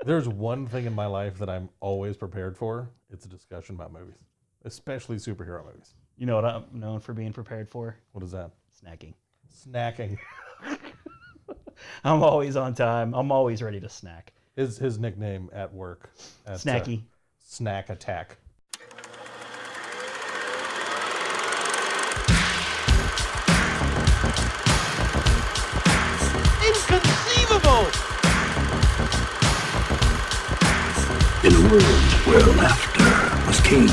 There's one thing in my life that I'm always prepared for. It's a discussion about movies, especially superhero movies. You know what I'm known for being prepared for? What is that? Snacking. Snacking. I'm always on time. I'm always ready to snack. His nickname at work. Snacky. Snack Attack. Inconceivable! In a world where laughter was king,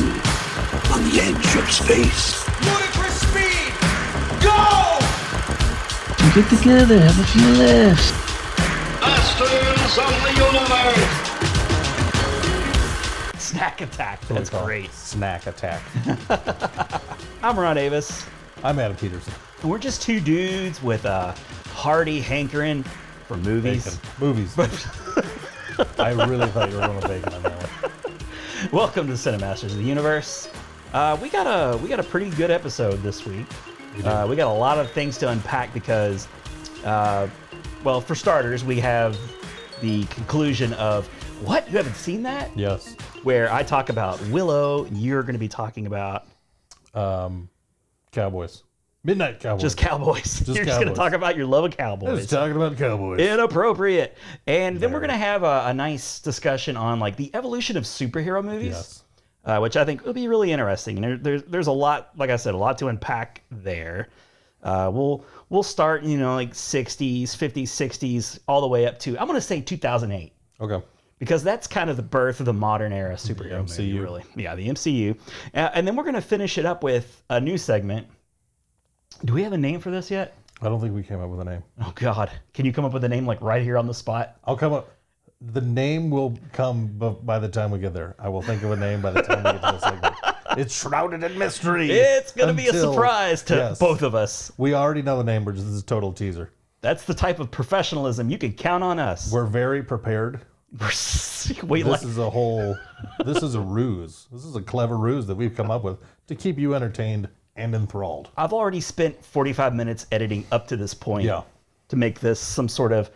on the edge of space, Ludicrous speed! Go! Get together, have a few laughs. masters of the universe. Snack Attack. That's great. Snack Attack. I'm Ron Davis. I'm Adam Peterson. And we're just two dudes with a hearty hankering for movies. Bacon. Movies. I really thought you were going to bacon on that one. Welcome to Cinemasters of the Universe. We got a pretty good episode this week. We got a lot of things to unpack because, well, for starters, we have the conclusion of what? You haven't seen that? Yes. Where I talk about Willow, and you're going to be talking about Cowboys. Midnight Cowboys. just Cowboys. You're just going to Cowboys. talk about your love of I Cowboys. was talking about Cowboys. Inappropriate. And then we're going to have a nice discussion on like the evolution of superhero movies. Yes. Which I think will be really interesting. And there's a lot, like I said, a lot to unpack there. We'll start, like 60s, 50s, 60s, all the way up to, I'm going to say 2008. Okay. Because that's kind of the birth of the modern era superhero movie, MCU. really. Yeah, the MCU. And then we're going to finish it up with a new segment. Do we have a name for this yet? I don't think we came up with a name. Oh, God. Can you come up with a name like right here on the spot? I'll come up. The name will come by the time we get there. I will think of a name by the time we get to the segment. It's shrouded in mystery. It's going to be a until- surprise to Yes. both of us. We already know the name, but this is a total teaser. That's the type of professionalism you can count on us. We're very prepared. Wait, This is a ruse. This is a clever ruse that we've come up with to keep you entertained and enthralled. I've already spent 45 minutes editing up to this point Yeah. to make this some sort of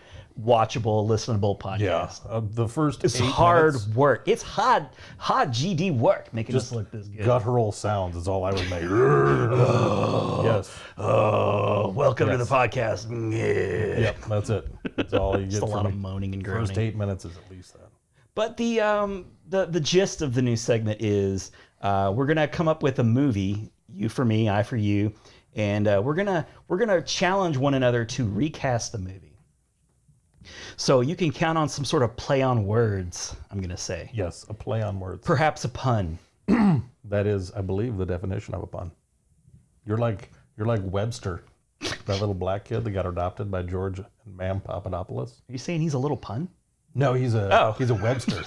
watchable, listenable podcast. Yeah. The first It's 8 hard minutes, work. It's hard GD work making us look this good. guttural sounds is all I would make. Yes. Oh, welcome to the podcast. Yeah. Yep, that's it. That's all you get Just a from lot me. of moaning and groaning. First 8 minutes is at least that. But the gist of the new segment is we're gonna come up with a movie, you for me, I for you, and we're gonna challenge one another to recast the movie. So you can count on some sort of play on words. I'm gonna say, Yes, a play on words. perhaps a pun. That is, I believe, the definition of a pun. You're like Webster, that little black kid that got adopted by George and Ma'am Papadopoulos. Are you saying he's a little pun? No, he's a Webster,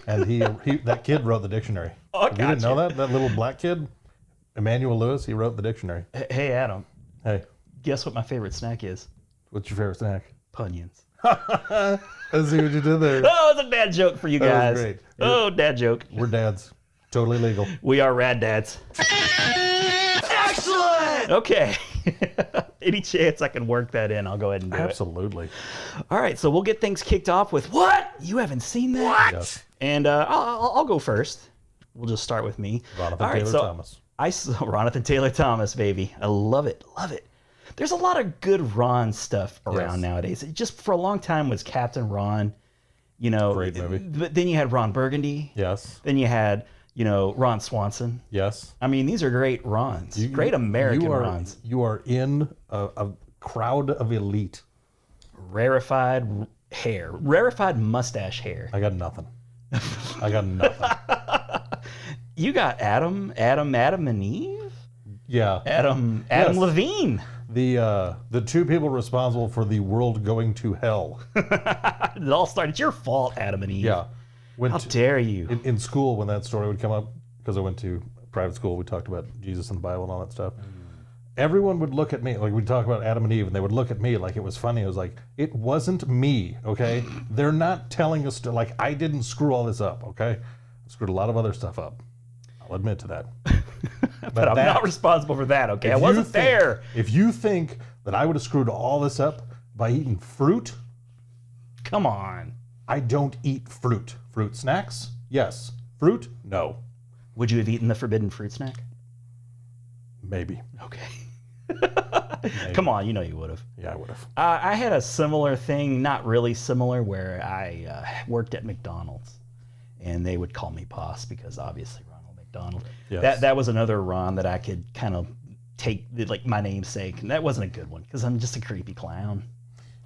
and he that kid wrote the dictionary. Oh, You didn't know gotcha. that little black kid, Emmanuel Lewis, he wrote the dictionary. Hey, Adam, Hey, guess what my favorite snack is? what's your favorite snack? Punions. I see what you did there. Oh, it's a dad joke for you That was guys. great. Oh, dad joke. We're dads, totally legal. We are rad dads. Excellent! Okay. Any chance I can work that in, I'll go ahead and do it. Absolutely. All right, so we'll get things kicked off with what? You haven't seen that? Yes. And I'll go first. We'll just start with me. Jonathan All right, Taylor so Thomas. I saw Jonathan Taylor Thomas, baby. I love it. Love it. There's a lot of good Ron stuff around Yes. nowadays. It just for a long time was Captain Ron, Great movie. But then you had Ron Burgundy. Yes. Then you had, Ron Swanson. Yes. I mean, these are great Rons. Great American Rons. You are in a crowd of elite. Rarefied hair. Rarefied mustache hair. I got nothing. You got Adam and Eve? Yeah. Adam Yes. Levine. The two people responsible for the world going to hell. It all started. It's your fault, Adam and Eve. Yeah. How dare you? In school, when that story would come up, because I went to private school, we talked about Jesus and the Bible and all that stuff. Everyone would look at me, like we'd talk about Adam and Eve, and they would look at me like it was funny. I was like, it wasn't me, okay? They're not telling us to, like, I didn't screw all this up, okay? I screwed a lot of other stuff up. I'll admit to that. But I'm not responsible for that, okay? I wasn't there. If you think that I would have screwed all this up by eating fruit, Come on. I don't eat fruit. Fruit snacks? Yes. Fruit? No. Would you have eaten the forbidden fruit snack? Maybe. Okay. Come on, you know you would have. Yeah, I would have. I had a similar thing, not really similar, where I worked at McDonald's, and they would call me Boss because obviously Ronald McDonald. Yes. That was another Ron that I could kind of take like my namesake, and that wasn't a good one because I'm just a creepy clown.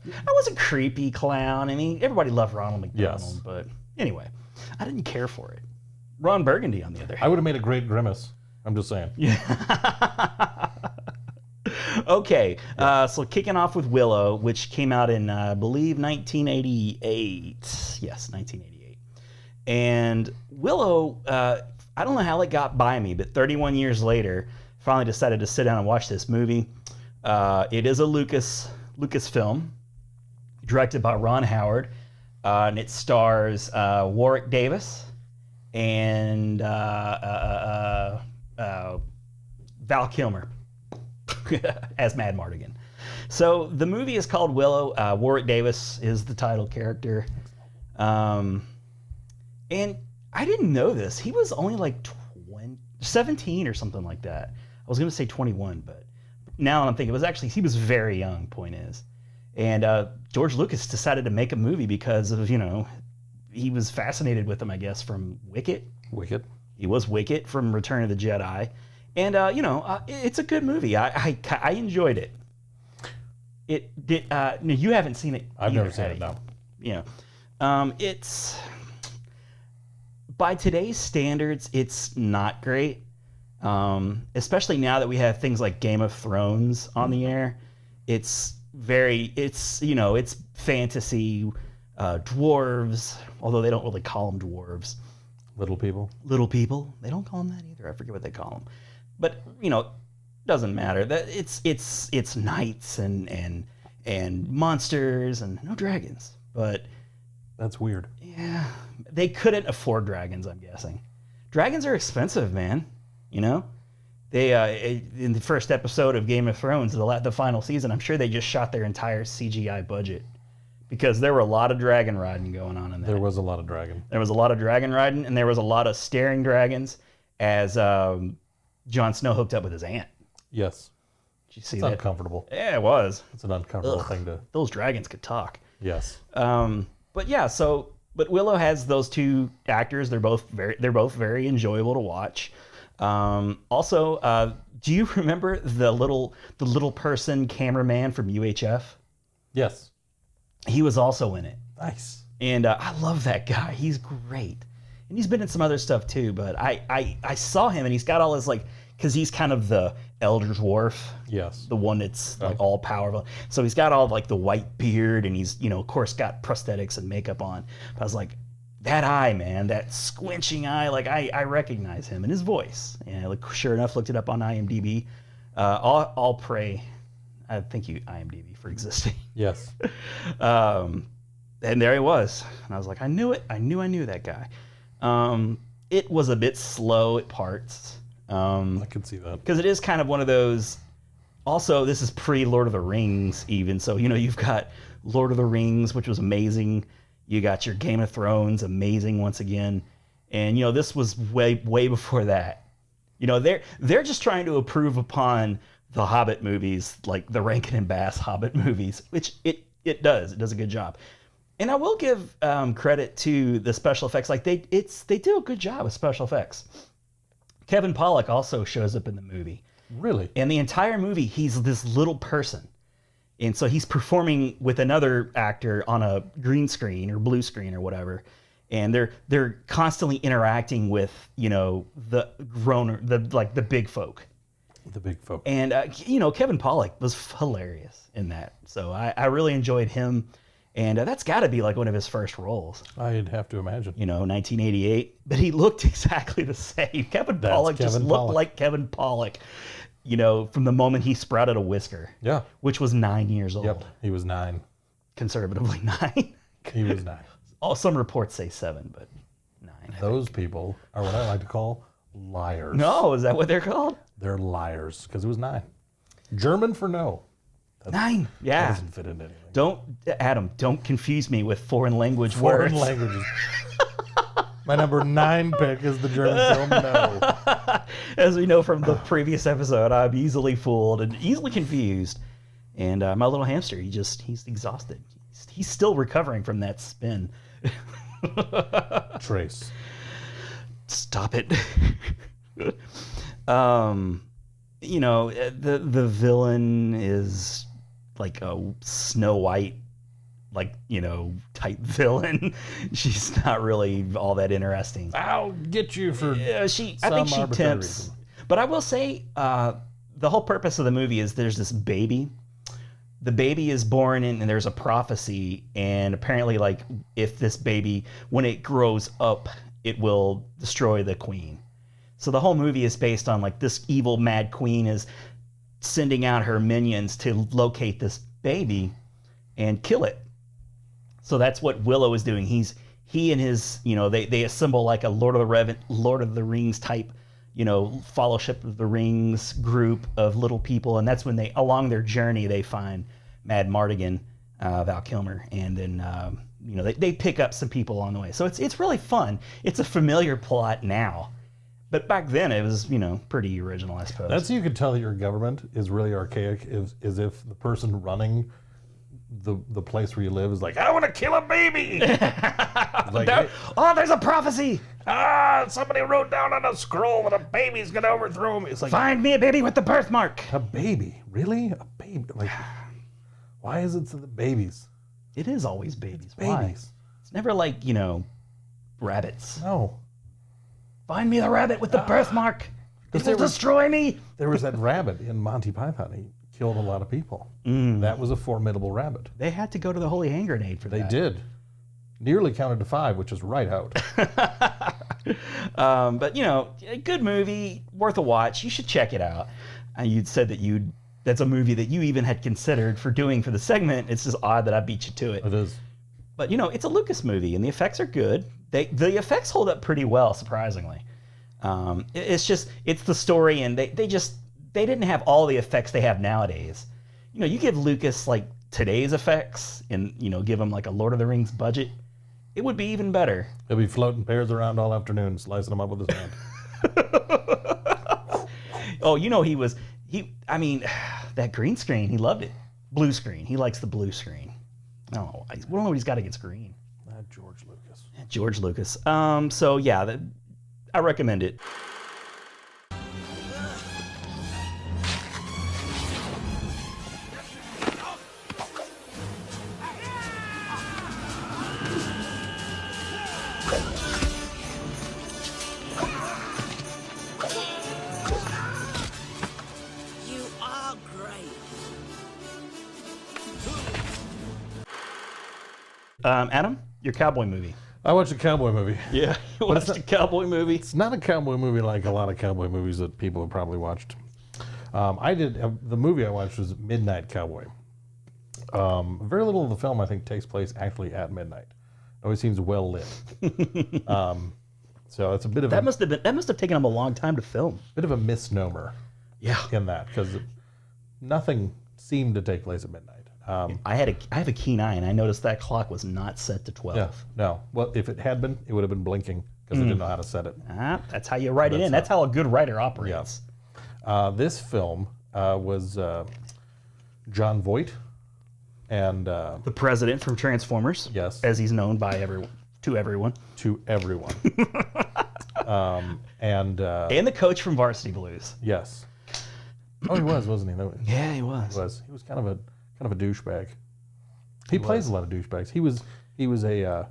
I was a creepy clown. I mean, everybody loved Ronald McDonald, Yes. but anyway, I didn't care for it. Ron Burgundy, on the other I hand. would have made a great grimace. I'm just saying. Okay, so kicking off with Willow, which came out in, I believe, 1988. Yes, 1988. And Willow, I don't know how it got by me, but 31 years later, finally decided to sit down and watch this movie. It is a Lucasfilm, directed by Ron Howard, and it stars Warwick Davis and Val Kilmer as Mad Mardigan. So the movie is called Willow. Warwick Davis is the title character. And I didn't know this. He was only like 17 or something like that. I was going to say 21, but now I'm thinking he was very young, point is. And George Lucas decided to make a movie because of, he was fascinated with him, I guess, from Wicket. He was Wicket from Return of the Jedi. And, it's a good movie. I enjoyed it. It did. You haven't seen it. I've either, never seen it, no. It's, by today's standards, it's not great. Especially now that we have things like Game of Thrones on the air. It's fantasy, dwarves, although they don't really call them dwarves. Little people. Little people. They don't call them that either. I forget what they call them. But, doesn't matter. That it's knights and monsters and no dragons. But That's weird. yeah, they couldn't afford dragons, I'm guessing. Dragons are expensive, man. They in the first episode of Game of Thrones, the final season, I'm sure they just shot their entire CGI budget because there were a lot of dragon riding going on in there. There was a lot of dragon. There was a lot of dragon riding, and there was a lot of staring dragons as Jon Snow hooked up with his aunt. Yes. Did you see It's that? uncomfortable. Yeah, it was. It's an uncomfortable thing to. Those dragons could talk. Yes. But yeah, but Willow has those two actors. They're both very enjoyable to watch. Also, do you remember the little person cameraman from UHF? Yes. He was also in it. Nice. And I love that guy. He's great. And he's been in some other stuff too, but I saw him and he's got all his because he's kind of the elder dwarf. Yes. The one that's all powerful. So he's got all the white beard and he's, of course got prosthetics and makeup on. But I was like, that eye, man, that squinching eye, I recognize him and his voice. And sure enough, looked it up on IMDb. I'll pray. Thank you, IMDb, for existing. Yes. And there he was. And I was like, I knew it. I knew that guy. It was a bit slow at parts. I can see that. Because it is kind of one of those. Also, this is pre-Lord of the Rings, even. So, you've got Lord of the Rings, which was amazing. You got your Game of Thrones, amazing once again. And, this was way before that. They're just trying to improve upon the Hobbit movies, like the Rankin and Bass Hobbit movies, which it does. It does a good job. And I will give credit to the special effects. They do a good job with special effects. Kevin Pollak also shows up in the movie. Really? And the entire movie, he's this little person. And so he's performing with another actor on a green screen or blue screen or whatever. And they're constantly interacting with, the big folk. The big folk. And, Kevin Pollak was hilarious in that. So I really enjoyed him. And that's got to be one of his first roles. I'd have to imagine. 1988. But he looked exactly the same. Kevin Pollak just looked like Kevin Pollak, from the moment he sprouted a whisker. Yeah. Which was 9 years old. Yep. He was 9. Conservatively 9. He was 9. Some reports say 7, but 9. Those people are what I like to call liars. No, is that what they're called? They're liars because it was 9. German for no. 9. Yeah. That doesn't fit into anything. Don't confuse me with foreign language Foreign words. languages. My number 9 pick is the German film No. As we know from the previous episode, I'm easily fooled and easily confused. And my little hamster, he's exhausted. He's still recovering from that spin. Trace. Stop it. You know, the villain is like a Snow White, like, you know, type villain. She's not really all that interesting. I'll get you for I think she tempts. reason. But I will say, the whole purpose of the movie is there's this baby. The baby is born and there's a prophecy, and apparently, like, if this baby, when it grows up, it will destroy the queen. So the whole movie is based on, like, this evil mad queen is sending out her minions to locate this baby and kill it. So that's what Willow is doing. He and his, you know, they assemble like a Lord of the Rings type, you know, Fellowship of the Rings group of little people, and that's when they, along their journey, they find Mad Mardigan, Val Kilmer, and then you know, they pick up some people along the way. So it's really fun. It's a familiar plot now, but back then it was, you know, pretty original, I suppose. That's how you can tell that your government is really archaic, is if the person running the place where you live is like, I want to kill a baby. Like, hey, there's a prophecy. somebody wrote down on a scroll that a baby's gonna overthrow me. It's like, Find me a baby with the birthmark. a baby? Really? A baby? Like, why is it to the babies? It is always babies. Babies. Why? It's never like, you know, rabbits. No. Find me the rabbit with the birthmark. It will destroy me. There was that rabbit in Monty Python. He killed a lot of people. That was a formidable rabbit. They had to go to the Holy Hand Grenade for They that. did. Nearly counted to 5, which is right out. But, you know, a good movie, worth a watch. You should check it out. You'd said that that's a movie that you even had considered for doing for the segment. It's just odd that I beat you to it. It is. But, you know, it's a Lucas movie, and the effects are good. The effects hold up pretty well, surprisingly. It's the story, and they didn't have all the effects they have nowadays. You know, you give Lucas, like, today's effects and, you know, give him, like, a Lord of the Rings budget, it would be even better. He'll be floating pears around all afternoon, slicing them up with his hand. Oh, you know, that green screen, he loved it. Blue screen. He likes the blue screen. I don't know what he's got against green. George Lucas. George Lucas. So, yeah, I recommend it. You are great. Adam, your cowboy movie. I watched a cowboy movie. Yeah, you watched a cowboy movie. It's not a cowboy movie like a lot of cowboy movies that people have probably watched. The movie I watched was Midnight Cowboy. Very little of the film, I think, takes place actually at midnight. It always seems well lit. So it's a bit of That must have taken him a long time to film. a misnomer. Yeah. In that, because nothing seemed to take place at midnight. I have a keen eye, and I noticed that clock was not set to 12. Yeah, no. Well, if it had been, it would have been blinking because they didn't know how to set it. That's how you write it in. That's how a good writer operates. This film was John Voight and The president from Transformers. Yes. As he's known by everyone. To everyone. And the coach from Varsity Blues. yes. Oh, he was, wasn't he? Yeah, he was. He was kind of a douchebag. He plays a lot of douchebags. He was a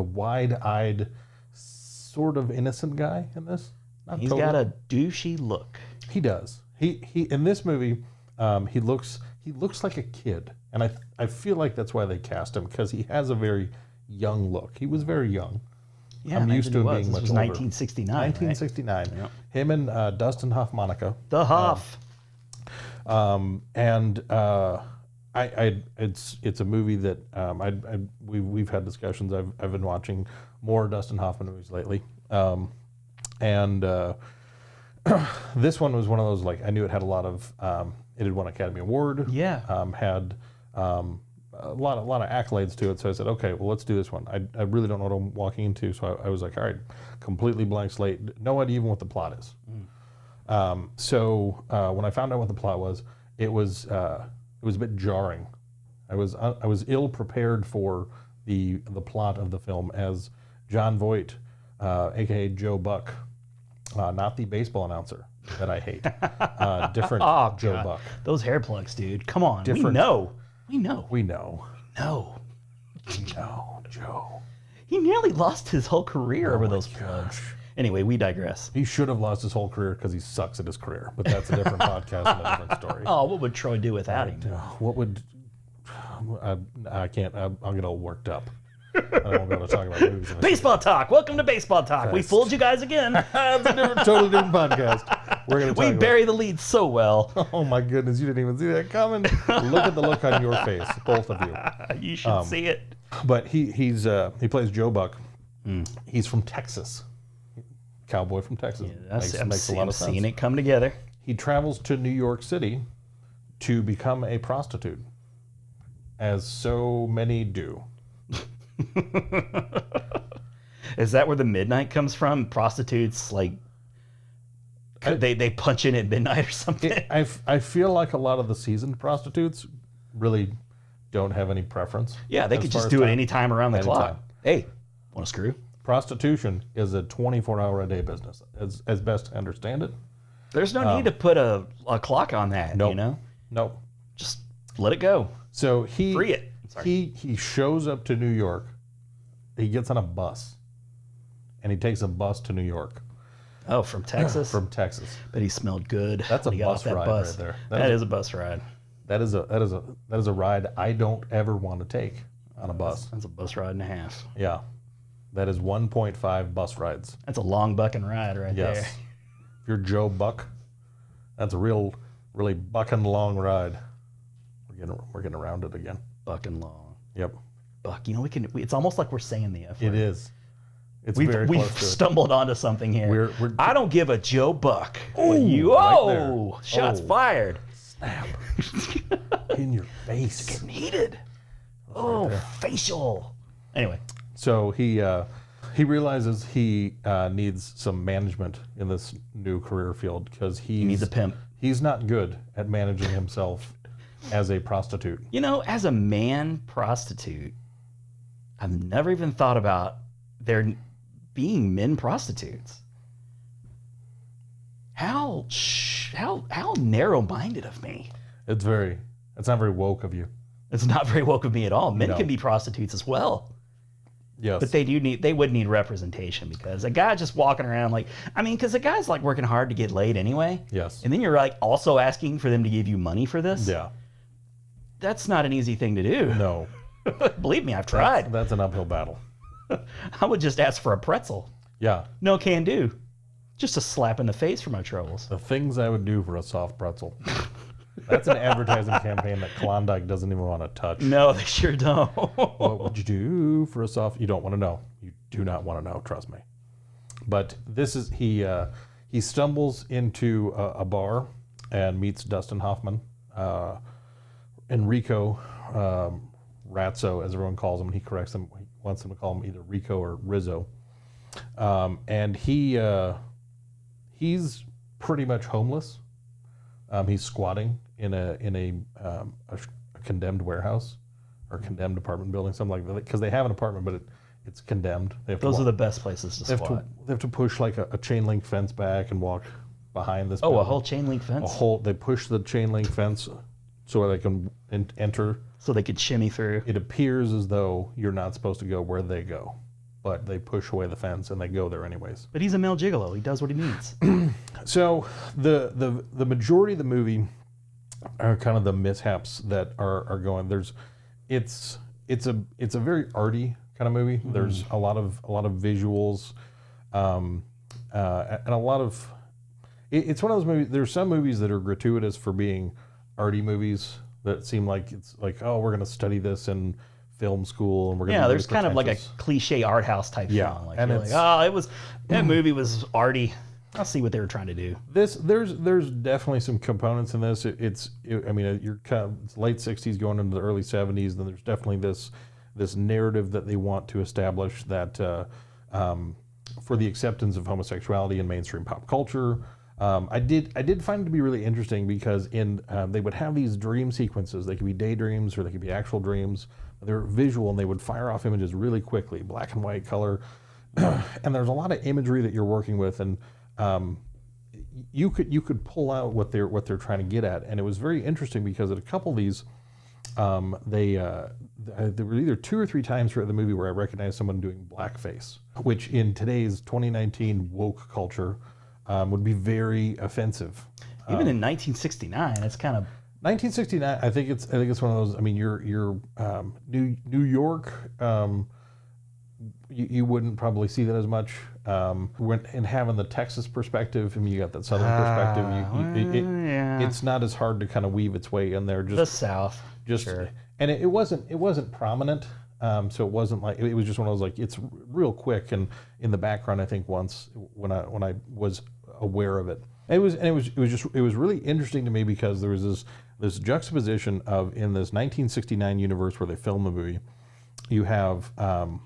wide-eyed, sort of innocent guy in this. He's got a douchey look. He does. He in this movie, he looks like a kid, and I feel like that's why they cast him, because he has a very young look. He was very young. Yeah, I'm used to him being this much was older. 1969. 1969. Right? Yep. Him and Dustin Hoffmanica. The Hoff. It's a movie that we've had discussions. I've been watching more Dustin Hoffman movies lately, and this one was one of those, like, I knew it had a lot of. It had won Academy Award. Yeah. Had a lot of accolades to it. So I said, okay, well, let's do this one. I really don't know what I'm walking into. So I was like, all right, completely blank slate. No idea even what the plot is. So when I found out what the plot was, it was a bit jarring. I was ill prepared for the plot of the film, as John Voight, aka Joe Buck, not the baseball announcer that I hate, different Joe God. Buck. Those hair plugs, dude. Come on. Different- We know. No, Joe. He nearly lost his whole career over those plugs. Anyway, we digress. He should have lost his whole career because he sucks at his career, but that's a different podcast and a different story. Oh, what would Troy do without him? What would I can't. I'll get all worked up. I don't want to be able to talk about movies. Baseball talk. Welcome to baseball talk. We fooled you guys again. It's a totally different podcast. We're going to talk We about. bury the lead so well. Oh my goodness, you didn't even see that coming. Look at the look on your face, both of you. You should see it. But he plays Joe Buck. He's from Texas. Cowboy from Texas. I'm makes a lot of sense. seeing it come together. He travels to New York City to become a prostitute, as so many do. Is that where the midnight comes from? Prostitutes, like, they punch in at midnight or something? I feel like a lot of the seasoned prostitutes really don't have any preference. Yeah, they as could far just as do it time. anytime around the Anytime. clock. Hey, want to screw? Prostitution is a 24-hour-a-day business, as best I understand it. There's no need to put a clock on that, Nope. you know? Nope. Just let it go. So he Free it. Sorry. He shows up to New York. He gets on a bus, and he takes a bus to New York Oh, from Texas? from Texas. But he smelled good. That's a when he got bus off that ride bus. right there. That is a bus ride. That is a ride I don't ever want to take on a bus. That's a bus ride and a half. Yeah, that is 1.5 bus rides. That's a long bucking ride right Yes. there. If you're Joe Buck, that's a really bucking long ride. We're getting around it again. Bucking long. Yep, Buck. You know, it's almost like we're saying the F word. it is. It's We've very close to it. stumbled onto something here. We're- I don't give a Joe Buck. But you, right oh, there. shots Oh. fired. Snap in your face. Getting heated. Oh, facial. Anyway, So he realizes he needs some management in this new career field because he needs a pimp. He's not good at managing himself as a prostitute. you know, as a man prostitute, I've never even thought about there being men prostitutes. How narrow-minded of me. It's not very woke of you. It's not very woke of me at all. Men No. can be prostitutes as well. Yes. But they would need representation, because a guy just walking around because a guy's like working hard to get laid anyway. Yes. And then you're like also asking for them to give you money for this. Yeah. That's not an easy thing to do. No. Believe me, I've tried. That's an uphill battle. I would just ask for a pretzel. Yeah. No can do. Just a slap in the face for my troubles. The things I would do for a soft pretzel. That's an advertising campaign that Klondike doesn't even want to touch. No, they sure don't. What would you do for a soft? You don't want to know. You do not want to know. Trust me. But this is he stumbles into a bar and meets Dustin Hoffman, Enrico Razzo, as everyone calls him. He corrects him. He wants him to call him either Rico or Rizzo. And he's pretty much homeless. He's squatting in a condemned warehouse or condemned apartment building, something like that, because they have an apartment, but it's condemned. They have to Those are walk- the best places to they have squat. they have to push like a chain link fence back and walk behind this. Oh, a building. whole chain link fence? They push the chain link fence so they can enter. So they could shimmy through. It appears as though you're not supposed to go where they go, but they push away the fence and they go there anyways. But he's a male gigolo. He does what he needs. So the majority of the movie are kind of the mishaps that are going. It's a very arty kind of movie. There's a lot of visuals, and a lot of. It's one of those movies. There's some movies that are gratuitous for being arty movies that seem like it's like, oh, we're going to study this in film school and we're going to. Yeah, there's kind of like a cliche art house type Yeah, film. Like, and you're like, it's- that movie was arty. I'll see what they were trying to do. There's definitely some components in this. I mean, you're kind of it's late '60s going into the early '70s. Then there's definitely this narrative that they want to establish that for the acceptance of homosexuality in mainstream pop culture. I did find it to be really interesting because they would have these dream sequences. They could be daydreams or they could be actual dreams. They're visual and they would fire off images really quickly, black and white, color, and there's a lot of imagery that you're working with, and you could pull out what they're trying to get at, and it was very interesting because at a couple of these, there were either 2 or 3 times throughout the movie where I recognized someone doing blackface, which in today's 2019 woke culture would be very offensive. Even in 1969, it's kind of 1969. I think it's one of those. I mean, you're New York. You wouldn't probably see that as much. And having the Texas perspective, I mean, you got that Southern perspective. It's not as hard to kind of weave its way in there. Just the South, sure. And it wasn't prominent. So it wasn't like it was just one of those like it's real quick and in the background. I think once when I was aware of it, it was really interesting to me because there was this juxtaposition of in this 1969 universe where they filmed the movie, you have a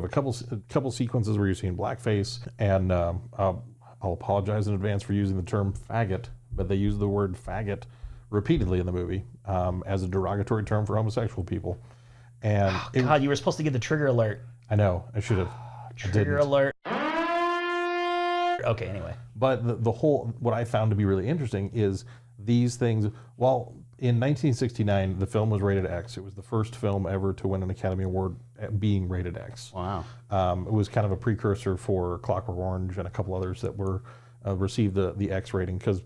couple sequences where you're seeing blackface, and I'll apologize in advance for using the term faggot, but they use the word faggot repeatedly in the movie as a derogatory term for homosexual people. And God, you were supposed to get the trigger alert. I know, I should have. Trigger alert. Okay, anyway. But the whole, what I found to be really interesting is these things, while in 1969, the film was rated X. It was the first film ever to win an Academy Award at being rated X. Wow. It was kind of a precursor for Clockwork Orange and a couple others that were received the X rating, because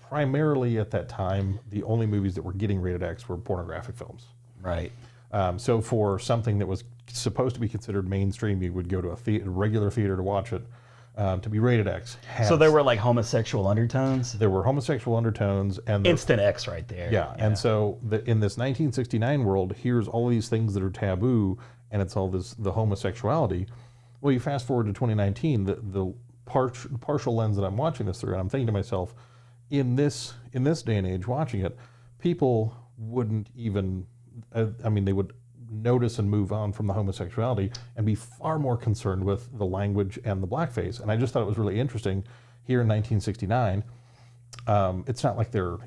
primarily at that time, the only movies that were getting rated X were pornographic films. Right. So for something that was supposed to be considered mainstream, you would go to a regular theater to watch it. To be rated X. So there were like homosexual undertones? There were homosexual undertones. And instant X right there. Yeah. And so in this 1969 world, here's all these things that are taboo, and it's all the homosexuality. Well, you fast forward to 2019, the partial lens that I'm watching this through, and I'm thinking to myself, in this day and age, watching it, people wouldn't even, they would notice and move on from the homosexuality and be far more concerned with the language and the blackface. And I just thought it was really interesting here in 1969. It's not like they're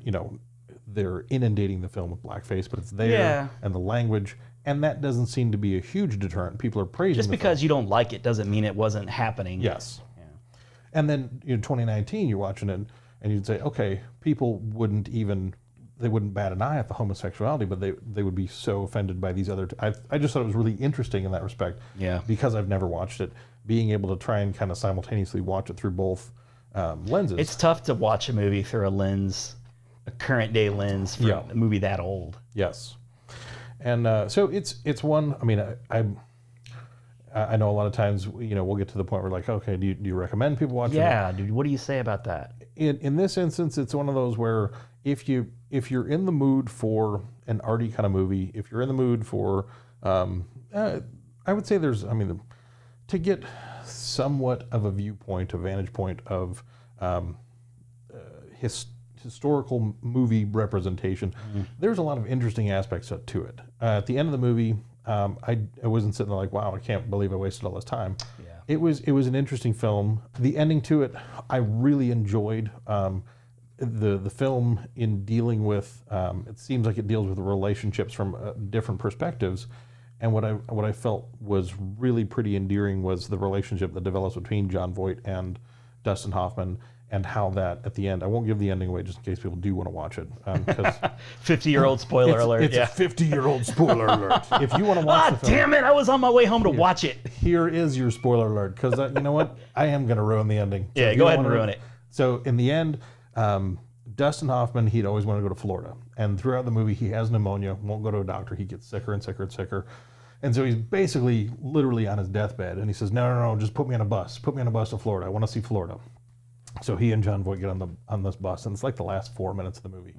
inundating the film with blackface, but it's there and the language, and that doesn't seem to be a huge deterrent. People are praising just because you don't like it doesn't mean it wasn't happening. Yes. Yeah. And then 2019, you're watching it and you'd say, okay, people wouldn't bat an eye at the homosexuality, but they would be so offended by these other. I just thought it was really interesting in that respect. Yeah. Because I've never watched it, being able to try and kind of simultaneously watch it through both lenses. It's tough to watch a movie through a current day lens for a movie that old. Yes. And so it's one. I mean, I know a lot of times we'll get to the point where like, okay, do you recommend people watch it? Yeah, dude. What do you say about that? In this instance, it's one of those where if you're in the mood for an arty kind of movie, if you're in the mood for, I would say to get somewhat of a vantage point of historical movie representation, there's a lot of interesting aspects to it. At the end of the movie, I wasn't sitting there like, wow, I can't believe I wasted all this time. Yeah. It was an interesting film. The ending to it, I really enjoyed. The film in dealing with, it seems like it deals with relationships from different perspectives, and what I felt was really pretty endearing was the relationship that develops between Jon Voight and Dustin Hoffman, and how that at the end, I won't give the ending away just in case people do want to watch it. 50-year-old spoiler alert. It's a 50-year-old spoiler alert. If you want to watch the film, damn it! I was on my way home to watch it. Here is your spoiler alert, because you know what? I am going to ruin the ending. So yeah, go ahead and ruin it. So in the end, Dustin Hoffman, he'd always want to go to Florida. And throughout the movie, he has pneumonia, won't go to a doctor. He gets sicker and sicker and sicker. And so he's basically literally on his deathbed. And he says, no, just put me on a bus. Put me on a bus to Florida. I want to see Florida. So he and Jon Voight get on this bus. And it's like the last 4 minutes of the movie.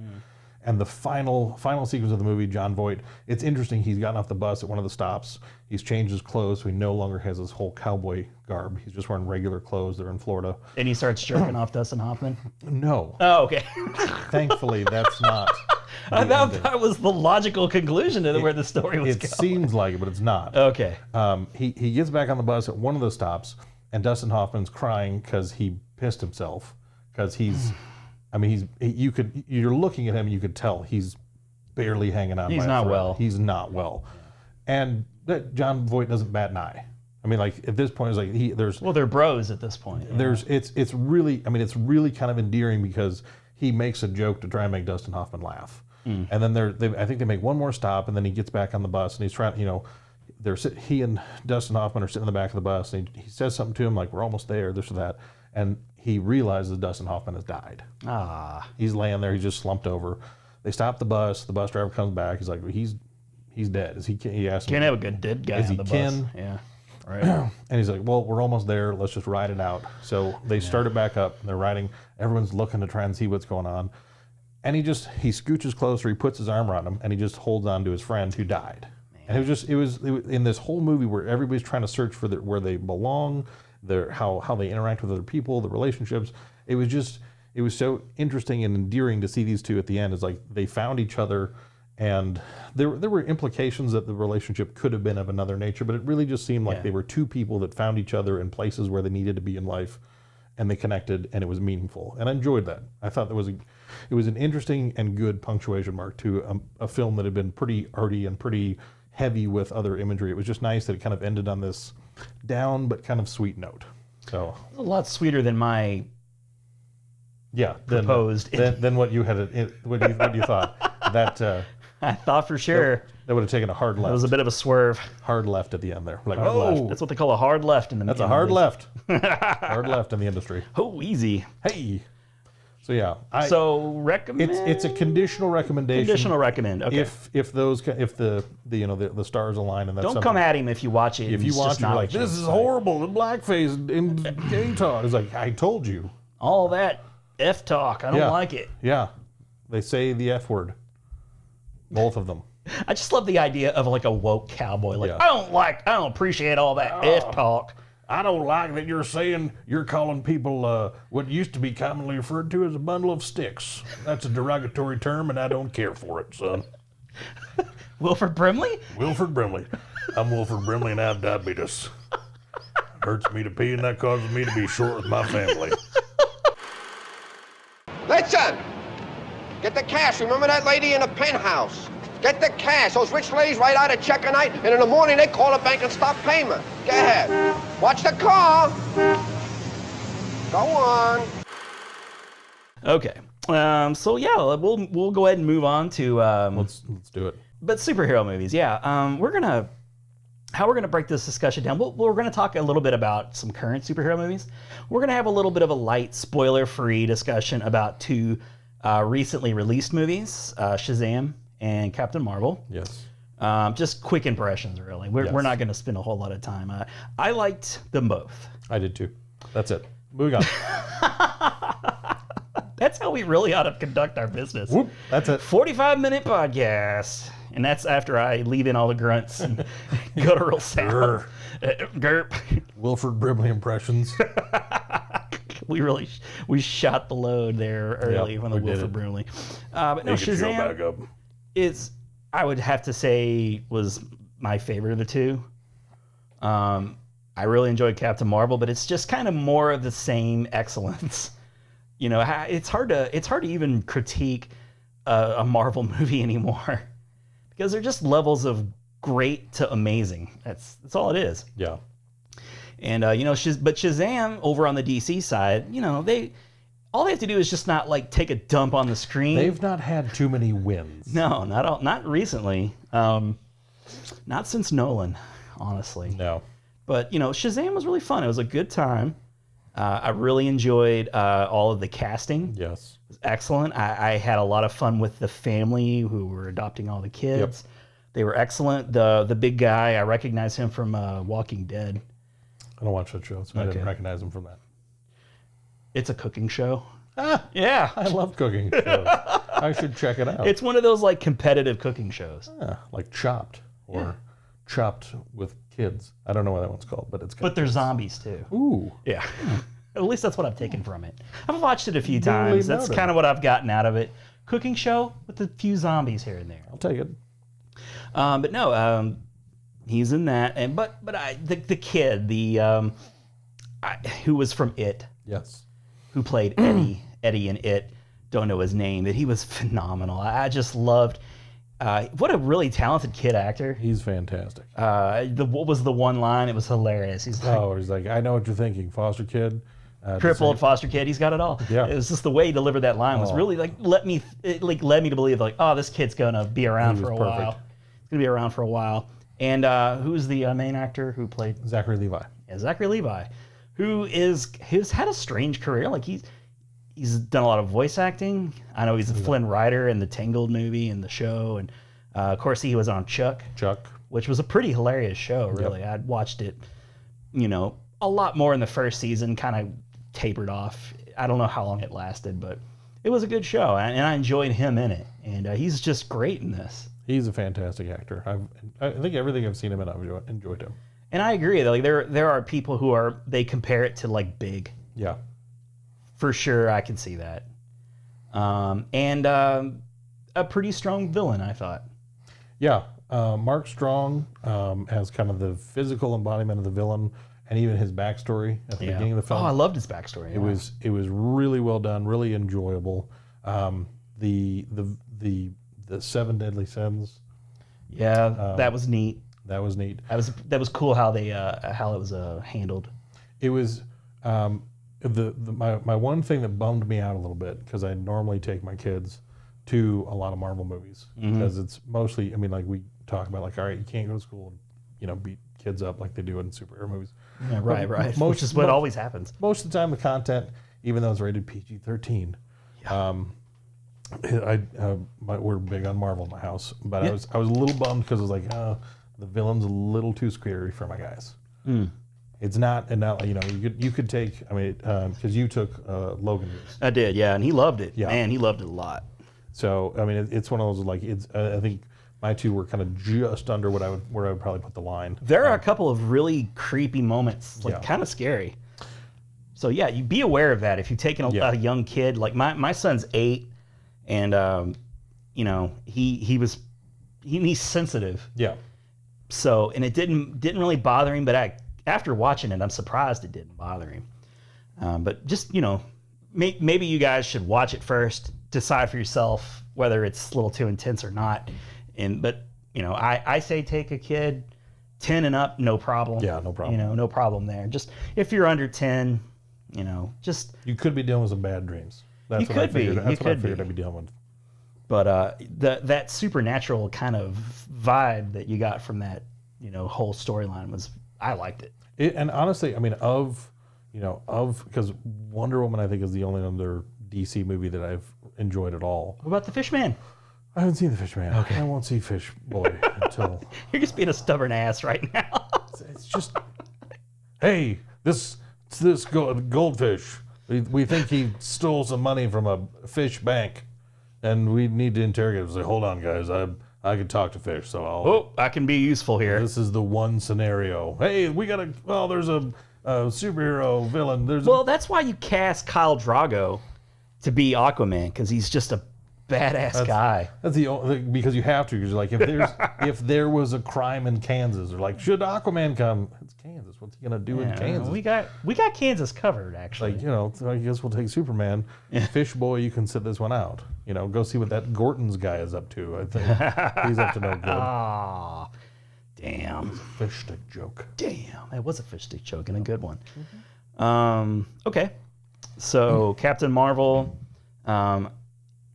And the final sequence of the movie, John Voight, it's interesting. He's gotten off the bus at one of the stops. He's changed his clothes, so he no longer has his whole cowboy garb. He's just wearing regular clothes. They're in Florida. And he starts jerking off Dustin Hoffman? No. Oh, okay. Thankfully, that's not. I thought that was the logical conclusion to where the story was It going. seems like it, but it's not. Okay. He gets back on the bus at one of the stops, and Dustin Hoffman's crying because he pissed himself. Because you're looking at him and you could tell he's barely hanging on. He's not well. He's not well. And that John Voight doesn't bat an eye. I mean, like at this point, it's like there's. Well, they're bros at this point. Yeah. It's really kind of endearing because he makes a joke to try and make Dustin Hoffman laugh. And then I think they make one more stop, and then he gets back on the bus, and he's trying, he and Dustin Hoffman are sitting in the back of the bus, and he says something to him like, "We're almost there," this or that, and he realizes Dustin Hoffman has died. He's laying there, he's just slumped over. They stop the bus driver comes back, he's like, he's dead. He asks him, Can't have a good dead guy on the bus. Yeah. Right. And he's like, well, we're almost there, let's just ride it out. So they start it back up, and they're riding, everyone's looking to try and see what's going on. And he scooches closer, he puts his arm around him, and he just holds on to his friend who died. Man. And it was in this whole movie where everybody's trying to search for where they belong, how they interact with other people, the relationships. It was so interesting and endearing to see these two at the end. It's like they found each other, and there were implications that the relationship could have been of another nature, but it really just seemed like they were two people that found each other in places where they needed to be in life, and they connected, and it was meaningful. And I enjoyed that. I thought it was an interesting and good punctuation mark to a film that had been pretty arty and pretty heavy with other imagery. It was just nice that it kind of ended on this down but kind of sweet note. So a lot sweeter than my proposed. Than what you had. What you thought that. I thought for sure that would have taken a hard left. It was a bit of a swerve. Hard left at the end there. Like, hard left. That's what they call a hard left in the. That's a hard left. Hard left in the industry. Oh, easy. Hey. So yeah. Recommend. It's a conditional recommendation. Conditional recommend. Okay. If the stars align and that's don't come at him if you watch it. If you watch it, you're like, this is horrible. The blackface and gay talk. It's like, I told you. All that F talk. I don't like it. Yeah. They say the F word. Both of them. I just love the idea of like a woke cowboy. Like, I don't appreciate all that F talk. I don't like that you're calling people what used to be commonly referred to as a bundle of sticks. That's a derogatory term, and I don't care for it, son. Wilford Brimley? Wilford Brimley. I'm Wilford Brimley, and I have diabetes. Hurts me to pee, and that causes me to be short with my family. Listen! Get the cash. Remember that lady in the penthouse? Get the cash. Those rich ladies write out a check a night, and in the morning they call the bank and stop payment. Go ahead. Watch the car. Go on. Okay. So yeah, we'll go ahead and move on to let's do it. But superhero movies, yeah. How we're gonna break this discussion down. We're gonna talk a little bit about some current superhero movies. We're gonna have a little bit of a light, spoiler-free discussion about two recently released movies, Shazam and Captain Marvel. Yes. Just quick impressions, really. We're not going to spend a whole lot of time. I liked them both. I did too. That's it. Moving on. That's how we really ought to conduct our business. Whoop, that's it. 45-minute podcast. And that's after I leave in all the grunts and guttural sound. Gerp. Wilford Brimley impressions. We shot the load there early from the Wilford Brimley. But no, Shazam I would have to say, was my favorite of the two. I really enjoyed Captain Marvel, but it's just kind of more of the same excellence. You know, it's hard to even critique a Marvel movie anymore because they're just levels of great to amazing. That's all it is. Yeah. And but Shazam over on the DC side, all they have to do is just not like take a dump on the screen. They've not had too many wins. No, not recently. Not since Nolan, honestly. No. But Shazam was really fun. It was a good time. I really enjoyed all of the casting. Yes. It was excellent. I had a lot of fun with the family who were adopting all the kids. Yep. They were excellent. The big guy, I recognize him from Walking Dead. I don't watch that show, so I didn't recognize him from that. It's a cooking show. Yeah. I love cooking shows. I I should check it out. It's one of those like competitive cooking shows. Yeah, like Chopped or Chopped with Kids. I don't know what that one's called, but it's. But they're zombies too. Ooh. Yeah. At least that's what I've taken from it. I've watched it a few times. That's kind of what I've gotten out of it. Cooking show with a few zombies here and there. I'll take it. But no, he's in that. And but the kid, who was from It, Yes. who played Eddie in It, don't know his name, but he was phenomenal. I just loved. What a really talented kid actor. He's fantastic. What was the one line? It was hilarious. He's like, He's like, I know what you're thinking, foster kid. crippled foster kid. He's got it all. Yeah. It was just the way he delivered that line was really like led me to believe like, oh, this kid's gonna be around for a while. He's gonna be around for a while. And who's the main actor who played Zachary Levi? Yeah, Zachary Levi, who's had a strange career. Like he's done a lot of voice acting. I know he's a Flynn Rider in the Tangled movie and the show, and of course he was on Chuck, which was a pretty hilarious show. Really, I'd watched it, a lot more in the first season. Kind of tapered off. I don't know how long it lasted, but it was a good show, and I enjoyed him in it. And he's just great in this. He's a fantastic actor. I think everything I've seen him in, I've enjoyed him. And I agree. Like there are people who they compare it to like Big. Yeah. For sure, I can see that. And a pretty strong villain, I thought. Yeah. Mark Strong as kind of the physical embodiment of the villain, and even his backstory at the beginning of the film. Oh, I loved his backstory. It was really well done, really enjoyable. The 7 Deadly Sins. Yeah, that was neat. That was neat. That was cool how it was handled. It was my one thing that bummed me out a little bit, because I normally take my kids to a lot of Marvel movies, because it's mostly, like we talk about, like, all right, you can't go to school and beat kids up like they do in superhero movies. Yeah, right. Which is what always happens. Most of the time, the content, even though it's rated PG-13, we're big on Marvel in my house, but I was a little bummed because I was like, the villain's a little too scary for my guys. It's not, and now you could take, because you took Logan. I did, yeah, and he loved it. Yeah. Man, he loved it a lot. So it's one of those, like, I think my two were kind of just under where I would probably put the line. There are a couple of really creepy moments, like kind of scary. So yeah, you be aware of that if you're taking a young kid. Like my son's 8, and he's sensitive. Yeah. So, and it didn't really bother him, but after watching it, I'm surprised it didn't bother him. But just maybe you guys should watch it first, decide for yourself whether it's a little too intense or not. But I say take a kid 10 and up, no problem. Yeah, no problem. No problem there. Just if you're under 10, just you could be dealing with some bad dreams. That's what I figured. That's what I figured I'd be dealing with. But that supernatural kind of vibe that you got from that whole storyline I liked it. And honestly, because Wonder Woman, I think, is the only other DC movie that I've enjoyed at all. What about the Fishman? I haven't seen the Fishman. Okay. I won't see Fish Boy until. You're just being a stubborn ass right now. It's just, hey, this goldfish. We think he stole some money from a fish bank, and we need to interrogate him. Say, hold on, guys, I can talk to fish, so I can be useful here. This is the one scenario. Hey, there's a superhero villain. That's why you cast Khal Drogo to be Aquaman, because he's just a badass guy. That's the only, because you have to. Because you're like, if there was a crime in Kansas, or like, should Aquaman come? It's Kansas. What's he gonna do in Kansas? We got Kansas covered, actually. Like, I guess we'll take Superman. Fish Boy, you can sit this one out. Go see what that Gorton's guy is up to. I think he's up to no good. Ah, damn. Fish stick joke. Damn, that was a fish stick joke and a good one. Okay, so Captain Marvel.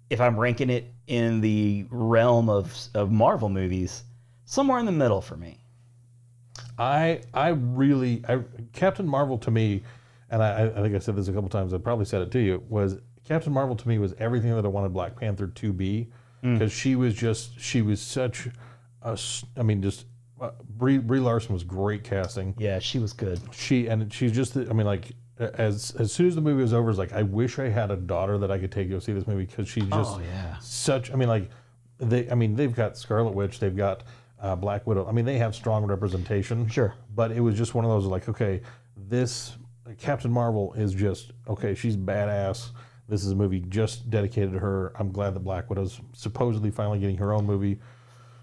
If I'm ranking it in the realm of Marvel movies, somewhere in the middle for me. Captain Marvel to me, and I think I said this a couple times, I probably said it to you, was Captain Marvel to me was everything that I wanted Black Panther to be, because she was such just Brie Larson was great casting. Yeah, she was good. She's just, I mean, like, as soon as the movie was over, it's like, I wish I had a daughter that I could take to go see this movie, because she's just such, I mean, like, they've got Scarlet Witch, they've got Black Widow. I mean, they have strong representation. Sure. But it was just one of those, like, okay, this Captain Marvel is just, okay, she's badass. This is a movie just dedicated to her. I'm glad that Black Widow's supposedly finally getting her own movie.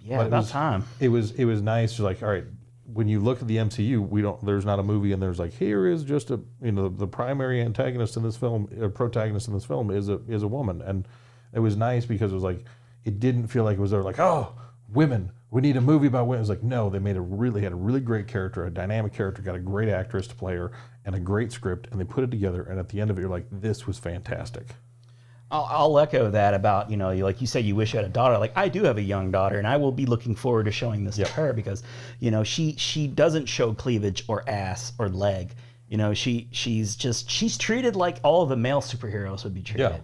Yeah, about time. It was nice. Just like, all right, when you look at the MCU, there's not a movie and there's like, here is just the primary antagonist in this film, protagonist in this film is a woman. And it was nice because it was like, it didn't feel like it was there like, oh, women, we need a movie about women. It was like, no, they had a really great character, a dynamic character, got a great actress to play her, and a great script, and they put it together, and at the end of it, you're like, this was fantastic. I'll echo that about, like you said, you wish you had a daughter. Like, I do have a young daughter, and I will be looking forward to showing this to her, because, she doesn't show cleavage or ass or leg. She's treated like all of the male superheroes would be treated.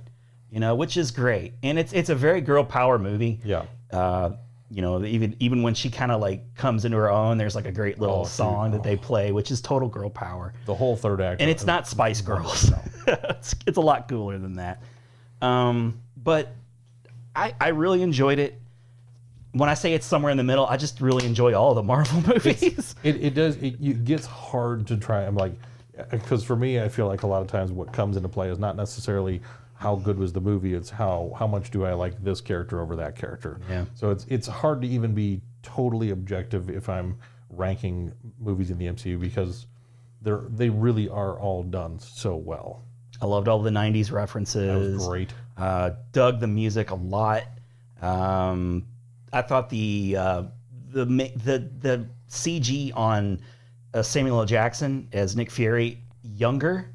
Which is great, and it's a very girl power movie. Yeah. Even when she kind of like comes into her own, there's like a great little song that they play, which is total girl power. The whole third act, and it's not Spice Girls. It's a lot cooler than that. But I really enjoyed it. When I say it's somewhere in the middle, I just really enjoy all the Marvel movies. It gets hard to try. I'm like, because for me, I feel like a lot of times what comes into play is not necessarily how good was the movie, it's how much do I like this character over that character. Yeah. So it's hard to even be totally objective if I'm ranking movies in the MCU, because they really are all done so well. I loved all the 90s references. That was great. Dug the music a lot. I thought the CG on Samuel L. Jackson as Nick Fury younger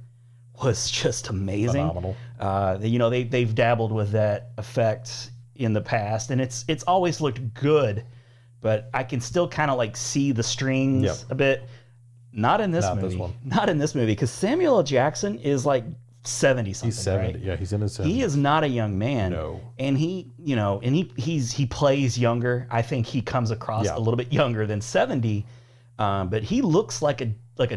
was just amazing. Phenomenal. They've dabbled with that effect in the past, and it's always looked good, but I can still kind of like see the strings a bit. Not in this movie. Not in this movie, because Samuel L. Jackson is like 70 something. He's 70. Right? Yeah, he's in his 70s. He is not a young man. No. And he plays younger. I think he comes across a little bit younger than 70, but he looks like a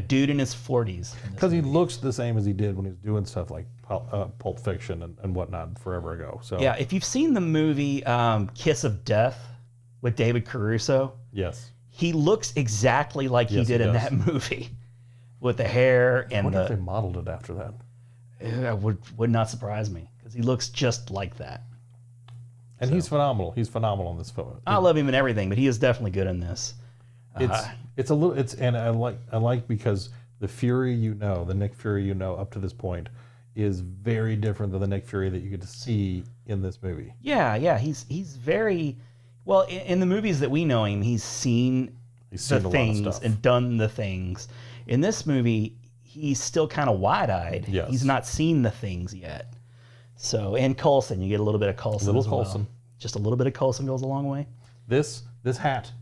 dude in his 40s. Because he looks the same as he did when he was doing stuff like Pulp Fiction and whatnot forever ago. So yeah, if you've seen the movie Kiss of Death with David Caruso, yes, he looks exactly like he did in that movie, with the hair and I wonder if they modeled it after that. It would not surprise me, because he looks just like that. And he's phenomenal. He's phenomenal in this film. I love him in everything, but he is definitely good in this. And I like because the Fury the Nick Fury up to this point is very different than the Nick Fury that you get to see in this movie. Yeah, he's very well in the movies that we know him. He's seen the things and done the things. In this movie, he's still kind of wide-eyed. Yes. He's not seen the things yet. So, and Coulson, you get a little bit of Coulson as well. Coulson. Just a little bit of Coulson goes a long way. This hat,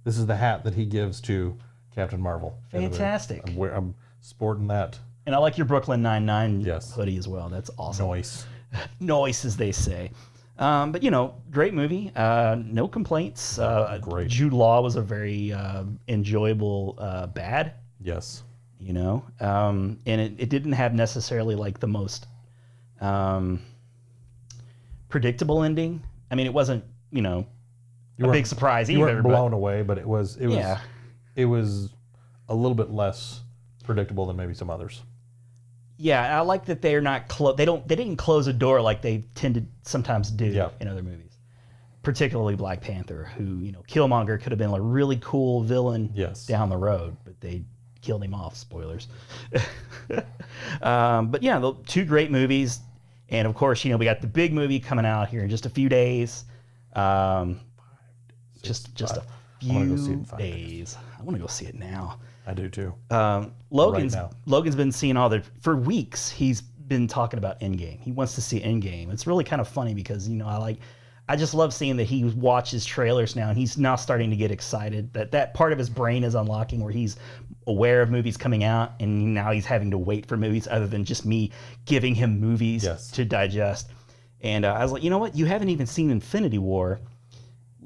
this is the hat that he gives to Captain Marvel. Fantastic. I'm sporting that. And I like your Brooklyn Nine-Nine hoodie as well. That's awesome. Nice. Nice, as they say. But, great movie. No complaints. Great. Jude Law was a very enjoyable bad. Yes. And it didn't have necessarily like the most predictable ending. I mean, it wasn't, a big surprise either. You weren't blown away, but it was a little bit less predictable than maybe some others. Yeah, I like that they're not they didn't close a door like they tend to sometimes do in other movies. Particularly Black Panther, who, Killmonger could have been a really cool villain down the road, but they killed him off. Spoilers. But yeah, the two great movies. And of course, we got the big movie coming out here in just a few days. Just a few days. I want to go see it now. I do too. Logan's been seeing for weeks. He's been talking about Endgame. He wants to see Endgame. It's really kind of funny because I just love seeing that he watches trailers now, and he's now starting to get excited that part of his brain is unlocking where he's aware of movies coming out, and now he's having to wait for movies other than just me giving him movies to digest. And I was like, you know what? You haven't even seen Infinity War.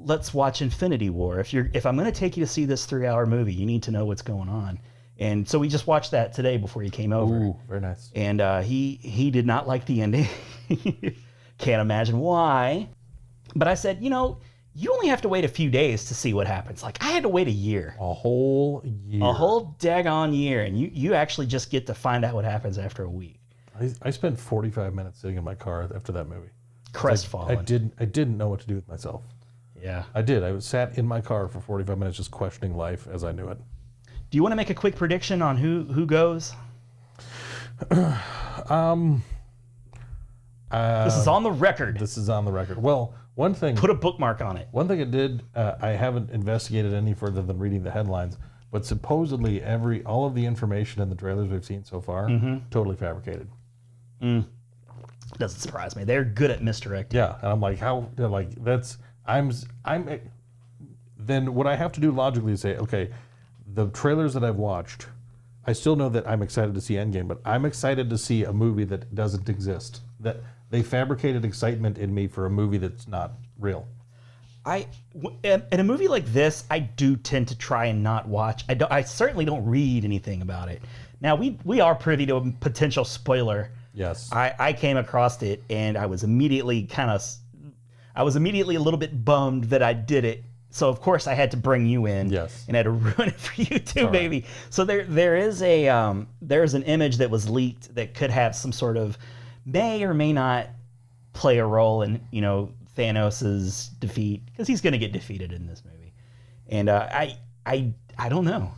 let's watch Infinity War. If I'm going to take you to see this 3-hour movie, you need to know what's going on. And so we just watched that today before he came over. Ooh, very nice. And he did not like the ending. Can't imagine why. But I said, you only have to wait a few days to see what happens. Like, I had to wait a year. A whole year. A whole daggone year. And you actually just get to find out what happens after a week. I spent 45 minutes sitting in my car after that movie. Crestfallen. I didn't know what to do with myself. Yeah. I did. I sat in my car for 45 minutes just questioning life as I knew it. Do you want to make a quick prediction on who goes? This is on the record. This is on the record. Well, one thing... Put a bookmark on it. One thing it did, I haven't investigated any further than reading the headlines, but supposedly all of the information in the trailers we've seen so far, totally fabricated. Doesn't surprise me. They're good at misdirecting. Yeah, and I'm like, then what I have to do logically is say, okay, the trailers that I've watched, I still know that I'm excited to see Endgame, but I'm excited to see a movie that doesn't exist. That they fabricated excitement in me for a movie that's not real. In a movie like this, I do tend to try and not watch. I certainly don't read anything about it. Now we are privy to a potential spoiler. Yes. I came across it and I was immediately a little bit bummed that I did it. So of course I had to bring you in. Yes. And I had to ruin it for you too, All baby. right. So there's an image that was leaked that could have some sort of may or may not play a role in Thanos's defeat, because he's going to get defeated in this movie. And I don't know.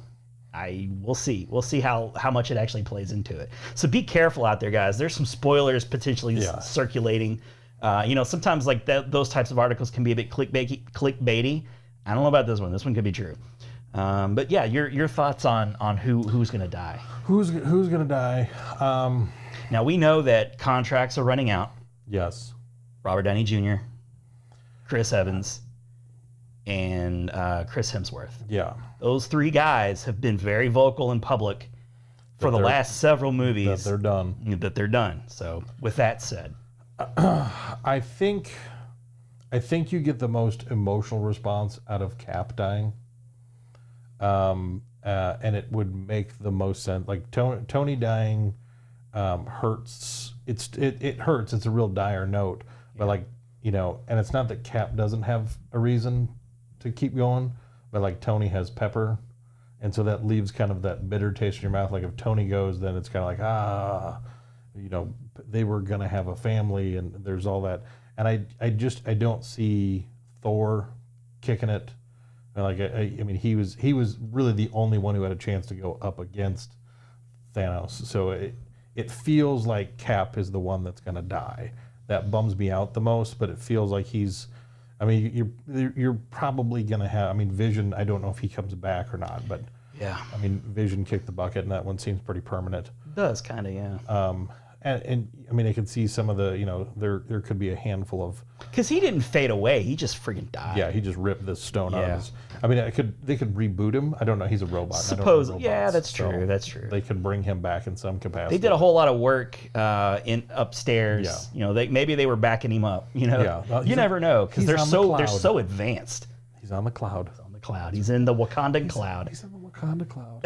We'll see. We'll see how much it actually plays into it. So be careful out there, guys. There's some spoilers potentially circulating. Sometimes like those types of articles can be a bit clickbaity. I don't know about this one. This one could be true. But yeah, your thoughts on who's going to die? Who's going to die? Now we know that contracts are running out. Yes. Robert Downey Jr., Chris Evans, and Chris Hemsworth. Yeah. Those three guys have been very vocal in public for the last several movies that they're done. So with that said, I think you get the most emotional response out of Cap dying, and it would make the most sense. Like Tony dying hurts. It hurts. It's a real dire note, but and it's not that Cap doesn't have a reason to keep going, but like Tony has Pepper, and so that leaves kind of that bitter taste in your mouth. Like if Tony goes, then it's kind of like they were gonna have a family, and there's all that. And I don't see Thor kicking it. I mean, he was really the only one who had a chance to go up against Thanos. So it feels like Cap is the one that's gonna die. That bums me out the most, but it feels like he's. I mean, you're probably gonna have. I mean, Vision. I don't know if he comes back or not, but yeah. I mean, Vision kicked the bucket, and that one seems pretty permanent. It does kind of, yeah. And I mean, I could see some of the, there could be a handful of. Because he didn't fade away; he just freaking died. Yeah, he just ripped the stone out of his. I mean, they could reboot him. I don't know. He's a robot. Suppose, yeah, that's true. That's true. They could bring him back in some capacity. They did a whole lot of work in upstairs. Yeah. Maybe they were backing him up. Yeah. Well, you never know because they're so advanced. He's on the cloud. He's on the cloud. He's in the Wakandan cloud. He's in the Wakanda cloud.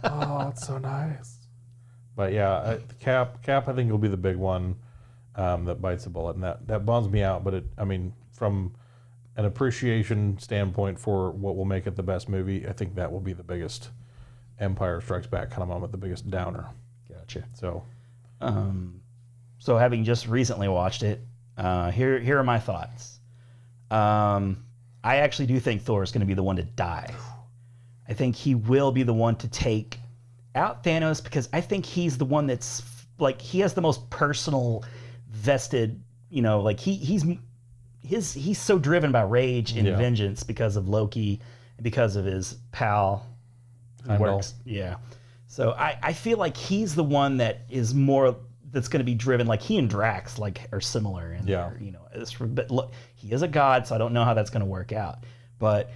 Oh, it's so nice. But yeah, Cap I think will be the big one that bites the bullet, and that bums me out. But from an appreciation standpoint for what will make it the best movie, I think that will be the biggest Empire Strikes Back kind of moment, the biggest downer. Gotcha. So, so having just recently watched it, here are my thoughts. I actually do think Thor is going to be the one to die. I think he will be the one to take out Thanos because I think he's the one that's like he has the most personal, vested. He's so driven by rage and vengeance because of Loki and because of his pal who works. Yeah. So I feel like he's the one that is more that's going to be driven. Like he and Drax are similar. And but look, he is a god, so I don't know how that's going to work out. But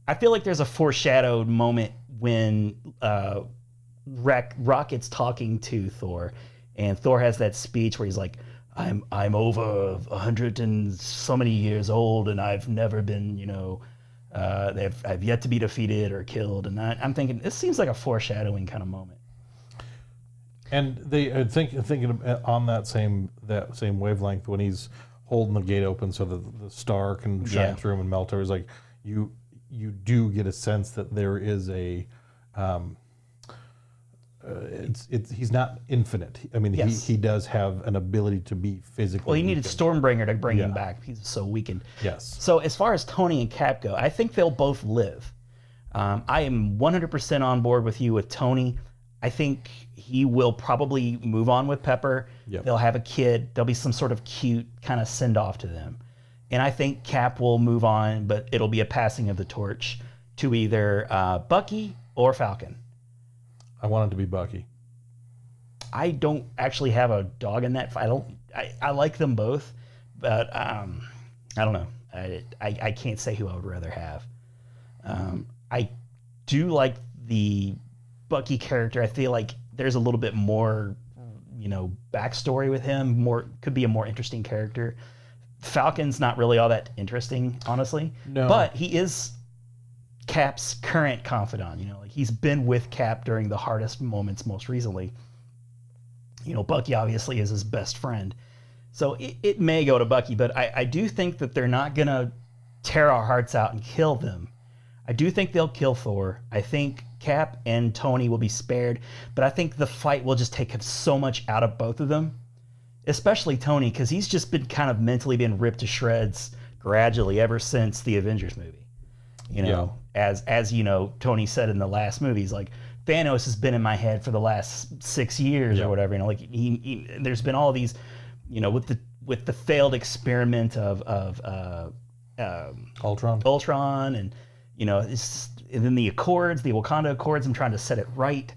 I feel like there's a foreshadowed moment when Rocket's talking to Thor, and Thor has that speech where he's like, I'm over 100 and so many years old, and I've never been, I've yet to be defeated or killed. And I'm thinking, this seems like a foreshadowing kind of moment. And they thinking on that same wavelength, when he's holding the gate open so that the star can shine through him and melt over, it's like you do get a sense that there is a he's not infinite. I mean, he does have an ability to be physically. Well, he needed Stormbringer to bring him back. He's so weakened. Yes. So as far as Tony and Cap go, I think they'll both live. I am 100% on board with you with Tony. I think he will probably move on with Pepper. Yep. They'll have a kid. There'll be some sort of cute kind of send off to them. And I think Cap will move on, but it'll be a passing of the torch to either Bucky or Falcon. I want it to be Bucky. I don't actually have a dog in that fight. I like them both, but I don't know. I can't say who I would rather have. I do like the Bucky character. I feel like there's a little bit more, backstory with him. Could be a more interesting character. Falcon's not really all that interesting, honestly. No. But he is Cap's current confidant. He's been with Cap during the hardest moments most recently. Bucky obviously is his best friend. So it may go to Bucky, but I do think that they're not going to tear our hearts out and kill them. I do think they'll kill Thor. I think Cap and Tony will be spared, but I think the fight will just take so much out of both of them, especially Tony, because he's just been kind of mentally been ripped to shreds gradually ever since the Avengers movie. As Tony said in the last movies, like, Thanos has been in my head for the last 6 years or whatever. He there's been all these, with the failed experiment of Ultron, and and then the Accords, the Wakanda Accords. I'm trying to set it right.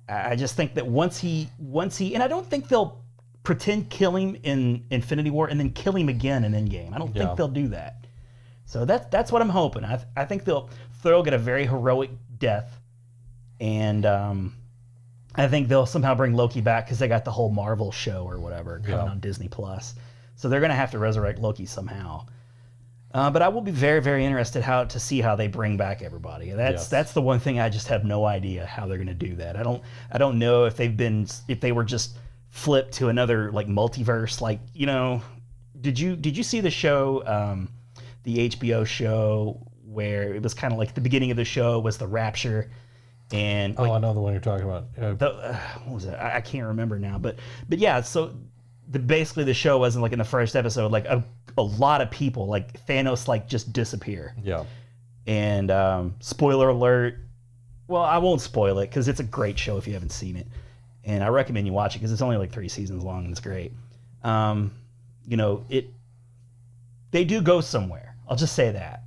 I just think that once he, and I don't think they'll pretend kill him in Infinity War and then kill him again in Endgame. I don't think they'll do that. So that's what I'm hoping. I think Thor will get a very heroic death, and I think they'll somehow bring Loki back because they got the whole Marvel show or whatever coming on Disney Plus. So they're going to have to resurrect Loki somehow. But I will be very, very interested to see how they bring back everybody. That's the one thing I just have no idea how they're going to do that. I don't know if they were just flipped to another like multiverse. Like, did you see the show, the HBO show where it was kind of like the beginning of the show was the Rapture, and I know the one you're talking about. What was it? I can't remember now, but yeah. So basically the show wasn't like in the first episode, like a lot of people, like Thanos, like just disappear. Yeah. And spoiler alert. Well, I won't spoil it because it's a great show if you haven't seen it, and I recommend you watch it because it's only like 3 seasons long and it's great. They do go somewhere. I'll just say that.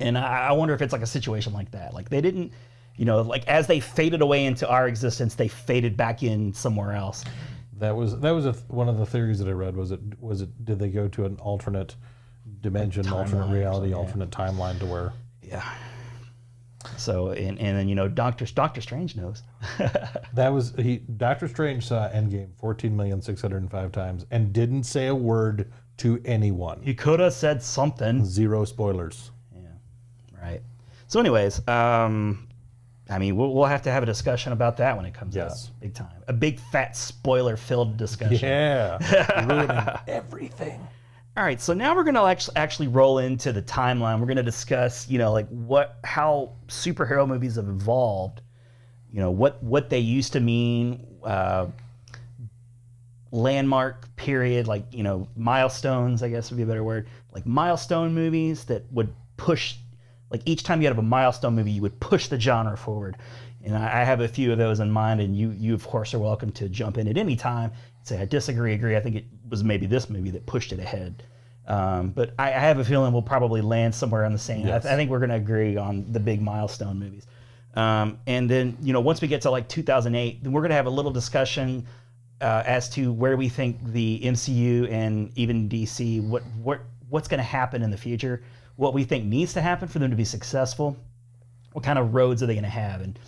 And I wonder if it's like a situation like that. Like they didn't, like as they faded away into our existence, they faded back in somewhere else. That was one of the theories that I read. Was it did they go to an alternate dimension, alternate reality, alternate timeline to where? Yeah. So and then Doctor Strange knows. Doctor Strange saw Endgame 14,605 times and didn't say a word to anyone. He could have said something. 0 spoilers. Yeah. Right. So anyways, we'll have to have a discussion about that when it comes out. Big time. A big fat spoiler-filled discussion. Yeah. Ruining everything. All right, so now we're going to actually roll into the timeline. We're going to discuss, how superhero movies have evolved, what they used to mean, landmark period, milestones, I guess would be a better word, like milestone movies that would push, like each time you had a milestone movie, you would push the genre forward. And I have a few of those in mind, and you of course are welcome to jump in at any time and say I disagree, agree. I think it was maybe this movie that pushed it ahead. But I have a feeling we'll probably land somewhere on the same. Yes. I think we're going to agree on the big milestone movies. And then once we get to like 2008, then we're going to have a little discussion as to where we think the MCU and even DC, what's going to happen in the future, what we think needs to happen for them to be successful, what kind of roads are they going to have. And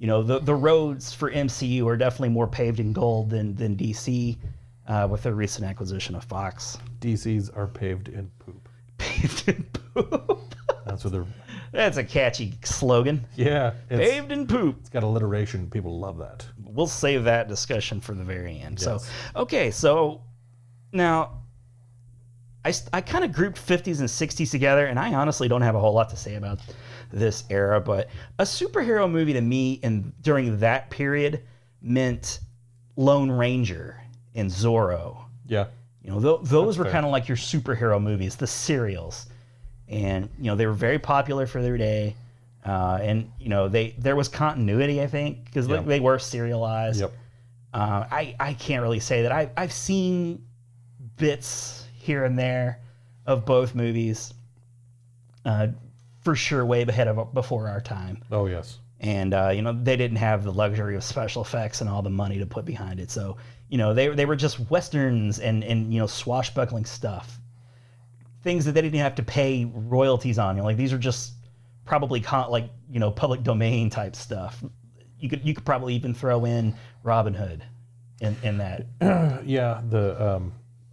the roads for MCU are definitely more paved in gold than DC. with their recent acquisition of Fox. DCs are paved in poop. Paved in poop. That's what they're. That's a catchy slogan. Yeah, Paved in poop. It's got alliteration. People love that. We'll save that discussion for the very end. Yes. So, okay, so now I kind of grouped 50s and 60s together, and I honestly don't have a whole lot to say about this era, but a superhero movie to me during that period meant Lone Ranger and Zorro. Yeah. You know, those were fair. kind of like your superhero movies, the serials. And, you know, they were very popular for their day. And, you know, there was continuity, I think, because Yep. they were serialized. Yep. I can't really say that. I've seen bits here and there of both movies. For sure, way before our time. Oh yes. And, you know, they didn't have the luxury of special effects and all the money to put behind it. So, you know, they were just Westerns and, you know, swashbuckling stuff. Things that they didn't have to pay royalties on. You know, like these are just probably you know, public domain type stuff. You could probably even throw in Robin Hood in that. Yeah,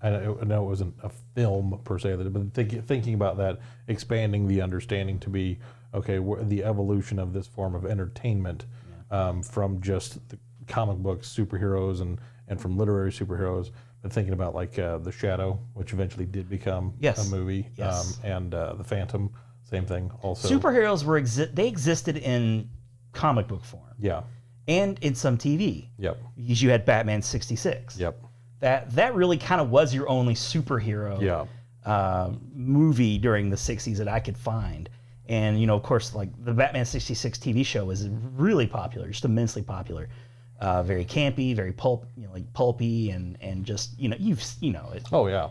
I know it wasn't a film per se, but thinking about that, expanding the understanding to be, okay, the evolution of this form of entertainment from just the comic books, superheroes, and from literary superheroes, but thinking about like The Shadow, which eventually did become a movie, Yes. and The Phantom, same thing also. Superheroes they existed in comic book form. Yeah. And in some TV. Yep. Because you had Batman 66. Yep. That really kind of was your only superhero movie during the 60s that I could find. And, you know, of course, like the Batman 66 TV show was really popular, just immensely popular. Very campy, very pulpy, and just, you know, it. Oh yeah.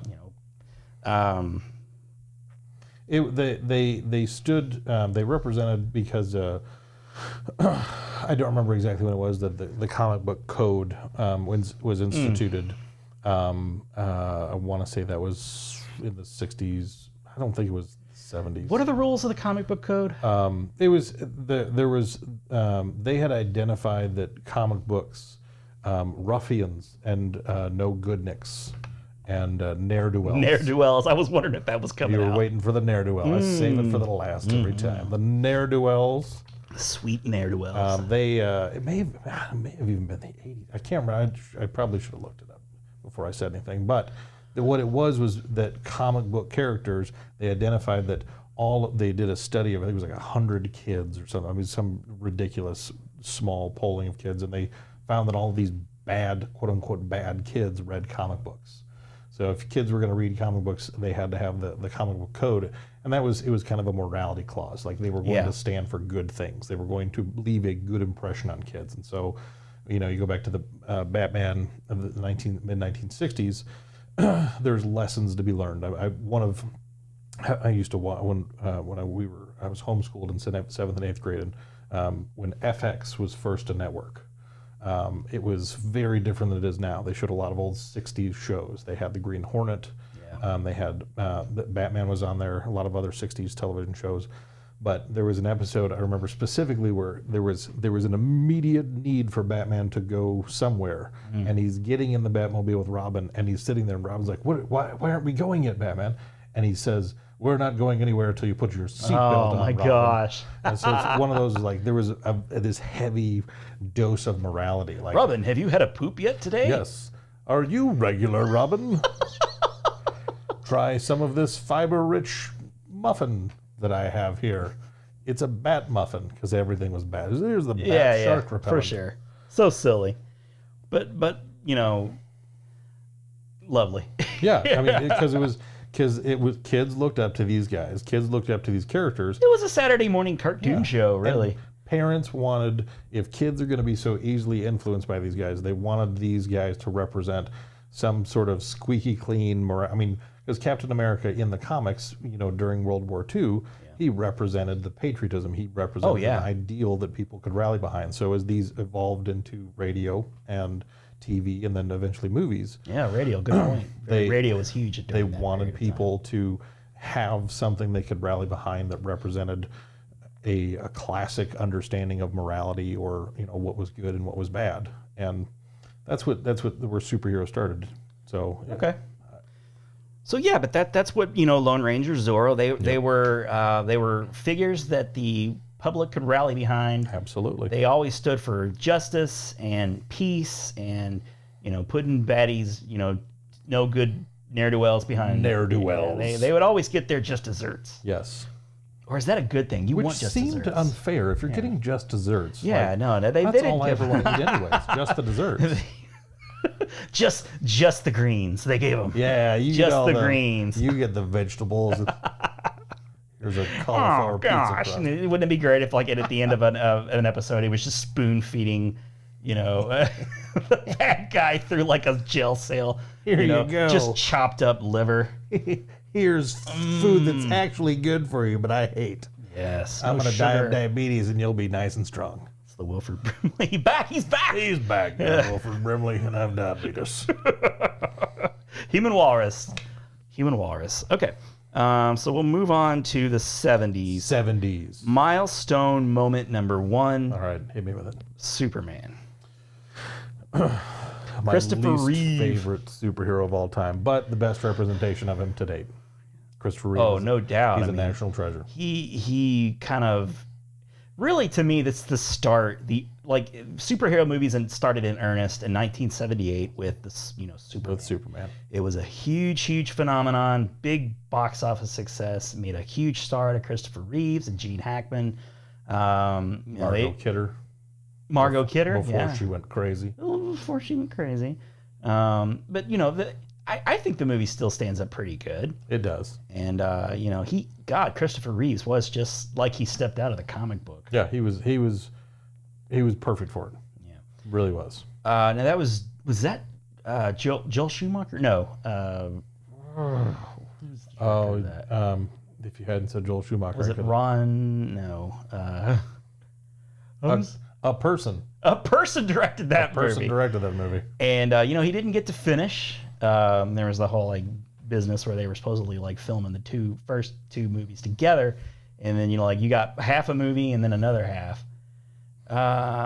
You know, they stood. They represented because I don't remember exactly when it was that the comic book code was instituted. I want to say that was in the 60s. I don't think it was 70s. what are the rules of the comic book code? It was they had identified that comic books, ruffians and no goodniks and ne'er-do-wells. Ne'er-do-wells. I was wondering if that was coming You were out. waiting for the ne'er-do-well. I save it for the last every time. The ne'er-do-wells. Sweet ne'er-do-wells. It may have even been the 80s. I can't remember. I probably should have looked it up before I said anything. But what it was that comic book characters, they identified that they did a study of, I think it was like 100 kids or something. I mean, some ridiculous small polling of kids, and they found that all these bad, quote unquote, bad kids read comic books. So if kids were going to read comic books, they had to have the comic book code, and it was kind of a morality clause. Like they were going to stand for good things. They were going to leave a good impression on kids. And so, you know, you go back to the Batman of the mid-1960s. There's lessons to be learned. I used to watch when I was homeschooled in 7th and 8th grade, and when FX was first a network. It was very different than it is now. They showed a lot of old 60s shows. They had the Green Hornet. They had Batman was on there, a lot of other 60s television shows. But there was an episode I remember specifically where there was an immediate need for Batman to go somewhere, and he's getting in the Batmobile with Robin, and he's sitting there, and Robin's like, why aren't we going yet, Batman? And he says, we're not going anywhere until you put your seatbelt on, Oh my Robin. gosh. And so it's one of those, like, there was this heavy dose of morality. Like, Robin, have you had a poop yet today? yes. Are you regular, Robin? Try some of this fiber-rich muffin that I have here. It's a bat muffin, because everything was bad. Here's the bat shark repellent. for sure. So silly. But you know, lovely. Yeah, I mean, because it was kids looked up to these guys. Kids looked up to these characters. It was a Saturday morning cartoon show, really. And parents wanted, if kids are going to be so easily influenced by these guys, they wanted these guys to represent some sort of squeaky clean I mean, because Captain America in the comics, you know, during World War II, he represented the patriotism. He represented an ideal that people could rally behind. So as these evolved into radio and TV and then eventually movies. Yeah, radio, good point. Radio was huge. They wanted people to have something they could rally behind that represented a classic understanding of morality, or, you know, what was good and what was bad. And that's where superheroes started. So Okay. So yeah, but that's what Lone Ranger, Zorro. They were figures that the public could rally behind. absolutely. They always stood for justice and peace, and putting baddies, no good ne'er-do-wells behind. Ne'er-do-wells. Yeah, they would always get their just desserts. Yes. Or is that a good thing? You Which want just seemed desserts. unfair if you're getting just desserts. Yeah, like, no, they that's didn't all I give ever want to eat anyways. Just the desserts. just the greens they gave them. Yeah, you Just get all the greens. You get the vegetables. There's a cauliflower pizza crust. Wouldn't it be great if, like, at the end of an episode, he was just spoon feeding, the bad guy through like a jail cell. Here you go. Just chopped up liver. Here's food that's actually good for you, but I hate. Yes, I'm no gonna die sugar. of diabetes, and you'll be nice and strong. It's the Wilford Brimley. He's back. He's back, now, Wilford Brimley, and I have diabetes. Human Walrus. Okay. So we'll move on to the 70s. 70s. Milestone moment number 1. All right, hit me with it. Superman. My Christopher least Reeve. favorite superhero of all time, but the best representation of him to date. Christopher Reeve. Oh, no doubt. He's I a mean, national treasure. He kind of, really, to me, that's the start. Superhero movies started in earnest in 1978 with this, Superman. With Superman. It was a huge phenomenon, big box office success. Made a huge star to Christopher Reeves and Gene Hackman. Margot Kidder. Margot Kidder, Before she went crazy. Before she went crazy. But I think the movie still stands up pretty good. It does. And Christopher Reeves was just like he stepped out of the comic book. Yeah, he was perfect for it. Yeah, really was. Now that was that Joel Schumacher? No. If you hadn't said Joel Schumacher, Was it Ron? No. A person directed that movie. directed that movie. And he didn't get to finish. There was the whole business where they were supposedly filming the first two movies together, and then you got half a movie and then another half.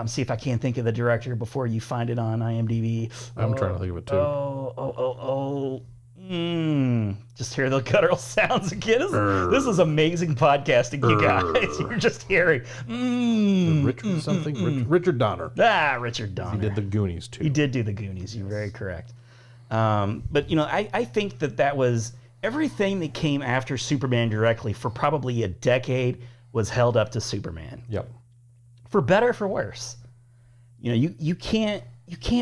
See if I can't think of the director before you find it on IMDb. I'm trying to think of it too. Just hear the guttural sounds again. This is amazing podcasting, you guys. You're just hearing. Richard something? Richard Donner. Richard Donner. He did the Goonies too. He did do the Goonies. You're very correct. But I think that was everything that came after Superman directly for probably a decade was held up to Superman. Yep. For better or for worse. You can't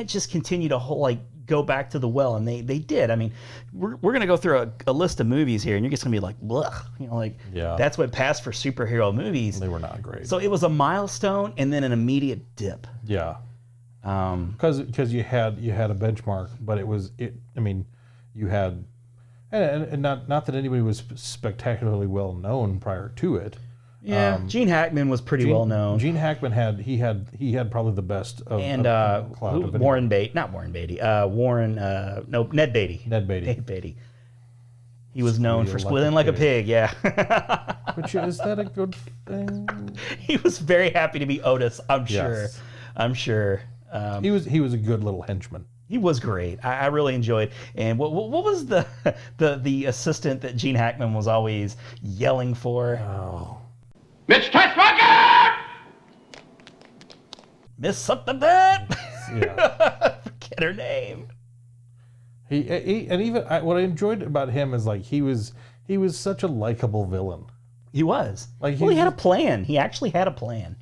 just continue to go back to the well, and they did. I mean, we're going to go through a list of movies here, and you're just going to be like, blech. Yeah. That's what passed for superhero movies. They were not great. So it was a milestone and then an immediate dip. Yeah. Because you had a benchmark, but you had, and not that anybody was spectacularly well known prior to it. Yeah, Gene Hackman was pretty well known. Gene Hackman had probably the best of Ned Beatty. Ned Beatty. He was known for squealing like a pig. Yeah. Which is that a good thing? He was very happy to be Otis. I'm sure. Yes. I'm sure. He was a good little henchman. He was great. I really enjoyed. And what was the assistant that Gene Hackman was always yelling for? Oh. Mitch Teschmacher! Miss something that? Yeah. Forget her name. What I enjoyed about him is he was such a likable villain. He was. He had a plan. He actually had a plan.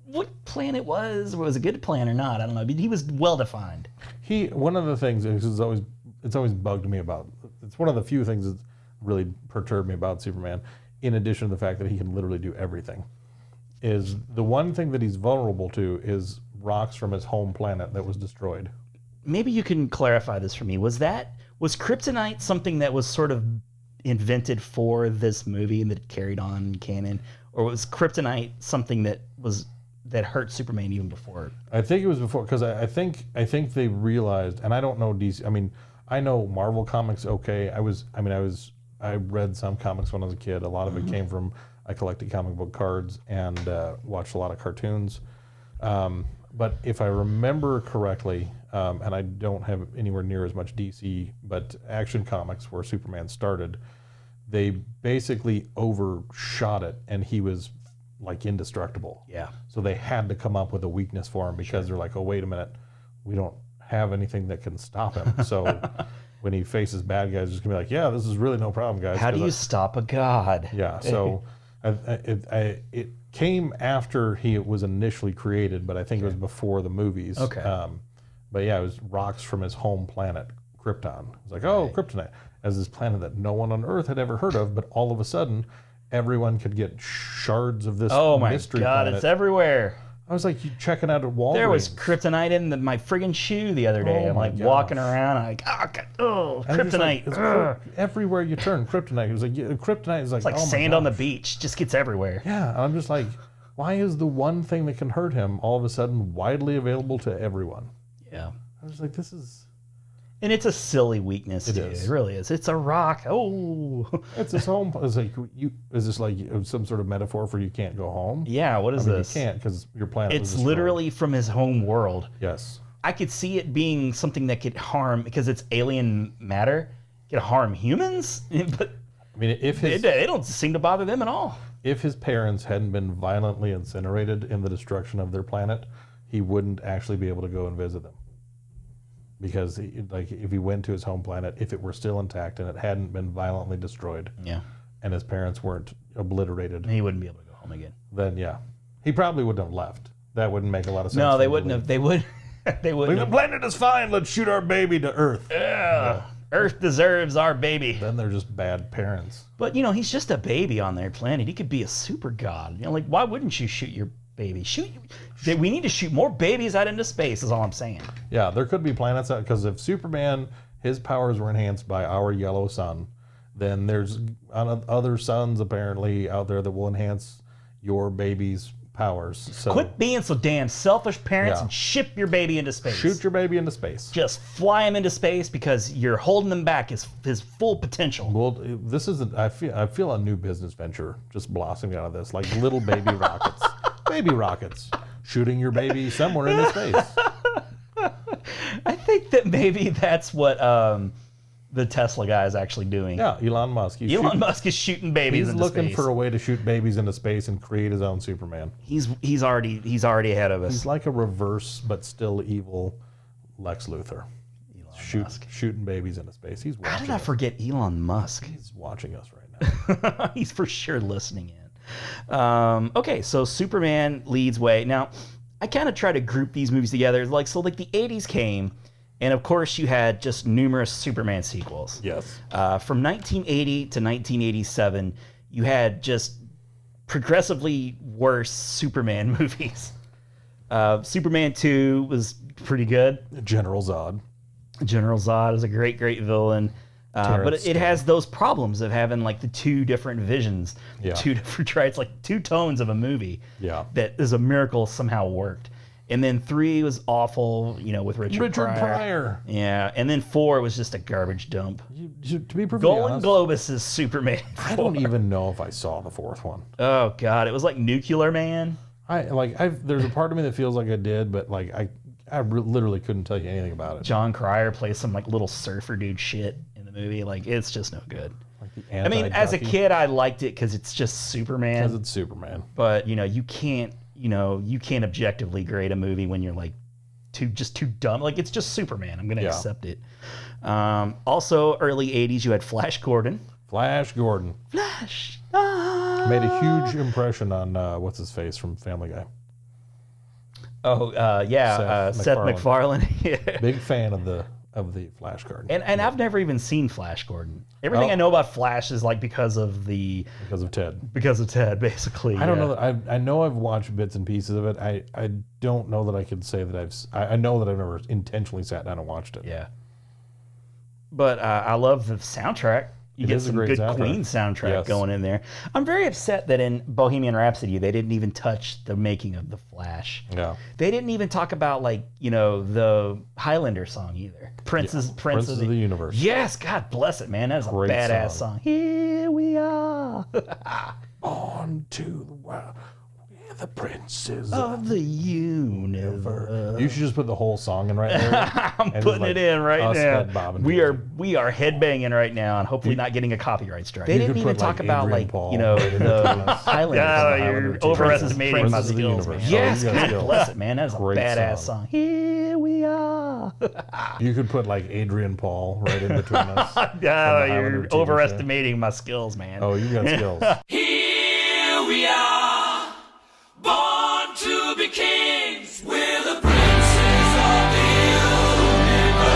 What plan it was it a good plan or not, I don't know. But he was well defined. One of the things it's always bugged me about. It's one of the few things that really perturbed me about Superman. In addition to the fact that he can literally do everything, is the one thing that he's vulnerable to is rocks from his home planet that was destroyed. Maybe you can clarify this for me. Was kryptonite something that was sort of invented for this movie and that carried on canon, or was kryptonite something that hurt Superman even before? I think it was before, because I think they realized, and I don't know DC. I mean, I know Marvel comics. Okay, I read some comics when I was a kid. A lot of it came from, I collected comic book cards and watched a lot of cartoons. But if I remember correctly, and I don't have anywhere near as much DC, but Action Comics, where Superman started, they basically overshot it, and he was like indestructible. Yeah. So they had to come up with a weakness for him because they're like, oh, wait a minute, we don't have anything that can stop him. So when he faces bad guys, just gonna be like, yeah, this is really no problem, guys. How do you stop a god? Yeah. So it came after he was initially created, but I think it was before the movies. Okay. But yeah, it was rocks from his home planet, Krypton. It's like, oh, kryptonite, as this planet that no one on Earth had ever heard of, but all of a sudden, everyone could get shards of this mystery planet. It's everywhere. I was like, you checking out at Walgreens. There was kryptonite in my friggin' shoe the other day. Oh I'm my like gosh. walking around, I'm like, And it's like, kryptonite. it's everywhere you turn, kryptonite. It was like, kryptonite is like, It's like oh my sand on the gosh. beach, just gets everywhere. Yeah, and I'm just like, why is the one thing that can hurt him all of a sudden widely available to everyone? Yeah. I was like, this is... And it's a silly weakness, too. is. It really is. It's a rock. Oh. It's his home. It's like, is this like some sort of metaphor for you can't go home? Yeah, what is this? You can't because your planet was It's destroyed. literally from his home world. Yes. I could see it being something that could harm, because it's alien matter, could harm humans, but I mean, if his it don't seem to bother them at all. if his parents hadn't been violently incinerated in the destruction of their planet, he wouldn't actually be able to go and visit them. Because if he went to his home planet, if it were still intact and it hadn't been violently destroyed, Yeah. and his parents weren't obliterated, He wouldn't be able to go home again. then yeah, he probably wouldn't have left. That wouldn't make a lot of sense. No, for they him to wouldn't leave. have. They would. They Like, wouldn't the have. planet is fine. Let's shoot our baby to Earth. Yeah. Earth deserves our baby. Then they're just bad parents. But, he's just a baby on their planet. He could be a super god. Like, why wouldn't you shoot your baby? We need to shoot more babies out into space, is all I'm saying. Yeah, there could be planets out, because if Superman, his powers were enhanced by our yellow sun, then there's other suns apparently out there that will enhance your baby's powers. So Quit being so damn selfish, parents, Yeah. and ship your baby into space. shoot your baby into space. Just fly him into space because you're holding him back his full potential. Well, this is I feel a new business venture just blossoming out of this, like little baby rockets. Baby rockets. Shooting your baby somewhere into space. I think that maybe that's what the Tesla guy is actually doing. Yeah, Elon Musk. Elon Musk is shooting babies He's into looking space. for a way to shoot babies into space and create his own Superman. He's already ahead of us. He's like a reverse but still evil Lex Luthor. Musk. Shooting babies into space. He's watching How did I us. forget Elon Musk? He's watching us right now. He's for sure listening in. Okay, so Superman leads way. Now, I kind of try to group these movies together. The 80s came, and of course you had just numerous Superman sequels. Yes. From 1980 to 1987, you had just progressively worse Superman movies. Superman 2 was pretty good. General Zod. General Zod is a great villain. But Terrence it has those problems of having the two different visions, Yeah. two different traits, two tones of a movie. Yeah. That is a miracle somehow worked. And then 3 was awful, with Richard Pryor. Yeah. And then 4 was just a garbage dump. To be perfectly Golan honest, Globus is Superman. I don't even know if I saw the fourth one. Oh God, it was like Nuclear Man. There's a part of me that feels like I did, but I literally couldn't tell you anything about it. John Cryer plays some little surfer dude shit in the movie. It's just no good. I mean, as a kid, I liked it because it's just Superman. because it's Superman. But you can't objectively grade a movie when you're too dumb. It's just Superman. I'm gonna accept it. Also, early '80s, you had Flash Gordon. Flash Gordon Flash made a huge impression on what's his face from Family Guy. Oh yeah, Seth MacFarlane. Yeah. Big fan of the Flash Gordon. And I've never even seen Flash Gordon. Everything Oh. I know about Flash is because of Ted, basically. I don't know that I know I've watched bits and pieces of it. I don't know that I could say that I know that I've never intentionally sat down and watched it. Yeah. But I love the soundtrack. You It get is a some great good soundtrack. Queen soundtrack Yes. going in there. I'm very upset that in Bohemian Rhapsody they didn't even touch the making of the Flash. Yeah. They didn't even talk about the Highlander song either. Princes Princes of the Universe. Yes, God bless it, man. That was Great a badass song. Here we are. On to the wild. the princes of the universe. You should just put the whole song in right there. I'm putting it in right now. We are headbanging right now, and hopefully not getting a copyright strike. They didn't even talk about Adrian Paul the Highlanders. Yeah, You're overestimating my skills, man. Yes, God bless it, man. That's a badass song. Here we are. You could put like Adrian Paul right in between us. You're overestimating my skills, man. Oh, you got skills. Here we are, born to be kings. We're the princes of the universe.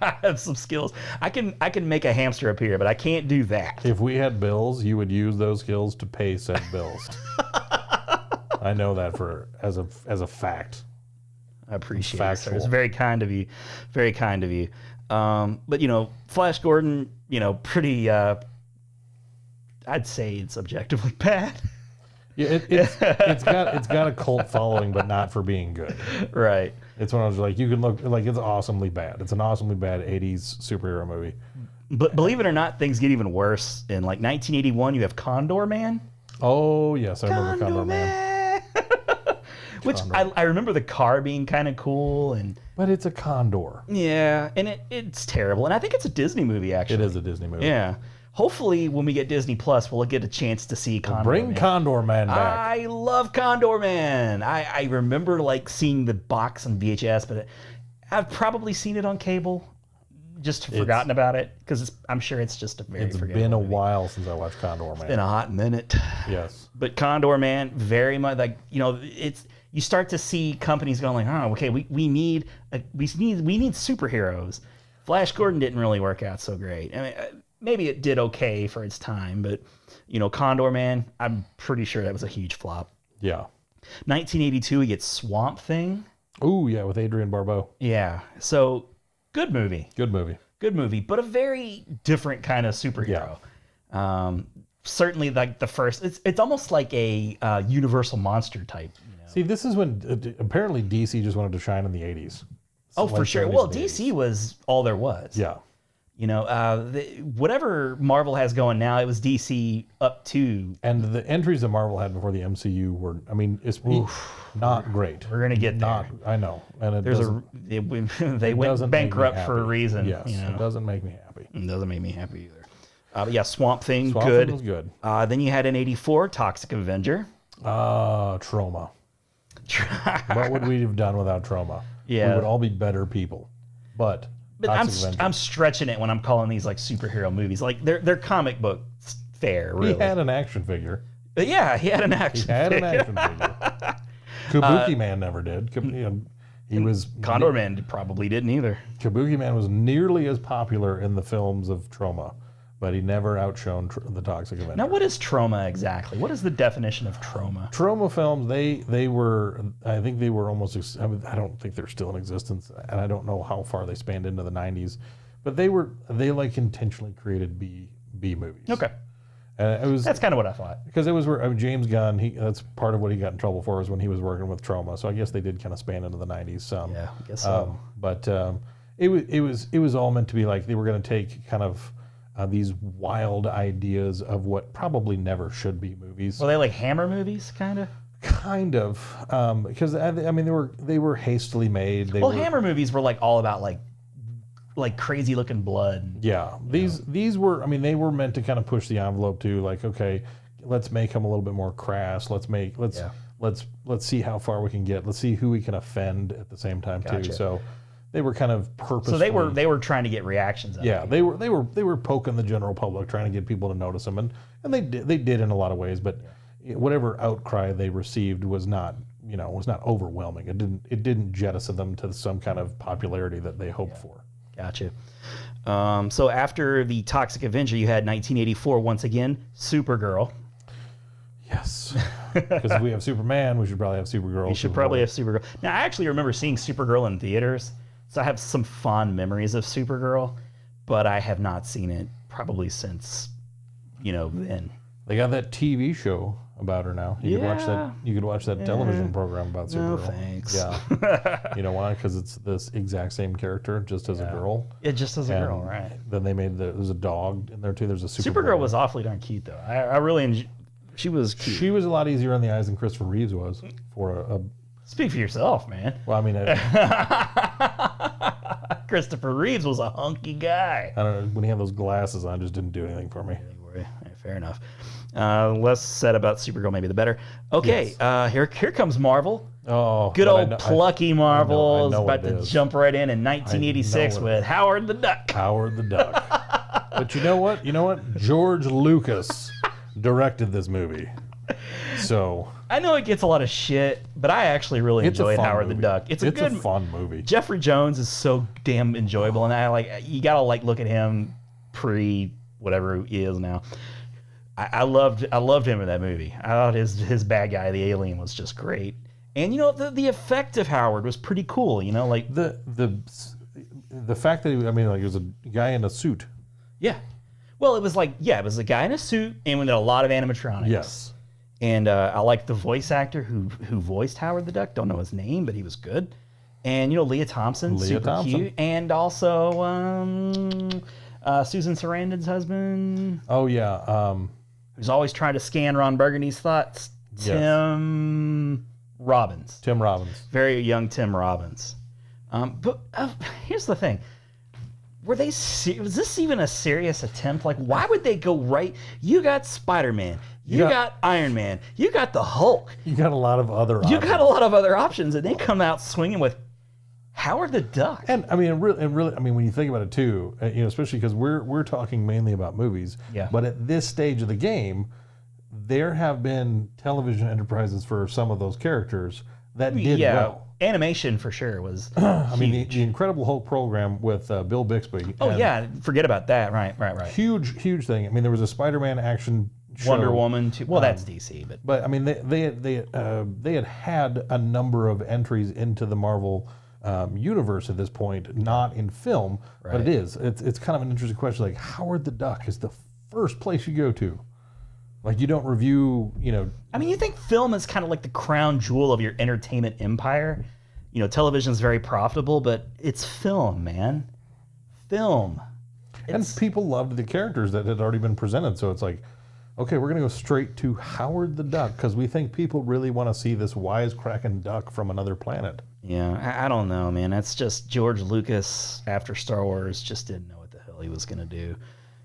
I have some skills. I can make a hamster appear, but I can't do that. If we had bills, you would use those skills to pay said bills. I know that as a fact. I appreciate it, sir. It's very kind of you. Very kind of you. But Flash Gordon, pretty. I'd say it's objectively bad. Yeah, it's got a cult following, but not for being good. Right. It's one of those, like, you can look like it's awesomely bad. It's an awesomely bad 80s superhero movie. But believe it or not, things get even worse. In like 1981, you have Condor Man. Oh yes, I remember Condor Man. Which I remember the car being kind of cool, but it's a condor. Yeah, and it's terrible. And I think it's a Disney movie, actually. It is a Disney movie. Yeah. Hopefully, when we get Disney Plus, we'll get a chance to see Condor Bring Man. Condor Man back. I love Condor Man. I remember seeing the box on VHS, but I've probably seen it on cable. Just forgotten about it because I'm sure it's just a very. It's been a while since I watched Condor Man. It's been a hot minute. Yes, but Condor Man, very much it's. You start to see companies going like, oh, okay, we need superheroes. Flash Gordon didn't really work out so great. I mean, maybe it did okay for its time, but Condor Man, I'm pretty sure that was a huge flop. Yeah. 1982, we get Swamp Thing. Ooh, yeah, with Adrian Barbeau. Yeah. So good movie. Good movie, but a very different kind of superhero. Yeah. Certainly, like the first, it's almost like a Universal monster type. See, this is when apparently DC just wanted to shine in the 80s. Oh, for sure. Well, DC was all there was. Yeah. Whatever Marvel has going now, it was DC up to. And the entries that Marvel had before the MCU were, it's not great. We're gonna get there. I know, and they went bankrupt for a reason. Yes, it doesn't make me happy. It doesn't make me happy either. But yeah, Swamp Thing, Swamp good. Thing was good. Then you had in '84 Toxic Avenger. Trauma. What would we have done without Trauma? Yeah, we would all be better people. But I'm stretching it when I'm calling these like superhero movies. Like they're comic book fare. Really. He had an action figure. Yeah, he had an action figure. Kabuki Man never did. He was Condor Man probably didn't either. Kabuki Man was nearly as popular in the films of Trauma, but he never outshone the Toxic Avenger. Now, what is trauma exactly? What is the definition of trauma? Trauma films, they were, I think they were almost, I don't think they're still in existence, and I don't know how far they spanned into the 90s, but they like intentionally created B movies. Okay. That's kind of what I thought. Because it was where James Gunn, that's part of what he got in trouble for, was when he was working with Trauma. So I guess they did kind of span into the 90s some. Yeah, I guess so. But it was all meant to be like they were going to take kind of these wild ideas of what probably never should be movies. Were they like Hammer movies, kind of? Kind of, because they were hastily made. Hammer movies were like all about like crazy looking blood. Yeah, these were. They were meant to kind of push the envelope too. Like, okay, let's make them a little bit more crass. Let's see how far we can get. Let's see who we can offend at the same time too. So. They were kind of purposeful. So they were trying to get reactions. They were poking the general public, trying to get people to notice them, and they did in a lot of ways. But whatever outcry they received was not overwhelming. It didn't jettison them to some kind of popularity that they hoped for. Gotcha. So after the Toxic Avenger, you had 1984 once again, Supergirl. Yes, because if we have Superman, we should probably have Supergirl. We should probably have Supergirl. Now, I actually remember seeing Supergirl in theaters. So I have some fond memories of Supergirl, but I have not seen it probably since, then. They got that TV show about her now. You could watch that television program about Supergirl. No thanks. Yeah. You know why? Because it's this exact same character, just as a girl. Yeah, just as a girl, right? Then they made there's a dog in there too. There's a Supergirl was awfully darn cute though. I really enjoyed. She was cute. She was a lot easier on the eyes than Christopher Reeves was for a Speak for yourself, man. well, I mean, Christopher Reeves was a hunky guy. I don't know, when he had those glasses on, it just didn't do anything for me. Yeah, fair enough. Less said about Supergirl, maybe the better. Okay, here comes Marvel. Oh, Good old plucky Marvel is I know about to jump right in 1986 with Howard the Duck. Howard the Duck. But you know what? George Lucas directed this movie. So I know it gets a lot of shit, but I actually really enjoyed Howard the Duck. It's a fun movie. Jeffrey Jones is so damn enjoyable, and you gotta look at him pre whatever he is now. I loved him in that movie. I thought his bad guy, the alien, was just great. And the effect of Howard was pretty cool. The fact that he was a guy in a suit. Yeah. Well, it was it was a guy in a suit and with a lot of animatronics. Yes. And I like the voice actor who voiced Howard the Duck. Don't know his name, but he was good. And Leah Thompson, super cute. And also Susan Sarandon's husband. Oh yeah. Who's always trying to scan Ron Burgundy's thoughts. Tim Robbins. Very young Tim Robbins. But here's the thing. Was this even a serious attempt? Why would they go right? You got Spider-Man. You got Iron Man. You got the Hulk. You got a lot of other options. And they come out swinging with Howard the Duck. And really, when you think about it too, especially because we're talking mainly about movies. Yeah. But at this stage of the game, there have been television enterprises for some of those characters that did well. Animation for sure was. The Incredible Hulk program with Bill Bixby. Oh yeah, forget about that. Right. Huge thing. There was a Spider-Man action show. Wonder Woman too. Well, that's DC, but they had a number of entries into the Marvel universe at this point, not in film, but it is. It's kind of an interesting question. Howard the Duck is the first place you go to. You don't review, you think film is kind of like the crown jewel of your entertainment empire. Television is very profitable, but it's film, man. Film. And people loved the characters that had already been presented. So it's okay, we're going to go straight to Howard the Duck because we think people really want to see this wisecracking duck from another planet. Yeah, I don't know, man. That's just George Lucas after Star Wars just didn't know what the hell he was going to do.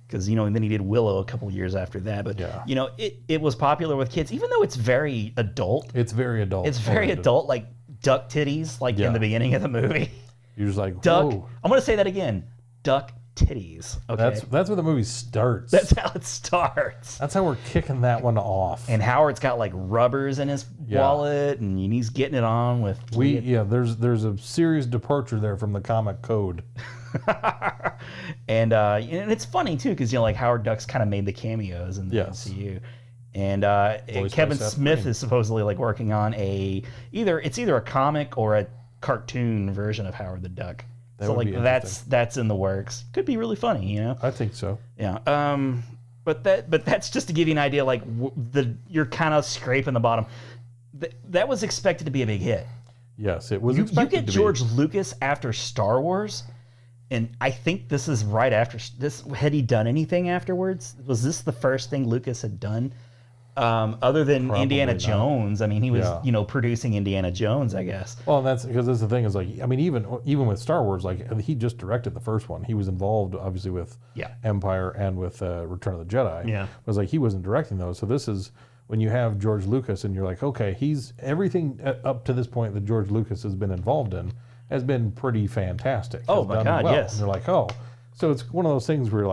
Because, and then he did Willow a couple years after that. But, it was popular with kids, even though it's very adult. It's very adult. It's very adult, like duck titties, in the beginning of the movie. You're just like, duck. Whoa. I'm going to say that again. Duck titties. Okay. That's where the movie starts. That's how it starts. That's how we're kicking that one off. And Howard's got rubbers in his wallet, and he's getting it on with. There's a serious departure there from the comic code. And it's funny too because Howard Duck's kind of made the cameos in the MCU, and Kevin Smith is supposedly working on either a comic or a cartoon version of Howard the Duck. That's in the works. Could be really funny, I think so. Yeah. But that's just to give you an idea. You're kind of scraping the bottom. That was expected to be a big hit. Yes, it was. You get George Lucas after Star Wars. And I think this is right after this. Had he done anything afterwards? Was this the first thing Lucas had done? Other than Probably Indiana Jones. He was, producing Indiana Jones, I guess. Well, and that's because the thing is even with Star Wars, he just directed the first one. He was involved obviously with Empire and with Return of the Jedi. Yeah. It was he wasn't directing those. So this is when you have George Lucas and you're okay, he's everything up to this point that George Lucas has been involved in has been pretty fantastic. Oh my God, yes. And they're so it's one of those things where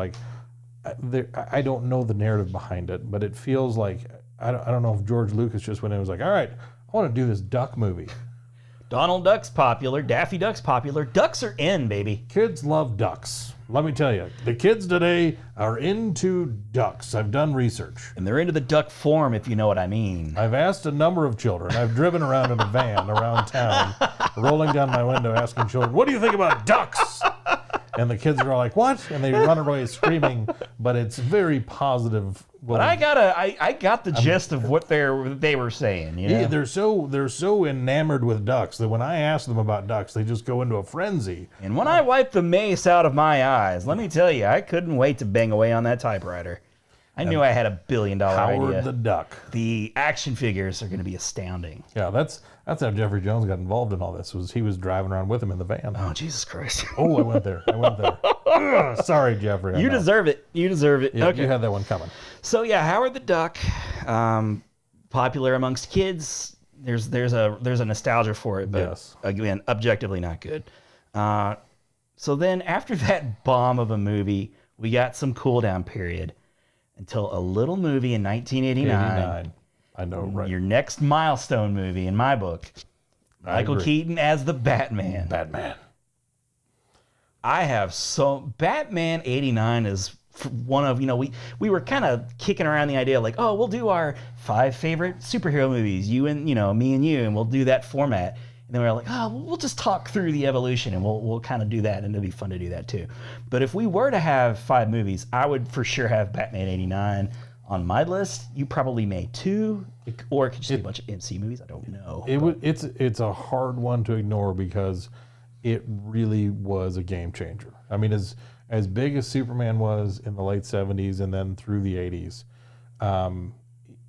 I don't know the narrative behind it, but it feels I don't know if George Lucas just went in and was all right, I want to do this duck movie. Donald Duck's popular, Daffy Duck's popular, ducks are in, baby. Kids love ducks. Let me tell you, the kids today are into ducks. I've done research. And they're into the duck form, if you know what I mean. I've asked a number of children. I've driven around in a van around town, rolling down my window, asking children, what do you think about ducks? And the kids are all what? And they run away screaming, but it's very positive. But I got the gist of what they were saying. Yeah, they're so enamored with ducks that when I ask them about ducks, they just go into a frenzy. And when I wiped the mace out of my eyes, let me tell you, I couldn't wait to bang away on that typewriter. I knew I had $1 billion Howard idea. the Duck. The action figures are going to be astounding. Yeah, that's how Jeffrey Jones got involved in all this. Was he was driving around with him in the van. Oh, Jesus Christ. Oh, I went there. Ugh, sorry, Jeffrey. You deserve it. You deserve it. Yeah, Okay. you had that one coming. So yeah, Howard the Duck, popular amongst kids. There's a nostalgia for it, but Yes. again, objectively not good. So then after that bomb of a movie, we got some cool down period until a little movie in 1989. 89. I know, right? Your next milestone movie in my book. Michael agree. Keaton as the Batman. Batman. Batman 89 is one of, we were kind of kicking around the idea like, oh, we'll do our 5 favorite superhero movies, you and, me and you, and we'll do that format. And then we were like, oh, we'll just talk through the evolution and we'll kind of do that, and it'll be fun to do that too. But if we were to have 5 movies, I would for sure have Batman 89 on my list. You probably made 2, or it could just be a bunch of MC movies. I don't know. It's a hard one to ignore because it really was a game changer. I mean, as big as Superman was in the late 70s and then through the 80s,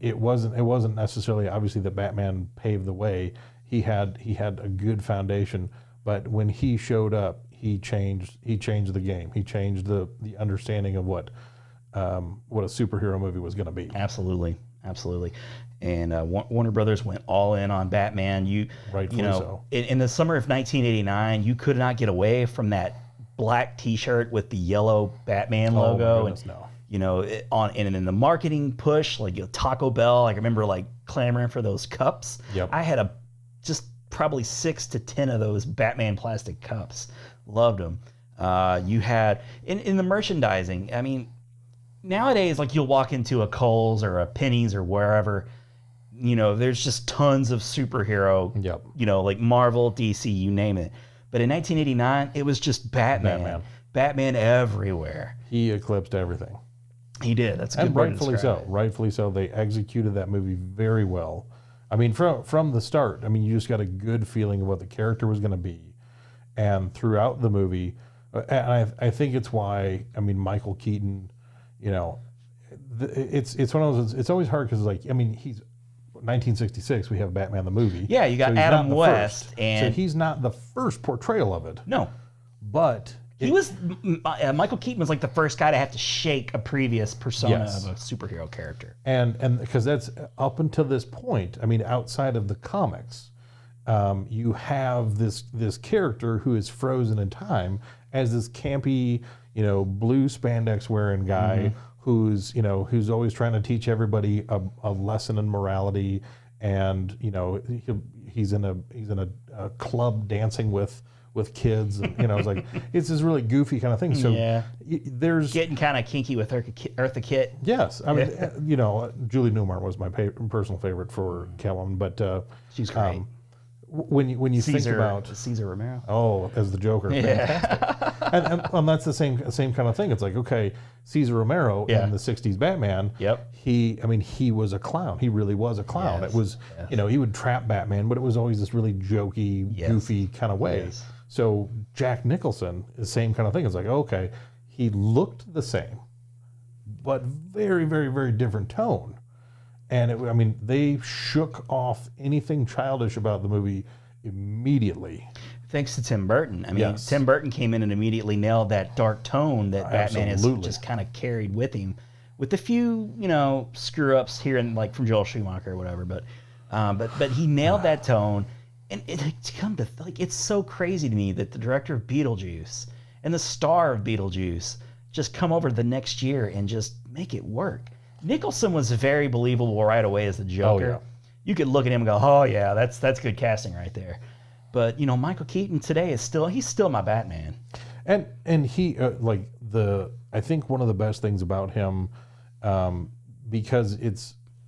it wasn't necessarily obviously that Batman paved the way. He had a good foundation, but when he showed up, he changed the game. He changed the understanding of what a superhero movie was going to be. Absolutely. And Warner Brothers went all in on Batman. Rightfully so. In the summer of 1989, you could not get away from that black T-shirt with the yellow Batman logo. Oh my goodness, no. And in the marketing push, like Taco Bell, I remember like clamoring for those cups. Yep. I had just probably 6 to 10 of those Batman plastic cups. Loved them. You had in the merchandising. I mean, nowadays, like you'll walk into a Kohl's or a Penny's or wherever, there's just tons of superhero. Yep. Like Marvel, DC, you name it. But in 1989, it was just Batman. Batman everywhere. He eclipsed everything. He did. That's a good word to rightfully describe so. it. Rightfully so. They executed that movie very well. I mean, from the start, I mean, you just got a good feeling of what the character was going to be, and throughout the movie, and I think it's why, I mean, Michael Keaton, it's one of those. It's always hard because like, I mean, he's 1966. We have Batman the movie. Yeah, you got so Adam West, so he's not the first portrayal of it. No, but Michael Keaton was like the first guy to have to shake a previous persona Yes. of a superhero character. And because that's up until this point, I mean, outside of the comics, you have this character who is frozen in time as this campy, blue spandex wearing guy who's always trying to teach everybody a lesson in morality, and he's in a club dancing with kids, and it's like it's this really goofy kind of thing. So Yeah. there's Getting kind of kinky with Eartha Kitt. yes, I mean Julie Newmar was my personal favorite for Kellen, but She's great. when you think about Caesar Romero. as the Joker, Yeah. and that's the same kind of thing. It's like, okay, Caesar Romero Yeah. in the '60s Batman. Yep. He was a clown. He really was a clown. Yes, It was he would trap Batman, but it was always this really jokey, Yes. goofy kind of way. Yes. So Jack Nicholson, the same kind of thing. It's like, okay, he looked the same, but very, very, very different tone. And they shook off anything childish about the movie immediately. Thanks to Tim Burton. I mean, Yes. Tim Burton came in and immediately nailed that dark tone that Batman has Absolutely. just kind of carried with him, with a few, screw ups here and like from Joel Schumacher or whatever. But he nailed that tone, and it's so crazy to me that the director of Beetlejuice and the star of Beetlejuice just come over the next year and just make it work. Nicholson was very believable right away as the Joker. Oh, yeah. You could look at him and go, "Oh yeah, that's good casting right there." But Michael Keaton today he's still my Batman. And he I think one of the best things about him, because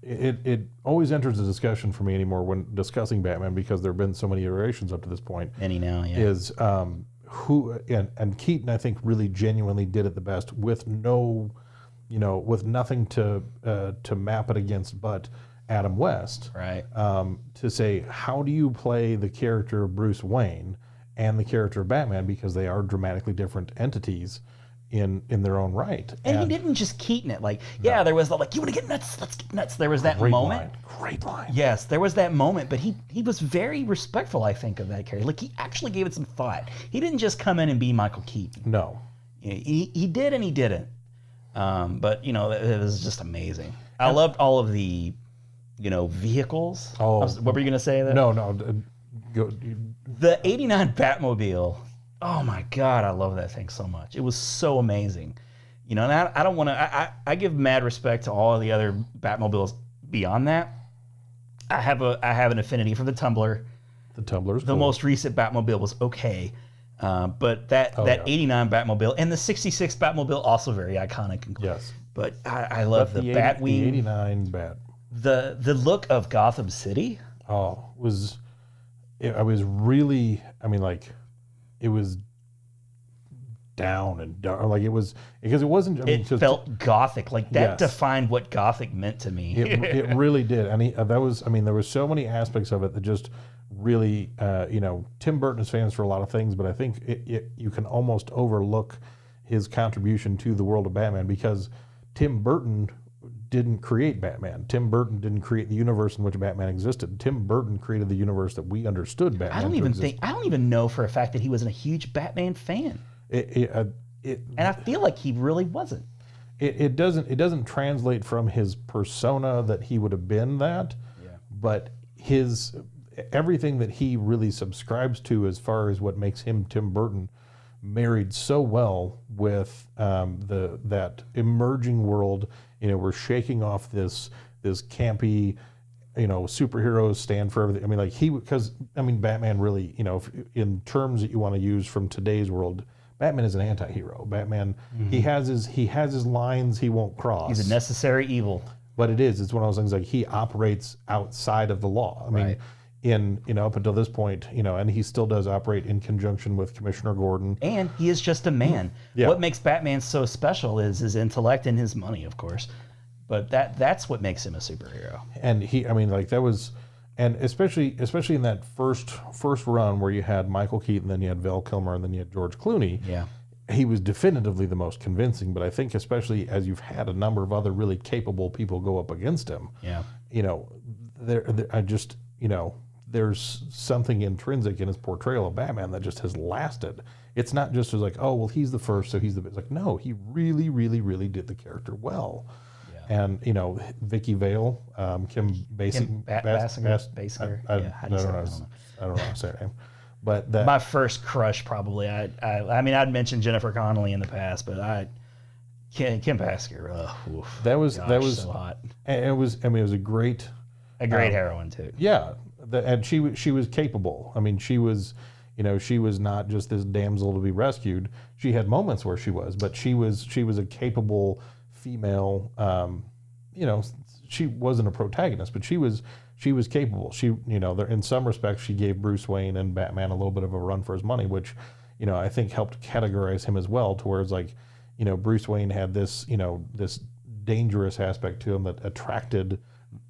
it always enters the discussion for me anymore when discussing Batman, because there have been so many iterations up to this point. Many now, yeah. Is and Keaton, I think, really genuinely did it the best with with nothing to map it against but Adam West. Right. To say, how do you play the character of Bruce Wayne and the character of Batman, because they are dramatically different entities in their own right. And he didn't just Keaton it. Like, yeah, there was like, you want to get nuts? Let's get nuts. There was that moment. Great line. Yes, there was that moment, but he was very respectful, I think, of that character. Like, he actually gave it some thought. He didn't just come in and be Michael Keaton. No. He did and he didn't. But, it was just amazing. I loved all of the, vehicles. Oh. What were you going to say? No. Go. The 89 Batmobile. Oh my God, I love that thing so much. It was so amazing. And I don't want to, I give mad respect to all of the other Batmobiles beyond that. I have an affinity for the Tumbler. The Tumbler's The cool. most recent Batmobile was okay. But that 89 Batmobile and the 66 Batmobile also very iconic and cool. Yes. But I love the Batwing. The 89 Bat. The look of Gotham City. Oh, I was really, it was down and dark. Like it was, because it wasn't, It felt gothic. Like that defined what gothic meant to me. It really did. And there was so many aspects of it that just really, Tim Burton is famous for a lot of things, but I think you can almost overlook his contribution to the world of Batman, because Tim Burton didn't create Batman. Tim Burton didn't create the universe in which Batman existed. Tim Burton created the universe that we understood Batman. I don't even know for a fact that he wasn't a huge Batman fan. And I feel like he really wasn't. It doesn't translate from his persona that he would have been that, but everything that he really subscribes to as far as what makes him Tim Burton married so well with that emerging world. We're shaking off this campy, superheroes stand for everything. Because Batman really, in terms that you want to use from today's world, Batman is an anti-hero. Batman, he has his lines he won't cross. He's a necessary evil. But it's one of those things, like, he operates outside of the law. Right. Up until this point, and he still does operate in conjunction with Commissioner Gordon. And he is just a man. Yeah. What makes Batman so special is his intellect and his money, of course. But that's what makes him a superhero. And that was, and especially in that first run where you had Michael Keaton, then you had Val Kilmer, and then you had George Clooney. Yeah. He was definitively the most convincing, but I think especially as you've had a number of other really capable people go up against him. Yeah. There's something intrinsic in his portrayal of Batman that just has lasted. It's not just as like, oh, well, he's the first, so he's the best. Like, no, he really, really, really did the character well. Yeah. And, Vicky Vale, Kim Basinger. I don't know how to say her name. But my first crush, probably. I'd mentioned Jennifer Connelly in the past, but Kim Basinger. That was so hot. And it was a great heroine too. Yeah. And she was capable. She was not just this damsel to be rescued. She had moments where she was, but she was a capable female. She wasn't a protagonist, but she was capable. In some respects, she gave Bruce Wayne and Batman a little bit of a run for his money, which, I think helped categorize him as well. To where it's like, Bruce Wayne had this, this dangerous aspect to him that attracted.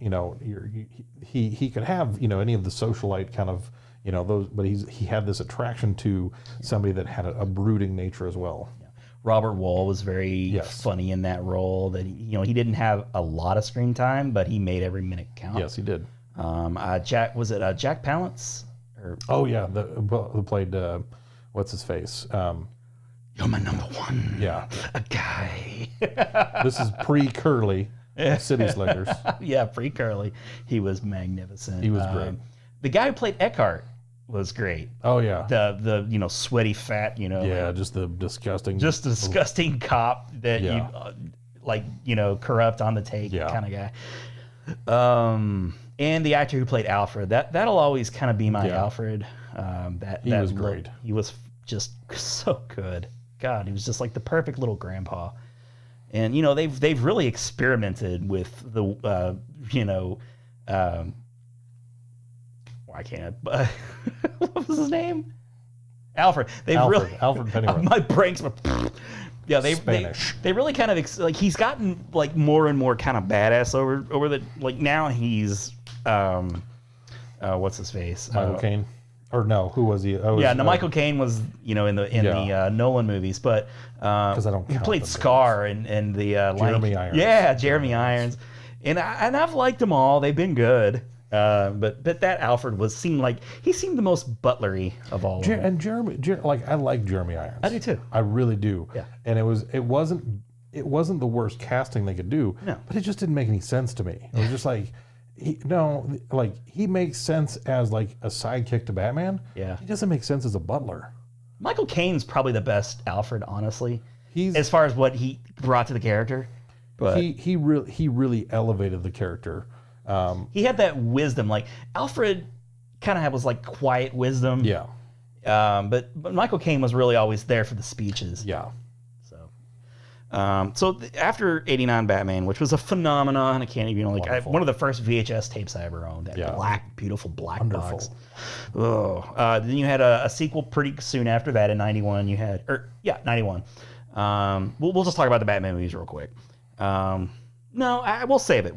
He could have any of the socialite kind of those, but he had this attraction to somebody that had a brooding nature as well. Yeah. Robert Wall was very funny in that role. That he didn't have a lot of screen time, but he made every minute count. Yes, he did. Jack Palance? Who played what's his face? You're my number one. Yeah, a guy. This is pre-Curly. City Slickers. Yeah, pre-Curly. He was magnificent. He was great. The guy who played Eckhart was great. Oh yeah. The sweaty fat, Yeah, just the disgusting. Just disgusting cop that corrupt on the take kind of guy. And the actor who played Alfred, that'll always kind of be my Alfred. He was great. He was just so good. God, he was just like the perfect little grandpa. And they've really experimented with the why can't I? What was his name? Alfred. Alfred Pennyworth. My brains were. Yeah, they really kind of he's gotten like more and more kind of badass over the now he's what's his face? Michael Caine. Or no, who was he? Oh, Yeah, no, Michael Caine was, in the Nolan movies, but I don't he count played them Scar and the Jeremy Irons. Yeah, Jeremy Irons, and I've liked them all. They've been good, but that Alfred seemed the most butlery of all. And Jeremy, I like Jeremy Irons. I do too. I really do. Yeah. And it wasn't the worst casting they could do. No. But it just didn't make any sense to me. It was just like. He makes sense as like a sidekick to Batman. Yeah. He doesn't make sense as a butler. Michael Caine's probably the best Alfred, honestly. He's as far as what he brought to the character. But he really elevated the character. He had that wisdom. Like Alfred kind of was like quiet wisdom. Yeah. But Michael Caine was really always there for the speeches. Yeah. So after '89 Batman, which was a phenomenon, I can't even one of the first VHS tapes I ever owned. That beautiful black box. Oh, then you had a sequel pretty soon after that in '91. You had 91. We'll just talk about the Batman movies real quick. We'll save it.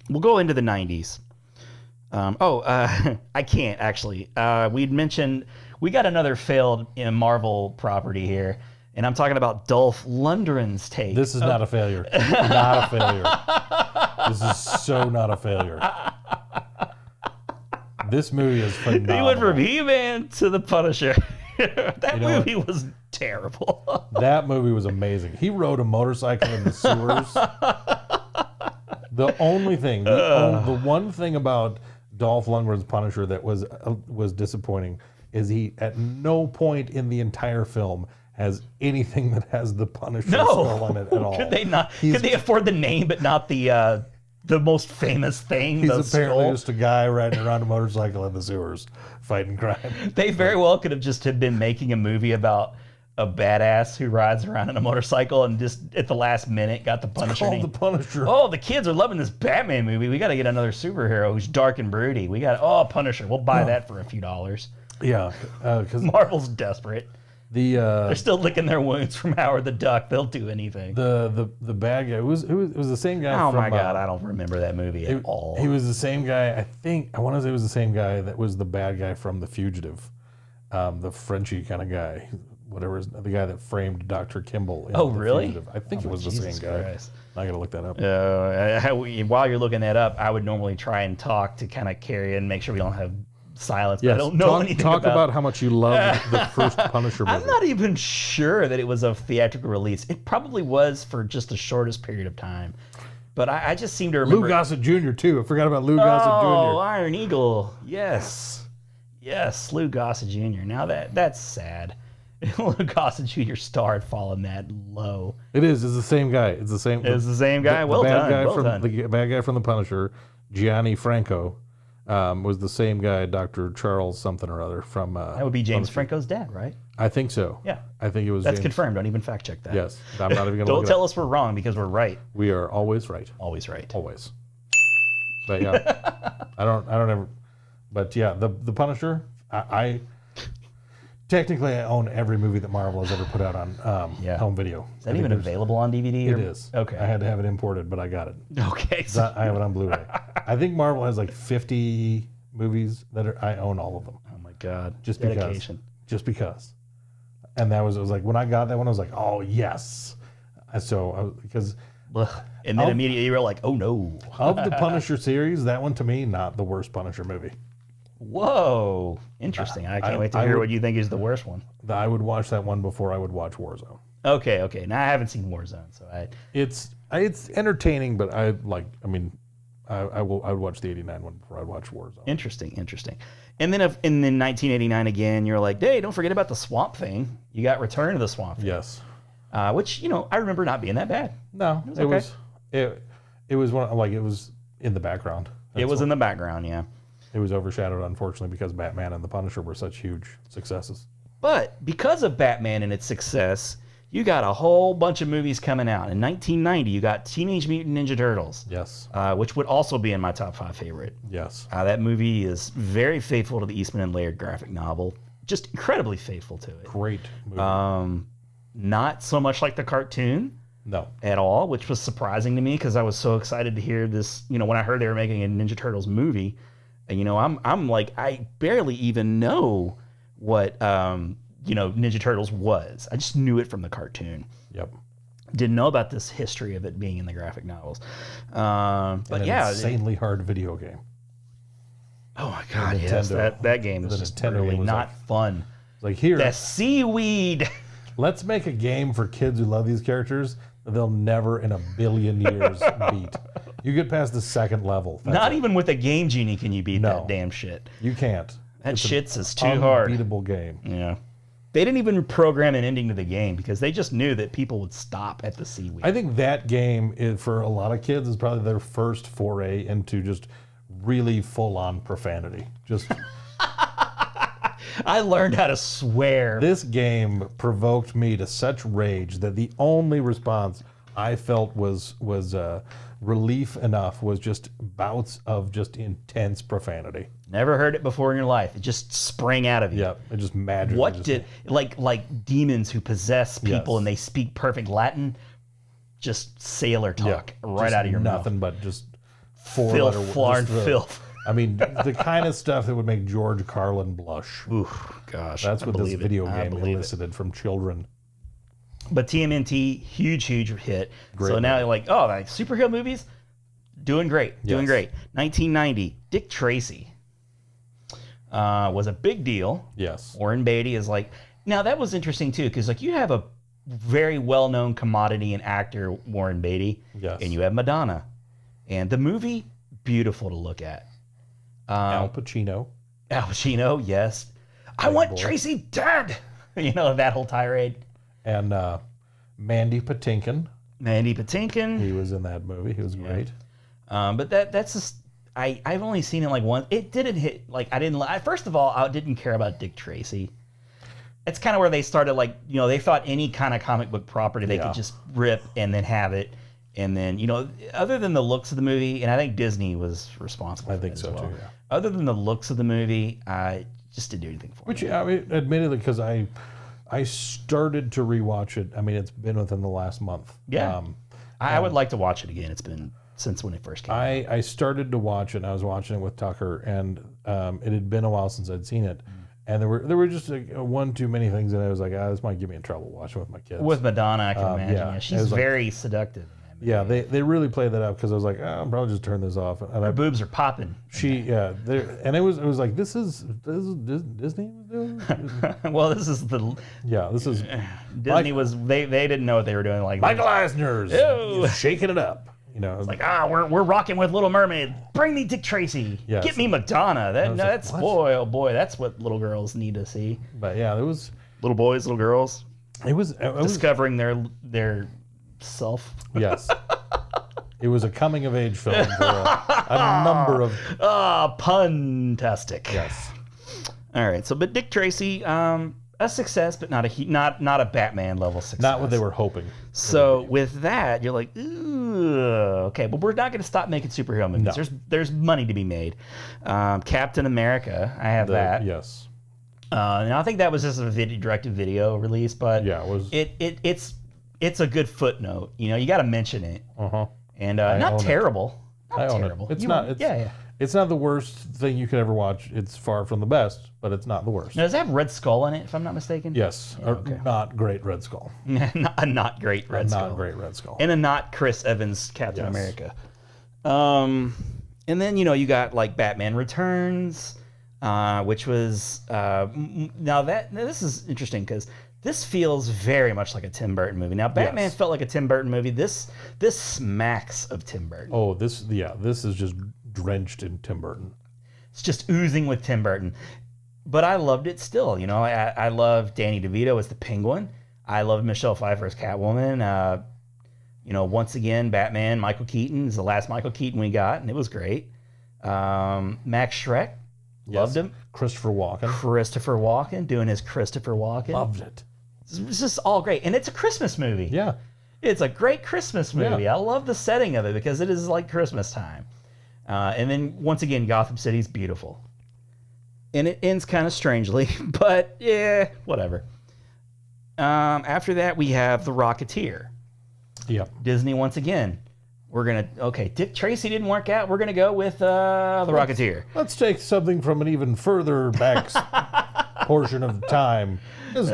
We'll go into the '90s. I can't actually. We'd mentioned we got another failed Marvel property here. And I'm talking about Dolph Lundgren's take. This is not a failure. Not a failure. This is so not a failure. This movie is phenomenal. He went from He-Man to The Punisher. That movie was terrible. That movie was amazing. He rode a motorcycle in the sewers. The only thing, the one thing about Dolph Lundgren's Punisher that was disappointing is he at no point in the entire film has anything that has the Punisher skull on it at all. Could they not? Could they afford the name but not the most famous thing? He's apparently just a guy riding around a motorcycle in the sewers fighting crime. They very well could have just been making a movie about a badass who rides around on a motorcycle and just at the last minute got the Punisher. It's called the Punisher. Oh, the kids are loving this Batman movie. We got to get another superhero who's dark and broody. We got Punisher. We'll buy that for a few dollars. Yeah, because Marvel's desperate. They're still licking their wounds from Howard the Duck. They'll do anything. The bad guy it was the same guy. Oh my God, I don't remember that movie at all. He was the same guy. I want to say it was the same guy that was the bad guy from The Fugitive, the Frenchy kind of guy. Whatever, the guy that framed Dr. Kimball. Oh, really? Fugitive. I think it was the same guy. Christ. I gotta look that up. While you're looking that up, I would normally try and talk to kind of carry and make sure we don't have silence. Yes. But I don't know anything about how much you love the first Punisher movie. I'm not even sure that it was a theatrical release. It probably was for just the shortest period of time. But I just seem to remember. Lou Gossett Jr. too. I forgot about Lou Gossett Jr. Oh, Iron Eagle. Yes, Lou Gossett Jr. Now that's sad. Lou Gossett Jr. star had fallen that low. It is. It's the same guy. It's the same. It's the same guy. Well done. The bad guy from the Punisher, Gianni Franco, was the same guy, Dr. Charles something or other from. That would be James Franco's dad, right? I think so. Yeah. I think it was. That's James. confirmed. Don't even fact check that. Yes. I'm not even going to. Don't tell us we're wrong because we're right. We are always right. Always right. Always. But yeah, I don't ever. But yeah, the Punisher. I technically I own every movie that Marvel has ever put out on home video. Is that even available on DVD? It is. Okay. I had to have it imported, but I got it. Okay. I have it on Blu-ray. I think Marvel has like 50 movies that I own all of them. Oh my God. Just dedication. Because. And it was like when I got that one, I was like, oh yes. Because. And then immediately you were like, oh no. Of the Punisher series, that one to me, not the worst Punisher movie. Whoa. Interesting. I can't wait to hear what you think is the worst one. I would watch that one before I would watch Warzone. Okay. Now I haven't seen Warzone, so It's entertaining, but I would watch the 89 one before I'd watch Warzone. Interesting. And then in 1989 again, you're like, hey, don't forget about the Swamp Thing. You got Return of the Swamp Thing. Yes. Which, I remember not being that bad. No, it was one like it was in the background. It was in the background, yeah. It was overshadowed, unfortunately, because Batman and the Punisher were such huge successes. But because of Batman and its success, you got a whole bunch of movies coming out. In 1990, you got Teenage Mutant Ninja Turtles. Yes. Which would also be in my top 5 favorite. Yes. That movie is very faithful to the Eastman and Laird graphic novel. Just incredibly faithful to it. Great movie. Not so much like the cartoon. No. At all, which was surprising to me because I was so excited to hear this. When I heard they were making a Ninja Turtles movie, And, I'm like, I barely even know what, Ninja Turtles was. I just knew it from the cartoon. Yep. Didn't know about this history of it being in the graphic novels. But an insanely hard video game. Oh my God, yes, that game is just really not fun. Like, here, the seaweed. Let's make a game for kids who love these characters that they'll never in a billion years beat. You get past the second level. Not even with a Game Genie can you beat that damn shit. You can't. That shit's is too hard. Unbeatable game. Yeah. They didn't even program an ending to the game because they just knew that people would stop at the seaweed. I think that game, for a lot of kids, is probably their first foray into just really full-on profanity. Just... I learned how to swear. This game provoked me to such rage that the only response I felt was relief enough was just bouts of just intense profanity. Never heard it before in your life. It just sprang out of you. Yeah, it just magically. What did like demons who possess people and they speak perfect Latin? Just sailor talk right out of your mouth. Nothing but just filth, floor, and filth. I mean, the kind of stuff that would make George Carlin blush. Ooh, gosh. That's what this video game elicited from children. But TMNT, huge hit. Great so now movie. you're like, like superhero movies, doing great. 1990, Dick Tracy was a big deal. Yes. Warren Beatty is like, now that was interesting too, because like you have a very well-known commodity and actor, Warren Beatty, and you have Madonna, and the movie, beautiful to look at. Al Pacino. Al Pacino, yes. I want Tracy dead. That whole tirade. And Mandy Patinkin. He was in that movie. He was great. But that's just I've only seen it like once. It didn't hit like I didn't. First of all, I didn't care about Dick Tracy. It's kind of where they started they thought any kind of comic book property they could just rip and then have it. And then, other than the looks of the movie, and I think Disney was responsible for that as well. Too, yeah. Other than the looks of the movie, I just didn't do anything for it. I mean, admittedly, because I started to rewatch it. I mean, it's been within the last month. Yeah. I would like to watch it again. It's been since when it first came out. I started to watch it, and I was watching it with Tucker, and it had been a while since I'd seen it. And there were just one too many things that I was like, this might get me in trouble watching with my kids. With Madonna, I can imagine. Yeah, she's very seductive. Yeah, they really played that up because I was like, I'll probably just turn this off. And her boobs are popping. And it was like, this is Disney was doing. Well, this is Disney was they didn't know what they were doing. Like Michael Eisner's shaking it up. It's like we're rocking with Little Mermaid. Bring me Dick Tracy. Yeah, Get me Madonna. That's boy, oh boy, that's what little girls need to see. But yeah, it was little boys, little girls. It was discovering their self. Yes. It was a coming of age film for a number of puntastic. Yes. All right. So, but Dick Tracy, a success, but not a Batman level success. Not what they were hoping. So with that, you're like, okay, but we're not going to stop making superhero movies. No. There's money to be made. Captain America, I have that. Yes. And I think that was just a directed video release, but yeah, it was. It's a good footnote. You got to mention it. And not terrible. I own it. It's not. It's not the worst thing you could ever watch. It's far from the best, but it's not the worst. Now, does it have Red Skull in it, if I'm not mistaken? Yes. Not great Red Skull. A not great Red Skull. Not great Red Skull. And a not Chris Evans Captain America. And then, you got like Batman Returns, which was now this is interesting because this feels very much like a Tim Burton movie. Now, Batman felt like a Tim Burton movie. This smacks of Tim Burton. Oh, this is just drenched in Tim Burton. It's just oozing with Tim Burton. But I loved it still. I love Danny DeVito as the Penguin. I love Michelle Pfeiffer as Catwoman. Once again, Batman, Michael Keaton is the last Michael Keaton we got, and it was great. Max Schreck, loved him. Christopher Walken doing his Christopher Walken. Loved it. It's just all great. And it's a Christmas movie. Yeah. It's a great Christmas movie. I love the setting of it because it is like Christmas time. And then, once again, Gotham City's beautiful. And it ends kind of strangely, but yeah, whatever. After that, we have The Rocketeer. Yep. Disney, once again, Dick Tracy didn't work out. We're gonna go with the Rocketeer. Let's take something from an even further back portion of time. Because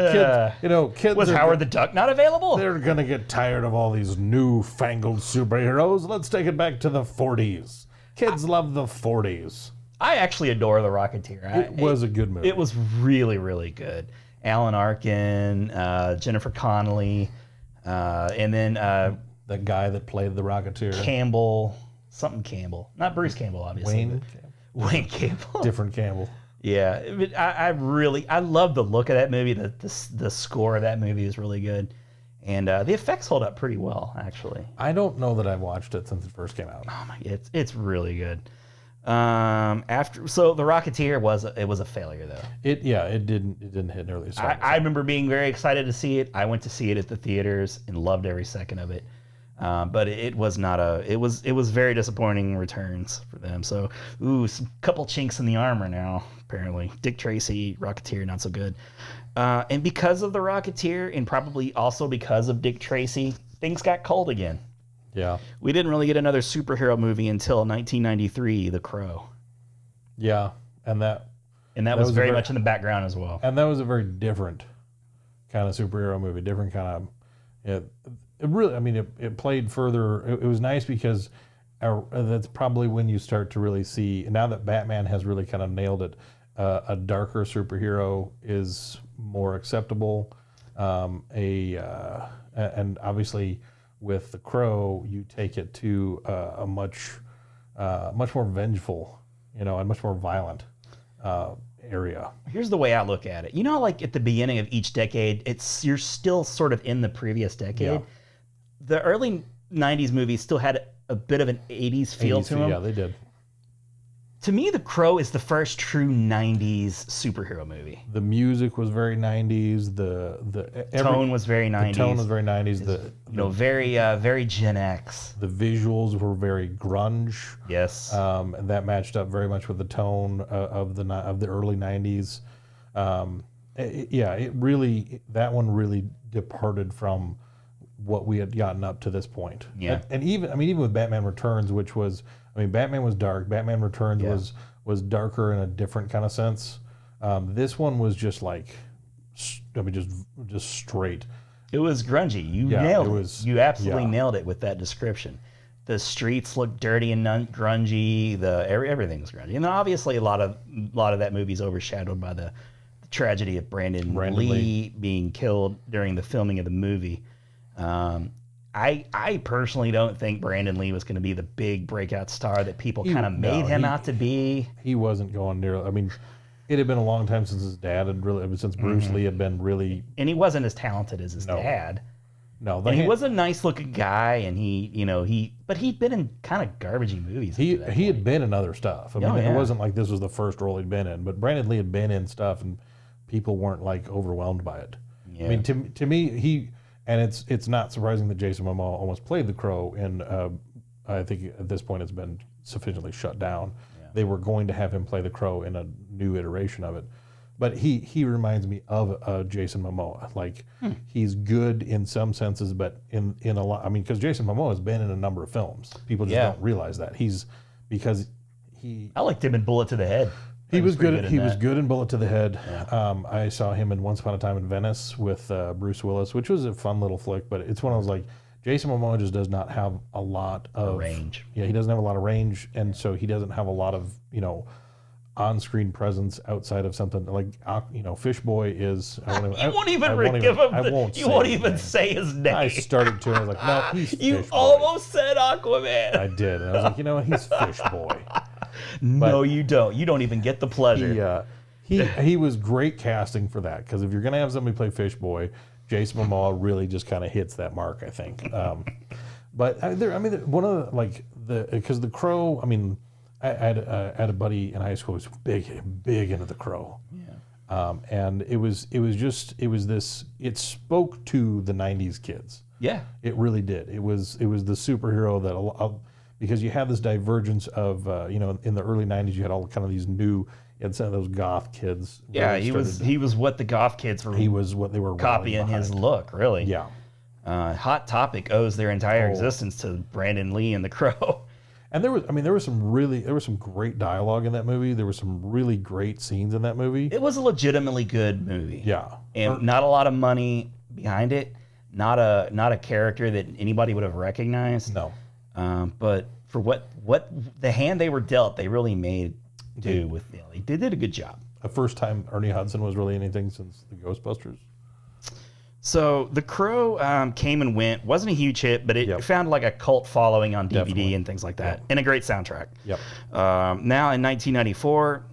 kids Was Howard the Duck not available? They're gonna get tired of all these newfangled superheroes. Let's take it back to the 40s. Kids love the 40s. I actually adore the Rocketeer. It was a good movie. It was really, really good. Alan Arkin, Jennifer Connelly, and then the guy that played the Rocketeer. Campbell, not Bruce Campbell, obviously. Wayne Campbell. Different Campbell. Yeah, I love the look of that movie. The score of that movie is really good, and the effects hold up pretty well, actually. I don't know that I've watched it since it first came out. Oh my, it's really good. So the Rocketeer was a failure though. It didn't hit nearly as hard. I remember being very excited to see it. I went to see it at the theaters and loved every second of it. But it was not it was very disappointing returns for them. So, some couple chinks in the armor now, apparently. Dick Tracy, Rocketeer, not so good. And because of the Rocketeer, and probably also because of Dick Tracy, things got cold again. Yeah. We didn't really get another superhero movie until 1993, The Crow. Yeah, and that was very much in the background as well. And that was a very different kind of superhero movie, different kind of. It really, I mean, it played further. It was nice because that's probably when you start to really see, now that Batman has really kind of nailed it, a darker superhero is more acceptable. And obviously with The Crow, you take it to a much more vengeful, and much more violent area. Here's the way I look at it. Like at the beginning of each decade, you're still sort of in the previous decade. Yeah. The early 90s movies still had a bit of an 80s feel to them. Yeah, they did. To me, The Crow is the first true 90s superhero movie. The music was very 90s. The tone was very 90s. The tone was very 90s. Very Gen X. The visuals were very grunge. Yes. And that matched up very much with the tone of the early 90s. That one really departed from what we had gotten up to this point. Yeah. And even with Batman Returns, which was, Batman was dark. Batman Returns was darker in a different kind of sense. This one was just just straight. It was grungy. You nailed it. You absolutely nailed it with that description. The streets looked dirty and grungy. Everything was grungy, and obviously a lot of that movie is overshadowed by the tragedy of Brandon Lee being killed during the filming of the movie. I personally don't think Brandon Lee was going to be the big breakout star that people kind of made him out to be. He wasn't going near. It had been a long time since his dad had really, since Bruce Lee had been really, and he wasn't as talented as his dad. No, and he was a nice looking guy, and but he'd been in kind of garbagey movies. He had been in other stuff. It wasn't like this was the first role he'd been in, but Brandon Lee had been in stuff, and people weren't overwhelmed by it. Yeah. To me, and it's not surprising that Jason Momoa almost played the Crow, and I think at this point it's been sufficiently shut down. Yeah. They were going to have him play the Crow in a new iteration of it, but he reminds me of Jason Momoa. He's good in some senses, but in a lot. Because Jason Momoa has been in a number of films. People just don't realize that I liked him in Bullet to the Head. He was good. He was good in Bullet to the Head. Yeah. I saw him in Once Upon a Time in Venice with Bruce Willis, which was a fun little flick. But it's one of those Jason Momoa just does not have a lot of range. Yeah, he doesn't have a lot of range, and so he doesn't have a lot of on-screen presence outside of something Fish Boy is. You won't even say his name. I started to. I was like, no, he's You Fish Boy. almost said Aquaman. I did. And I was like, he's Fish Boy. No, you don't. You don't even get the pleasure. He was great casting for that, because if you're going to have somebody play Fish Boy, Jason Momoa really just kind of hits that mark, I think. But one of because the Crow. I had a buddy in high school who was big into the Crow. Yeah. And it spoke to the 90s kids. Yeah. It really did. It was the superhero that because you had this divergence of in the early 90s you had all kind of these new, you had some of those goth kids. Yeah, he was what the goth kids were. He was what they were copying his look, really. Yeah. Hot Topic owes their entire existence to Brandon Lee and The Crow. And there was some great dialogue in that movie. There were some really great scenes in that movie. It was a legitimately good movie. Yeah. And not a lot of money behind it. Not a character that anybody would have recognized. No. But for what the hand they were dealt, they really made do with. They did a good job. The first time Ernie Hudson was really anything since the Ghostbusters. So The Crow came and went. Wasn't a huge hit, but it found like a cult following on DVD Definitely. and things like that, and a great soundtrack. Yep. Now in 1994,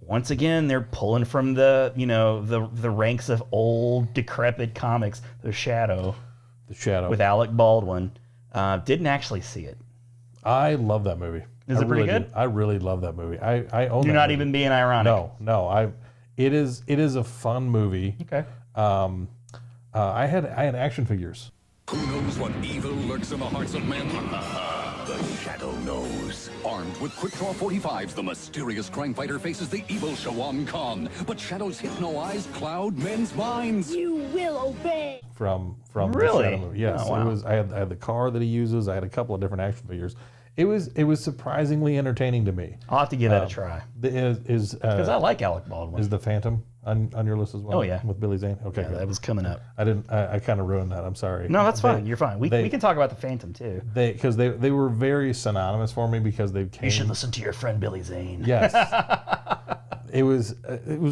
once again they're pulling from the the ranks of old decrepit comics. The Shadow with Alec Baldwin. Didn't actually see it. I love that movie. Is it pretty good? I really love that movie. I own. You're that not movie. even being ironic. No. It is a fun movie. Okay. I had action figures. Who knows what evil lurks in the hearts of men? The Shadow knows. Armed with quick-draw 45s, the mysterious crime fighter faces the evil Shawan Khan. But Shadow's hypno-eyes cloud men's minds. You will obey. From Really? the Shadow movie. Yes, Oh, wow. It was. I had the car that he uses. I had a couple of different action figures. It was surprisingly entertaining to me. I'll have to give that a try. Because I like Alec Baldwin. Is the Phantom on your list as well? Oh, yeah. With Billy Zane. Okay, Yeah, good. that was coming up. I kind of ruined that. I'm sorry. No, that's fine. You're fine. We can talk about the Phantom too. Because they were very synonymous for me because they came. You should listen to your friend Billy Zane. Yes. It was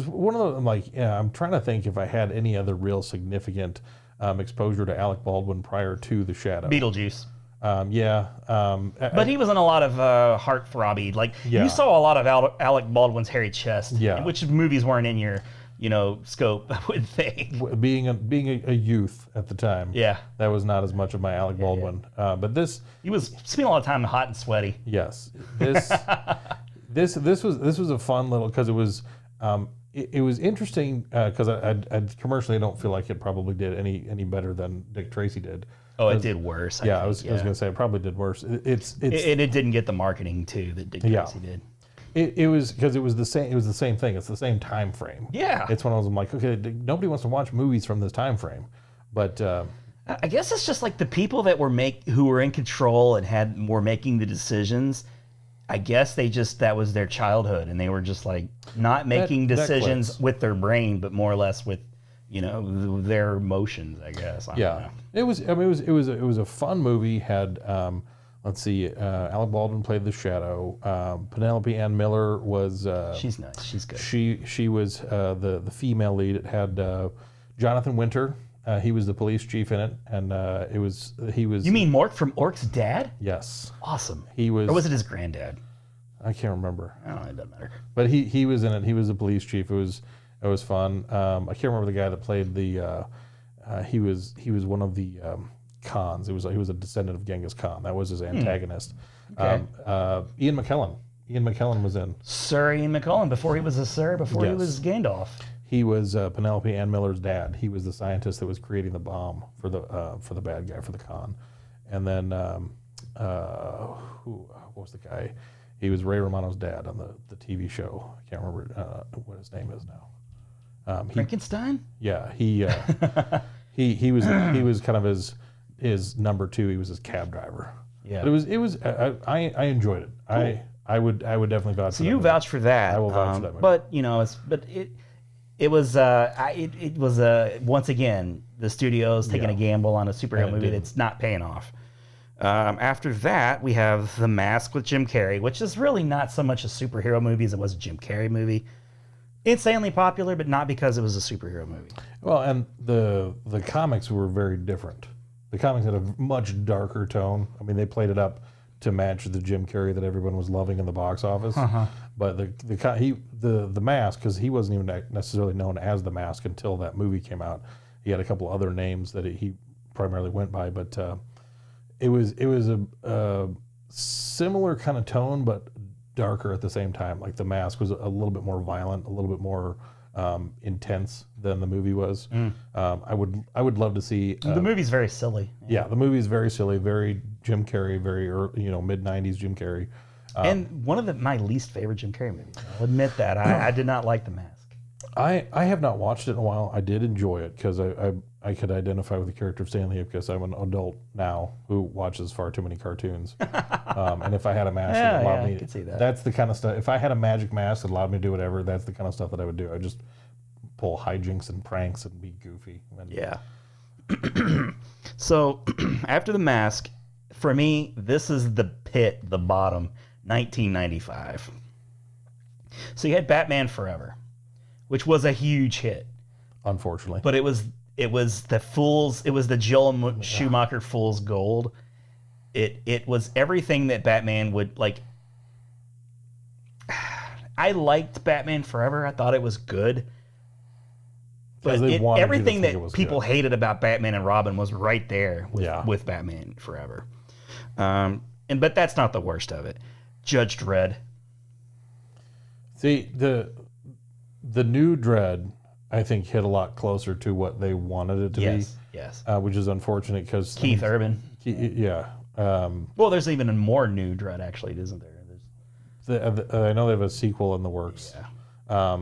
one of those. I'm I'm trying to think if I had any other real significant exposure to Alec Baldwin prior to The Shadow. Beetlejuice. But he was in a lot of heartthrobbing. Yeah. You saw a lot of Alec Baldwin's hairy chest. Yeah. Which movies weren't in your, scope, I would think. being a youth at the time. Yeah. That was not as much of my Alec Baldwin. But this. He was spending a lot of time hot and sweaty. Yes. This was a fun little because it was. It was interesting because I commercially don't feel like it probably did any better than Dick Tracy did. Oh, it did worse. I was going to say it probably did worse. It didn't get the marketing too that Dick Tracy did. It was because it was the same. It was the same thing. It's the same time frame. Yeah. It's when I was like, okay, nobody wants to watch movies from this time frame, but I guess it's just like the people that who were in control and were making the decisions. I guess that was their childhood, and they were just like not making decisions with their brain, but more or less with their emotions. I guess. I don't know. It was. I mean, it was a fun movie. Had let's see, Alec Baldwin played the Shadow. Penelope Ann Miller was. She's nice. She's good. She was the female lead. It had Jonathan Winter. He was the police chief in it, and he was. You mean Mork from Ork's dad? Yes. Awesome. He was. Or was it his granddad? I can't remember. I don't know. It doesn't matter. But he was in it. He was the police chief. It was fun. I can't remember the guy that played the. He was one of the Khans. He was a descendant of Genghis Khan. That was his antagonist. Okay. Ian McKellen. Ian McKellen was in. Sir Ian McKellen before he was a sir. Before he Yes. was Gandalf. He was Penelope Ann Miller's dad. He was the scientist that was creating the bomb for the bad guy, for the Khan. And then what was the guy? He was Ray Romano's dad on the TV show. I can't remember what his name is now. Frankenstein? Yeah, he was kind of his number two. He was his cab driver. Yeah. But it was I enjoyed it. Cool. I would definitely vouch. So you vouch for that. I will vouch for that movie. But it was once again the studio's taking a gamble on a superhero movie that's not paying off. After that, we have The Mask with Jim Carrey, which is really not so much a superhero movie as it was a Jim Carrey movie. Insanely popular, but not because it was a superhero movie. Well, and the comics were very different. The comics had a much darker tone. I mean, they played it up to match the Jim Carrey that everyone was loving in the box office. But the Mask, because he wasn't even necessarily known as the Mask until that movie came out. He had a couple other names that he primarily went by, but it was a similar kind of tone, but darker at the same time. Like the Mask was a little bit more violent, a little bit more intense than the movie was. I would love to see. The movie's very silly. Yeah, the movie's very silly, very Jim Carrey, very mid '90s Jim Carrey. And one of my least favorite Jim Carrey movies. I'll admit that. I did not like The Mask. I have not watched it in a while. I did enjoy it because I could identify with the character of Stanley because I'm an adult now who watches far too many cartoons. And if I had a mask that allowed me, I can see that. that's the kind of stuff. If I had a magic mask that allowed me to do whatever, that's the kind of stuff that I would do. I just pull hijinks and pranks and be goofy. And Yeah. So after The Mask, for me, this is the pit, the bottom, 1995. So you had Batman Forever, which was a huge hit. Unfortunately. But it was the Joel Schumacher Fool's Gold. It was everything that Batman would like. I liked Batman Forever. I thought it was good. But everything that people hated about Batman and Robin was right there with Batman Forever. But that's not the worst of it. Judge Dredd. See, the new Dredd, I think, hit a lot closer to what they wanted it to be. Yes. Which is unfortunate because Keith Urban. Yeah. Well, there's even a more new Dredd, actually, isn't there? I know they have a sequel in the works. Yeah.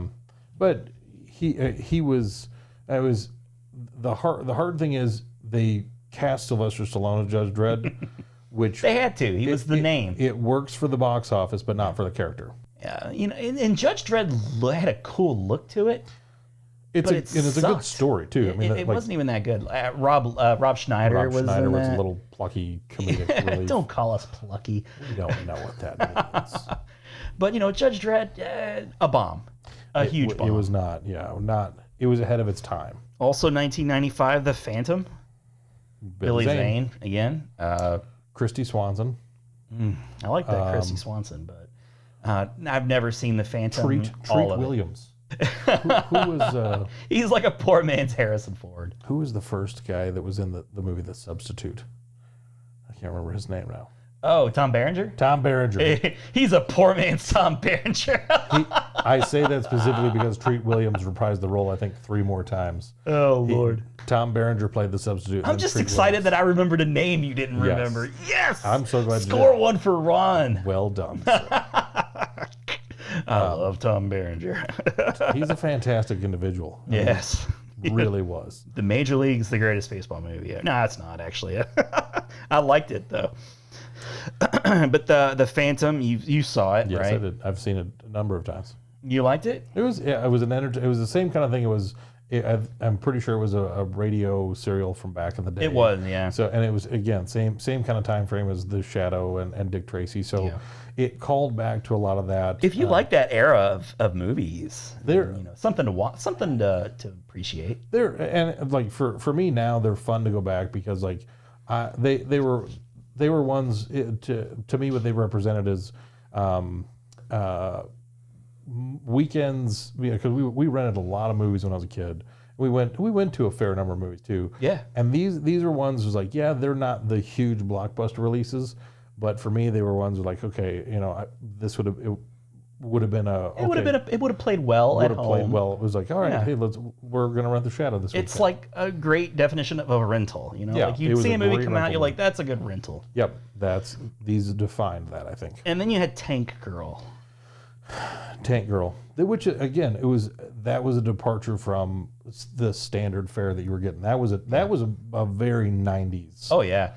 But he was. It was the hard thing is they cast Sylvester Stallone as Judge Dredd, which they had to. He was the name. It works for the box office, but not for the character. Yeah, and Judge Dredd had a cool look to it. It's a good story too. I mean, it wasn't even that good. Rob Schneider was a that. little plucky comedic relief. Don't call us plucky. We don't know what that means. But Judge Dredd, a bomb, a huge bomb. It was not. Yeah, not. It was ahead of its time. Also, 1995, The Phantom. Billy Zane again. Christy Swanson. I like that Christy Swanson, but I've never seen The Phantom. Treat Williams. who was? He's like a poor man's Harrison Ford. Who was the first guy that was in the movie The Substitute? I can't remember his name now. Oh, Tom Berenger? Tom Berenger. He's a poor man's Tom Berenger. I say that specifically because Treat Williams reprised the role, I think, 3 more times. Oh, Lord. Tom Berenger played The Substitute. I'm just excited that I remembered a name you didn't remember. Yes! I'm so glad Score one for Ron. Well done, sir. I love Tom Berenger. He's a fantastic individual. Yes. Really was. The Major League's the greatest baseball movie. No, it's not, actually. I liked it, though. But the Phantom, you saw it, yes, right? I did. I've seen it a number of times. You liked it? It was it was the same kind of thing. I'm pretty sure it was a radio serial from back in the day. It was, yeah. So and it was again same kind of time frame as The Shadow and Dick Tracy. So it called back to a lot of that. If you like that era of movies, something to watch, something to appreciate. And like for me now, they're fun to go back because like they were ones to me what they represented as weekends, because we rented a lot of movies when I was a kid. We went to a fair number of movies too. Yeah. And these are ones was like, they're not the huge blockbuster releases, but for me they were ones like, okay, this would have been it would have played well at home. Played well. It was like, all right, hey, we're gonna rent The Shadow this weekend. It's like a great definition of a rental. Like you'd see a movie come out, you're like, that's a good rental. Yep, these defined that, I think. And then you had Tank Girl. Tank Girl, which again, that was a departure from the standard fare that you were getting. That was a very 90s. Oh yeah,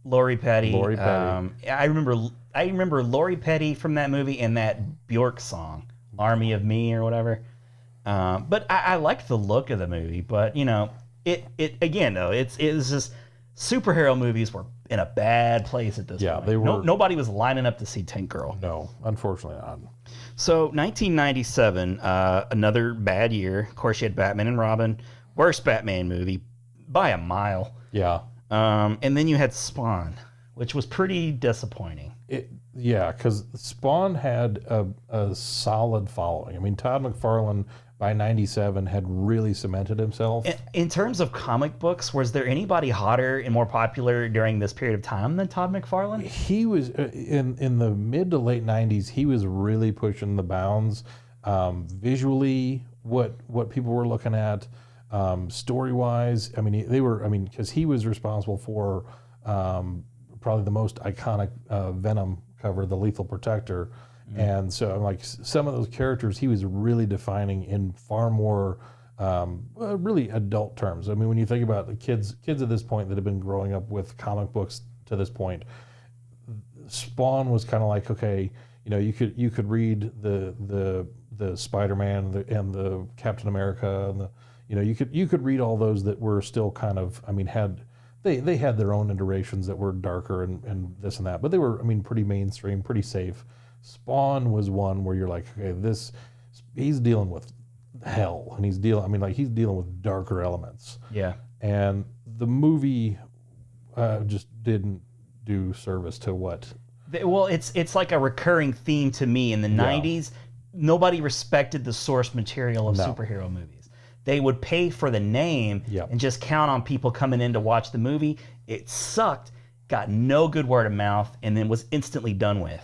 Lori Petty. I remember Lori Petty from that movie and that Bjork song, "Army of Me" or whatever. But I liked the look of the movie. But it again though, it's just superhero movies were in a bad place at this point. Yeah, they were. Nobody was lining up to see Tank Girl. No, unfortunately not. So 1997, another bad year. Of course, you had Batman and Robin, worst Batman movie by a mile. Yeah. And then you had Spawn, which was pretty disappointing. Because Spawn had a solid following. I mean, Todd McFarlane by 97 had really cemented himself. In terms of comic books, was there anybody hotter and more popular during this period of time than Todd McFarlane? He was in the mid to late 90s. He was really pushing the bounds visually. What people were looking at, story wise. I mean, because he was responsible for probably the most iconic Venom cover, the Lethal Protector. And so, like, some of those characters he was really defining in far more really adult terms. I mean, when you think about the kids at this point that have been growing up with comic books to this point, Spawn was kind of like, okay, you know, you could read the Spider-Man and the Captain America and the, you know, you could read all those that were still kind of, I mean, they had their own iterations that were darker and this and that, but they were, I mean, pretty mainstream, pretty safe. Spawn was one where you're like, okay, he's dealing with hell, and he's dealing with darker elements. Yeah. And the movie just didn't do service to what. Well, it's like a recurring theme to me in the 90s. Nobody respected the source material of superhero movies. They would pay for the name and just count on people coming in to watch the movie. It sucked, got no good word of mouth, and then was instantly done with.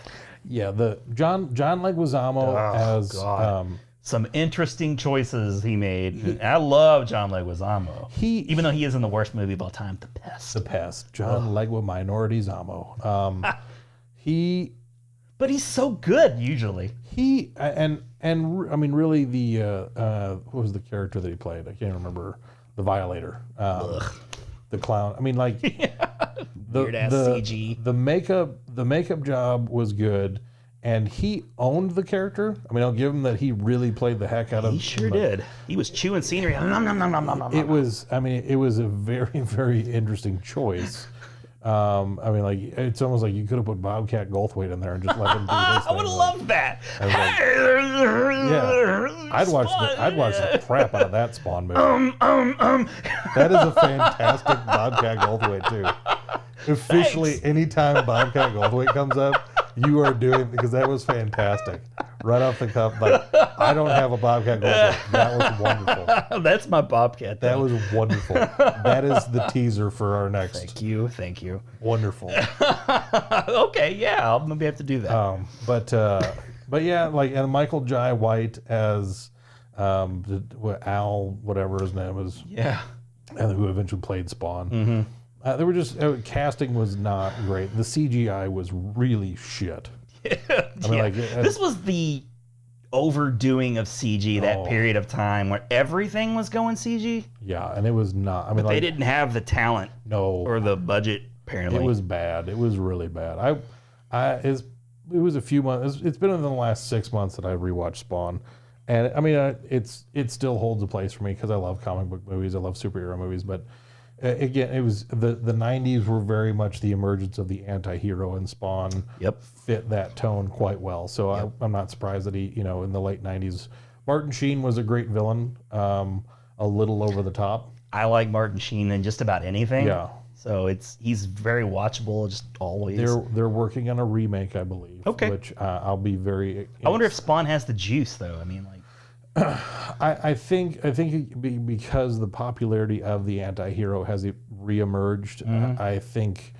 Yeah, the John Leguizamo as some interesting choices he made. I love John Leguizamo. Even though he is in the worst movie of all time, The Pest. The Pest. John Legua Minority Zamo. But he's so good usually. And I mean, really, what was the character that he played? I can't remember. The Violator. The clown. I mean, like weird-ass CG. The makeup job was good, and he owned the character. I mean, I'll give him that he really played the heck out of. He sure did. He was chewing scenery. It was a very, very interesting choice. I mean, like, it's almost like you could have put Bobcat Goldthwait in there and just let him do this. I would have loved that. I'd watch the crap out of that Spawn movie. That is a fantastic Bobcat Goldthwait too. Officially, anytime Bobcat Goldthwait comes up, you are doing, because that was fantastic. Right off the cuff, like, I don't have a Bobcat Goldthwait. That was wonderful. That's my Bobcat, though. That was wonderful. That is the teaser for our next. Thank you. Wonderful. Okay, yeah, I'll maybe have to do that. But yeah, like, and Michael Jai White as Al, whatever his name is. Yeah. And who eventually played Spawn. Mm-hmm. They were just, casting was not great. The CGI was really shit. I mean, like, this was the overdoing of CG that period of time where everything was going CG. Yeah, and it was not. I mean, they didn't have the talent, or the budget. Apparently, it was bad. It was really bad. It was a few months. It's been in the last 6 months that I rewatched Spawn, and I mean, it still holds a place for me because I love comic book movies. I love superhero movies, but. Again, it was the 90s were very much the emergence of the anti-hero, and Spawn fit that tone quite well. So I'm not surprised that he, in the late 90s, Martin Sheen was a great villain, a little over the top. I like Martin Sheen in just about anything. Yeah. So he's very watchable, just always. They're working on a remake, I believe. Okay. Which I'll be very. I wonder if Spawn has the juice, though. I mean, like. I think because the popularity of the anti-hero has reemerged. Mm-hmm. I think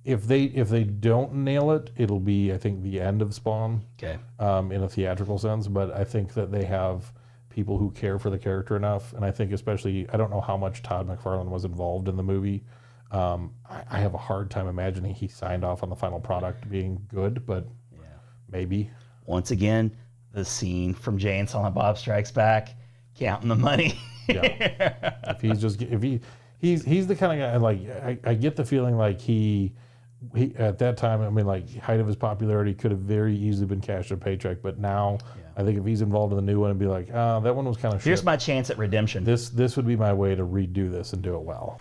if they don't nail it, it'll be, I think, the end of Spawn. Okay. In a theatrical sense, but I think that they have people who care for the character enough, and I think especially, I don't know how much Todd McFarlane was involved in the movie. I have a hard time imagining he signed off on the final product being good, but maybe. Once again, the scene from Jay and Silent Bob Strikes Back, counting the money. Yeah. He's the kind of guy, like, I get the feeling like he at that time, I mean, like, height of his popularity could have very easily been cashed a paycheck, but now I think if he's involved in the new one, it'd be like, that one was kind of shit. Here's my chance at redemption. This would be my way to redo this and do it well.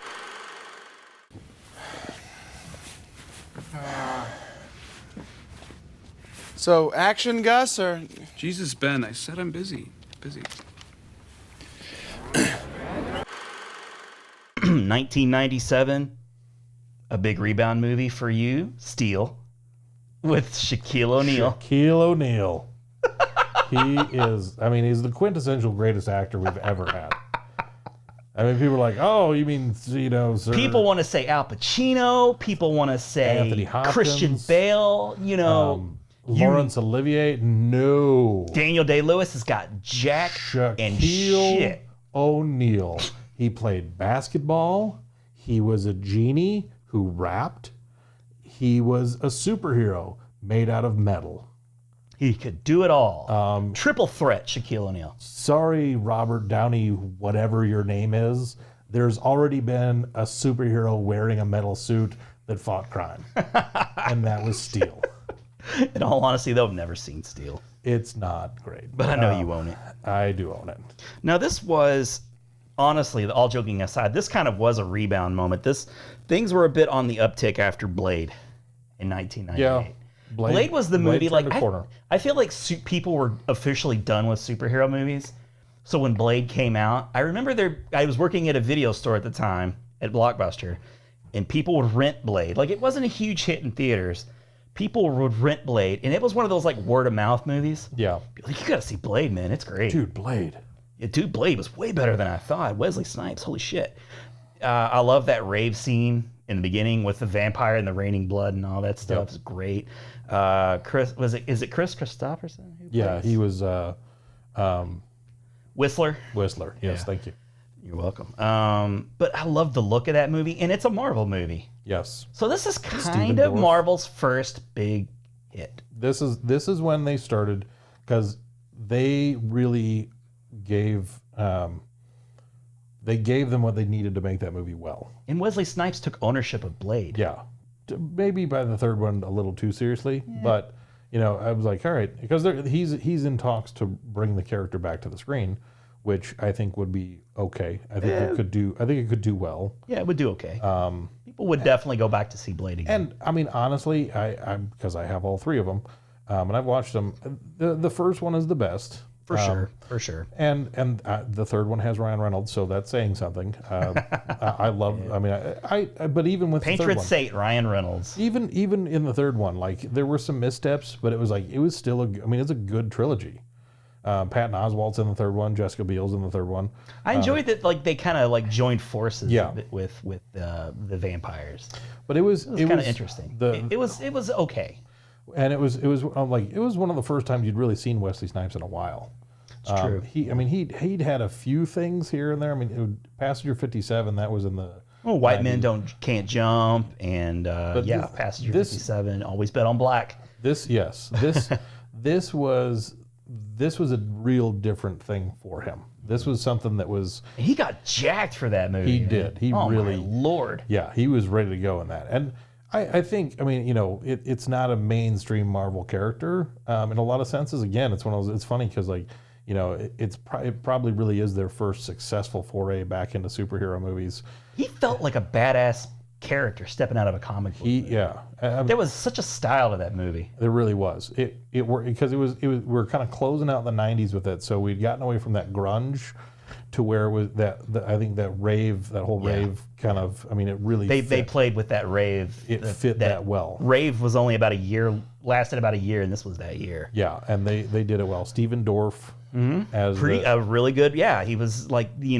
So, action, Gus, or? Jesus, Ben, I said I'm busy. 1997, a big rebound movie for you, Steel, with Shaquille O'Neal. Shaquille O'Neal. He's the quintessential greatest actor we've ever had. I mean, people are like, oh, you mean, sir. People want to say Al Pacino. People want to say Anthony Hopkins, Christian Bale, Laurence Olivier. No. Daniel Day-Lewis has got Jack and shit. O'Neal. He played basketball. He was a genie who rapped. He was a superhero made out of metal. He could do it all. Triple threat, Shaquille O'Neal. Sorry, Robert Downey, whatever your name is. There's already been a superhero wearing a metal suit that fought crime, and that was Steel. In all honesty, though, I've never seen Steel. It's not great. But I know you own it. I do own it. Now, this was, honestly, all joking aside, this kind of was a rebound moment. Things were a bit on the uptick after Blade in 1998. Yeah. Blade was the movie, turned like, a corner. I feel like people were officially done with superhero movies. So when Blade came out, I remember I was working at a video store at the time, at Blockbuster, and people would rent Blade. Like, it wasn't a huge hit in theaters. People would rent Blade, and it was one of those, like, word-of-mouth movies. Yeah. Like, you gotta see Blade, man. It's great. Dude, Blade. Yeah, dude, Blade was way better than I thought. Wesley Snipes, holy shit. I love that rave scene in the beginning with the vampire and the raining blood and all that stuff. Yep. It's great. Is it Chris Christopherson? Yeah, he was Whistler. Whistler. Yes, thank you. You're welcome. But I love the look of that movie, and it's a Marvel movie. Yes. So this is kind of Marvel's first big hit. This is when they started, because they really gave them what they needed to make that movie well. And Wesley Snipes took ownership of Blade. Yeah. Maybe by the third one a little too seriously, but I was like, all right, because he's in talks to bring the character back to the screen, which I think would be okay. I think it could do well. Yeah, it would do okay. People would definitely go back to see Blade again. And I mean, honestly, I'm because I have all three of them, and I've watched them. The first one is the best. For sure. And the third one has Ryan Reynolds, so that's saying something. I love. I mean, I but even with the third Patron one, Saint Ryan Reynolds. even in the third one, like there were some missteps, but it was still it's a good trilogy. Patton Oswalt's in the third one. Jessica Biel's in the third one. I enjoyed that, like they kind of like joined forces Yeah. with the vampires. But it was kind of interesting. It was okay. And it was one of the first times you'd really seen Wesley Snipes in a while. It's true. He'd had a few things here and there. I mean, Passenger 57, that was in the. Well, White Men Can't Jump, and Passenger 57, Always Bet on Black. This was a real different thing for him. This was something that was. He got jacked for that movie. He did. He really. My Lord. Yeah, he was ready to go in that, and. I think, it's not a mainstream Marvel character in a lot of senses. Again, it's one of those. It's funny because, it probably really is their first successful foray back into superhero movies. He felt like a badass character stepping out of a comic book. There was such a style to that movie. There really was. It worked because it was. We're kind of closing out the '90s with it, so we'd gotten away from that grunge. To where it was I think that whole rave kind of, it really they played with that rave. It fit that well. Rave was only lasted about a year, and this was that year. Yeah, and they did it well. Steven Dorff as really good. Yeah, he was like the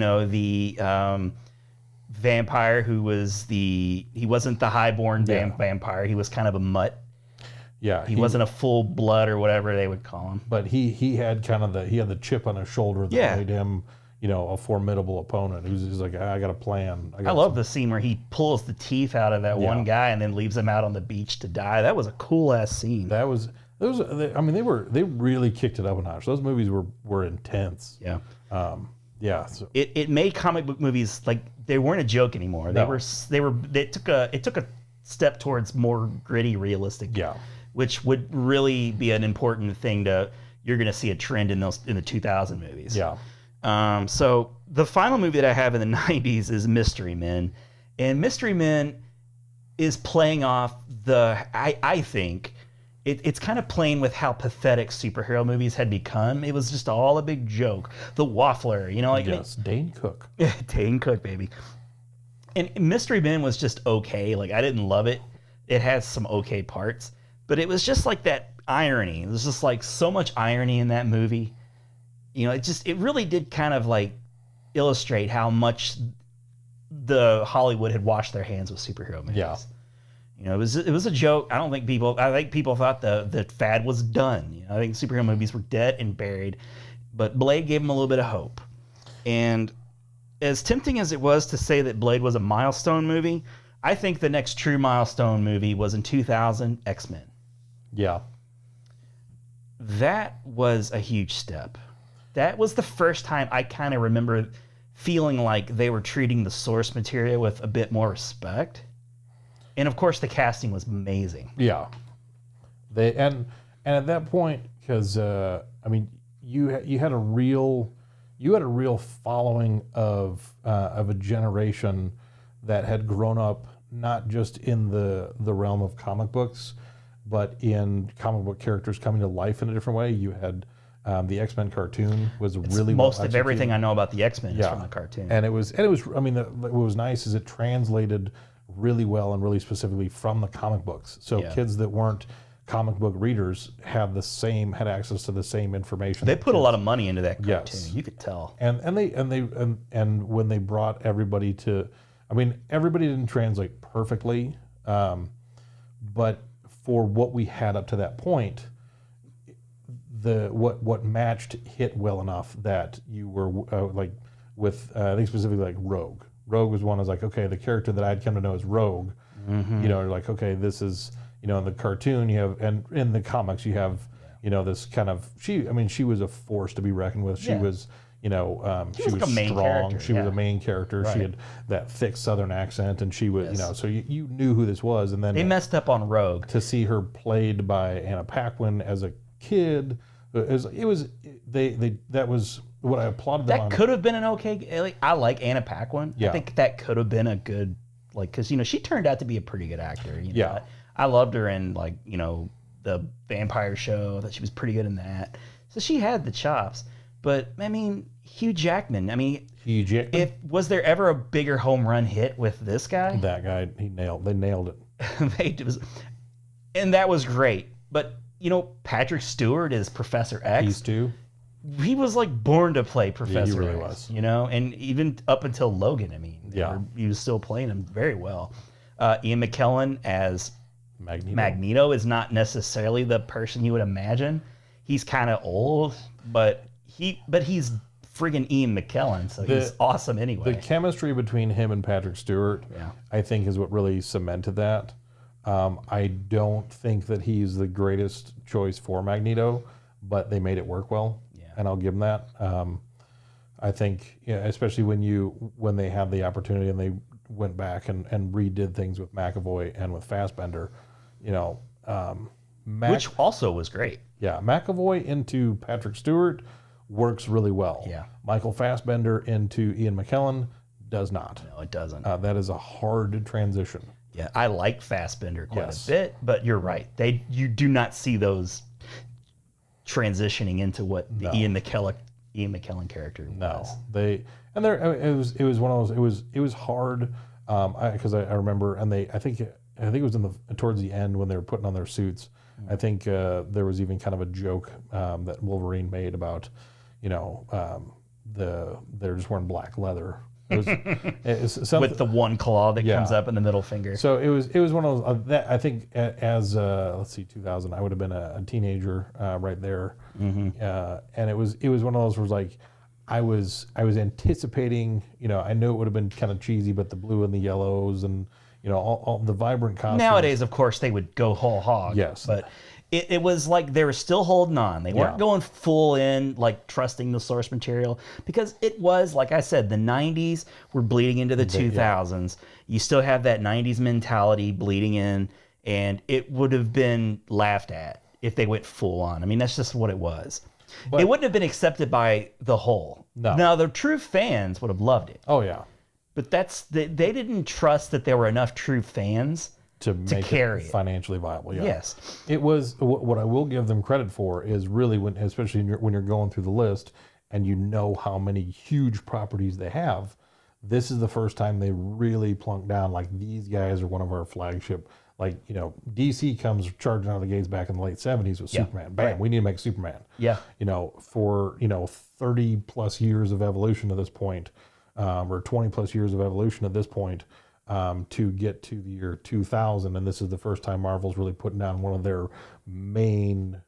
vampire who was he wasn't the highborn vampire. He was kind of a mutt. Yeah, he wasn't a full blood or whatever they would call him. But he had kind of the chip on his shoulder that made him. A formidable opponent. He's like, I got a plan. I love the scene where he pulls the teeth out of that one guy and then leaves him out on the beach to die. That was a cool ass scene. They really kicked it up a notch. Those movies were intense. Yeah. So it made comic book movies like they weren't a joke anymore. It took a step towards more gritty, realistic. Yeah. Which would really be an important thing you're going to see a trend in the 2000 movies. Yeah. So the final movie that I have in the 90s is Mystery Men. And Mystery Men is playing off I think, it's kind of playing with how pathetic superhero movies had become. It was just all a big joke. The Waffler, Yes, Dane Cook. Dane Cook, baby. And Mystery Men was just okay. Like, I didn't love it. It has some okay parts. But it was just like that irony. There's just like so much irony in that movie. It really did kind of like illustrate how much the Hollywood had washed their hands with superhero movies. Yeah. It was a joke. I think people thought the fad was done. I think superhero movies were dead and buried, but Blade gave them a little bit of hope. And as tempting as it was to say that Blade was a milestone movie, I think the next true milestone movie was in 2000, X-Men. Yeah. that was a huge step. That was the first time I kind of remember feeling like they were treating the source material with a bit more respect. And of course, the casting was amazing. Yeah, they and at that point, because I mean, you had a real following of a generation that had grown up not just in the realm of comic books, but in comic book characters coming to life in a different way. You had the X-Men cartoon was really most of everything I know about the X-Men is from the cartoon, and it was. I mean, what was nice is it translated really well and really specifically from the comic books. So kids that weren't comic book readers had access to the same information. They put a lot of money into that cartoon. Yes. You could tell. And when they brought everybody to, I mean, everybody didn't translate perfectly, but for what we had up to that point, what matched hit well enough that you were like with I think specifically like Rogue. Rogue was one. I was like, okay, the character that I'd come to know as Rogue. You know, like, okay, this is, you know, in the cartoon you have, and in the comics you have, you know, this kind of she was a force to be reckoned with. She was, you know, she was like a main strong. character, She was a main character. Right. She had that thick Southern accent, and she was, you know, so you knew who this was. And then they messed up on Rogue. To see her played by Anna Paquin as a kid, that was what I applauded them on. That could have been an okay. I like Anna Paquin. Yeah. I think that could have been a good, like, because, you know, she turned out to be a pretty good actor. You know? Yeah. I loved her in, like, you know, the Vampire Show. That she was pretty good in that. So she had the chops. But I mean, Hugh Jackman. Was there ever a bigger home run hit with this guy? That guy, they nailed it. And that was great. But you know, Patrick Stewart is Professor X. He's too. He was like born to play Professor he really X, was. you know, and even up until Logan, I mean, he was still playing him very well. Ian McKellen as Magneto is not necessarily the person you would imagine. He's kind of old, but he's friggin' Ian McKellen, so he's awesome anyway. The chemistry between him and Patrick Stewart, I think, is what really cemented that. I don't think that he's the greatest choice for Magneto, but they made it work well, and I'll give them that. I think, especially when they had the opportunity and they went back and redid things with McAvoy and with Fassbender, which also was great. Yeah, McAvoy into Patrick Stewart works really well. Yeah, Michael Fassbender into Ian McKellen does not. No, it doesn't. That is a hard transition. Yeah, I like Fassbender quite a bit, but you're right. You do not see those transitioning into what the Ian McKellen character was. It was one of those. It was hard because I remember, and I think it was towards the end when they were putting on their suits. I think there was even kind of a joke that Wolverine made about, they're just wearing black leather. With the one claw that comes up in the middle finger. So it was one of those that I think as let's see, 2000, I would have been a teenager right there, and it was one of those where like I was anticipating, I knew it would have been kind of cheesy, but the blue and the yellows and all the vibrant costumes. Nowadays, of course, they would go whole hog. Yes, but it was like they were still holding on. They weren't going full in, like trusting the source material, because it was, like I said, the 90s were bleeding into the 2000s. You still have that 90s mentality bleeding in, and it would have been laughed at if they went full on. I mean, that's just what it was. But it wouldn't have been accepted by the whole. No. Now, the true fans would have loved it. Oh, yeah. But they didn't trust that there were enough true fans to carry it financially viable. Yeah. Yes, it was. What I will give them credit for is really especially when you're going through the list and you know how many huge properties they have. This is the first time they really plunked down like these guys are one of our flagship. Like DC comes charging out of the gates back in the late 70s with Superman. Bam, we need to make Superman. Yeah. For 30 plus years of evolution at this point, or 20 plus years of evolution at this point. To get to the year 2000, and this is the first time Marvel's really putting down one of their main,